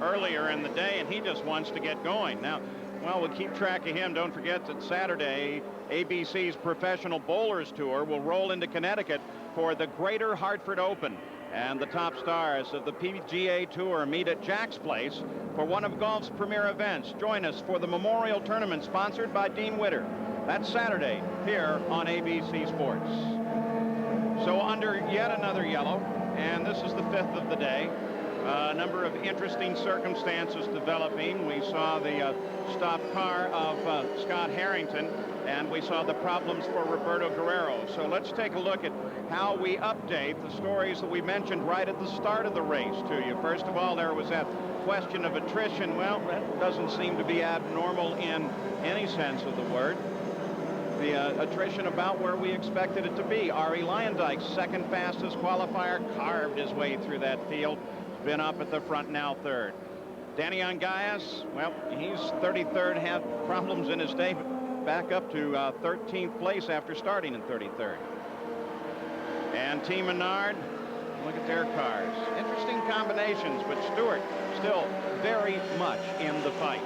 earlier in the day, and he just wants to get going. Now, well, we'll keep track of him. Don't forget that Saturday, ABC's Professional Bowlers Tour will roll into Connecticut for the Greater Hartford Open. And the top stars of the PGA Tour meet at Jack's Place for one of golf's premier events. Join us for the Memorial Tournament sponsored by Dean Witter. That's Saturday here on ABC Sports. So under yet another yellow, and this is the 5th of the day. A number of interesting circumstances developing. We saw the stopped car of Scott Harrington, and we saw the problems for Roberto Guerrero. So let's take a look at how we update the stories that we mentioned right at the start of the race to you. First of all, there was that question of attrition. Well, that doesn't seem to be abnormal in any sense of the word. The attrition about where we expected it to be. Ari Leyendijk's second fastest qualifier carved his way through that field. Been up at the front now, third. Danny Angayas, well, he's 33rd, had problems in his day, back up to 13th place after starting in 33rd. And Team Menard, look at their cars. Interesting combinations, but Stewart still very much in the fight.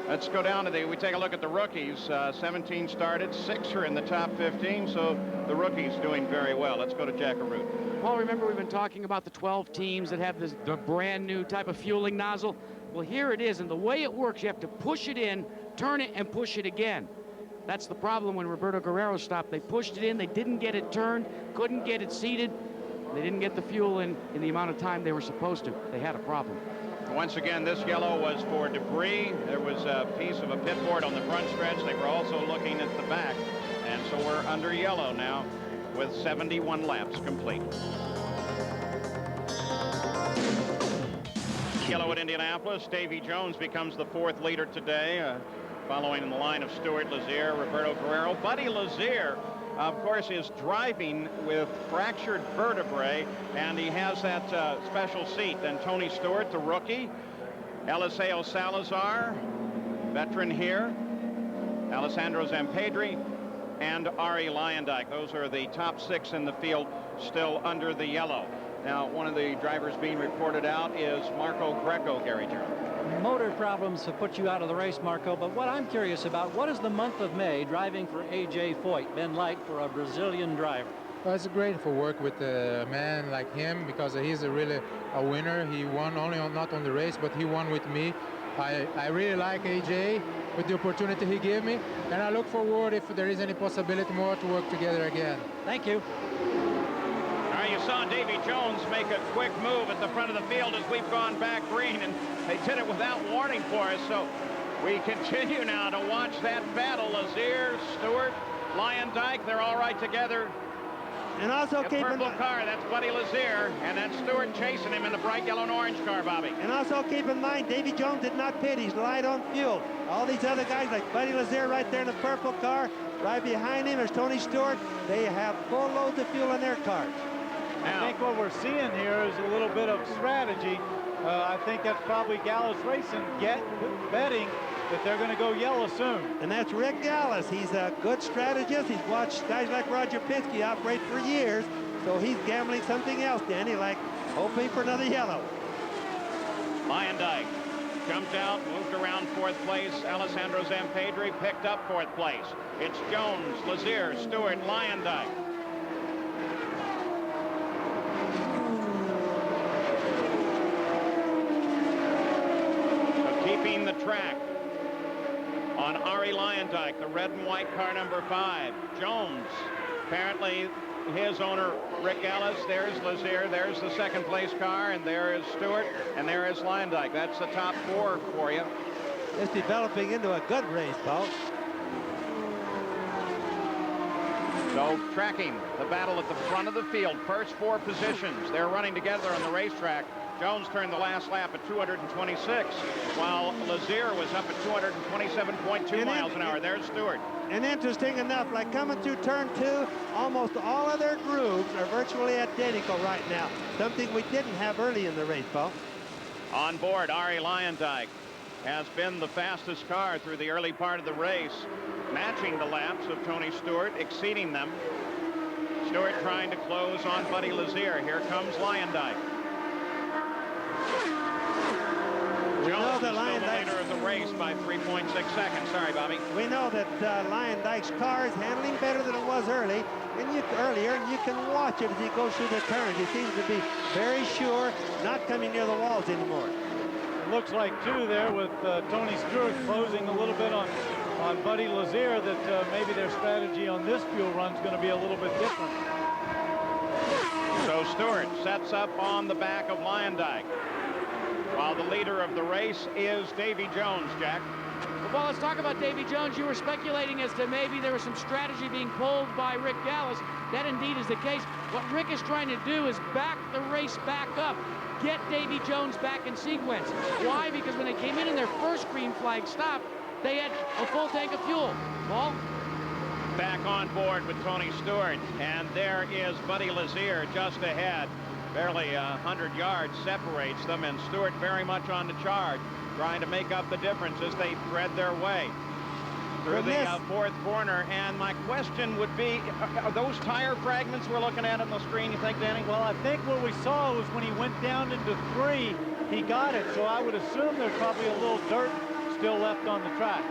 Let's go down to we take a look at the rookies. 17 started, 6 are in the top 15, so the rookies doing very well. Let's go to Jack Arute. Well, remember we've been talking about the 12 teams that have the brand new type of fueling nozzle. Well, here it is, and the way it works, you have to push it in, turn it, and push it again. That's the problem when Roberto Guerrero stopped. They pushed it in, they didn't get it turned, couldn't get it seated. They didn't get the fuel in the amount of time they were supposed to. They had a problem. Once again, this yellow was for debris. There was a piece of a pit board on the front stretch. They were also looking at the back. And so we're under yellow now with 71 laps complete. Yellow at Indianapolis. Davy Jones becomes the 4th leader today, following in the line of Stewart, Lazier, Roberto Guerrero. Buddy Lazier, of course, is driving with fractured vertebrae, and he has that special seat. Then Tony Stewart, the rookie. Eliseo Salazar, veteran here. Alessandro Zampedri and Ari Leyendijk. Those are the top 6 in the field, still under the yellow. Now, one of the drivers being reported out is Marco Greco, Gary Jones. Motor problems have put you out of the race, Marco, but what I'm curious about, what is the month of May driving for A.J. Foyt been like for a Brazilian driver? Well, it's great for work with a man like him because he's really a winner. He won not on the race, but he won with me. I really like A.J. with the opportunity he gave me, and I look forward if there is any possibility more to work together again. Thank you. You saw Davy Jones make a quick move at the front of the field as we've gone back green, and they did it without warning for us. So we continue now to watch that battle. Lazier, Stewart, Leyendijk, they're all right together. And also the keep in purple mind, car, that's Buddy Lazier, and that's Stewart chasing him in the bright yellow and orange car, Bobby. And also keep in mind, Davy Jones did not pit. He's light on fuel. All these other guys like Buddy Lazier right there in the purple car, right behind him is Tony Stewart. They have full loads of fuel in their cars. I think what we're seeing here is a little bit of strategy. I think that's probably Gallus Racing betting that they're going to go yellow soon. And that's Rick Gallus. He's a good strategist. He's watched guys like Roger Penske operate for years. So he's gambling something else, Danny, like hoping for another yellow. Leyendijk jumped out, moved around 4th place. Alessandro Zampedri picked up 4th place. It's Jones, Lazier, Stewart, Leyendijk. Keeping the track on Ari Leyendijk, the red and white car number 5. Jones, apparently his owner, Rick Ellis. There's Lazier, there's the 2nd place car, and there is Stewart, and there is Leyendijk. That's the top 4 for you. It's developing into a good race, Paul. So tracking the battle at the front of the field, first 4 positions. They're running together on the racetrack. Jones turned the last lap at 226, while Lazier was up at 227.2 miles an hour. There's Stewart. And interesting enough, like coming through turn 2, almost all of their grooves are virtually identical right now. Something we didn't have early in the race, Paul. On board, Arie Luyendyk has been the fastest car through the early part of the race, matching the laps of Tony Stewart, exceeding them. Stewart trying to close on Buddy Lazier. Here comes Luyendyk. Jones is still the leader of the race by 3.6 seconds. Sorry, Bobby. We know that Luyendyk's car is handling better than it was earlier, and you can watch it as he goes through the turns. He seems to be very sure, not coming near the walls anymore. It looks like, too, there with Tony Stewart closing a little bit on Buddy Lazier, that maybe their strategy on this fuel run is going to be a little bit different. So Stewart sets up on the back of Luyendyk, while the leader of the race is Davy Jones, Jack. Well, let's talk about Davy Jones. You were speculating as to maybe there was some strategy being pulled by Rick Gallis. That indeed is the case. What Rick is trying to do is back the race back up, get Davy Jones back in sequence. Why? Because when they came in their first green flag stop, they had a full tank of fuel. Paul? Back on board with Tony Stewart, and there is Buddy Lazier just ahead. Barely 100 yards separates them, and Stewart very much on the charge, trying to make up the difference as they thread their way through the fourth corner. And my question would be, are those tire fragments we're looking at on the screen, you think, Danny? Well, I think what we saw was when he went down into 3, he got it. So I would assume there's probably a little dirt still left on the track.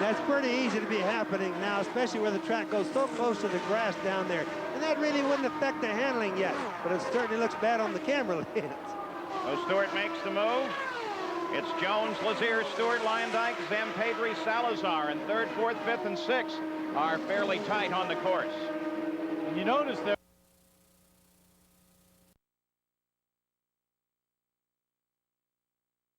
That's pretty easy to be happening now, especially where the track goes so close to the grass down there. And that really wouldn't affect the handling yet, but it certainly looks bad on the camera lens. So Stewart makes the move. It's Jones, Lazier, Stewart, Luyendyk, Zampedri, Salazar, and 3rd, 4th, 5th, and 6th are fairly tight on the course. And you notice there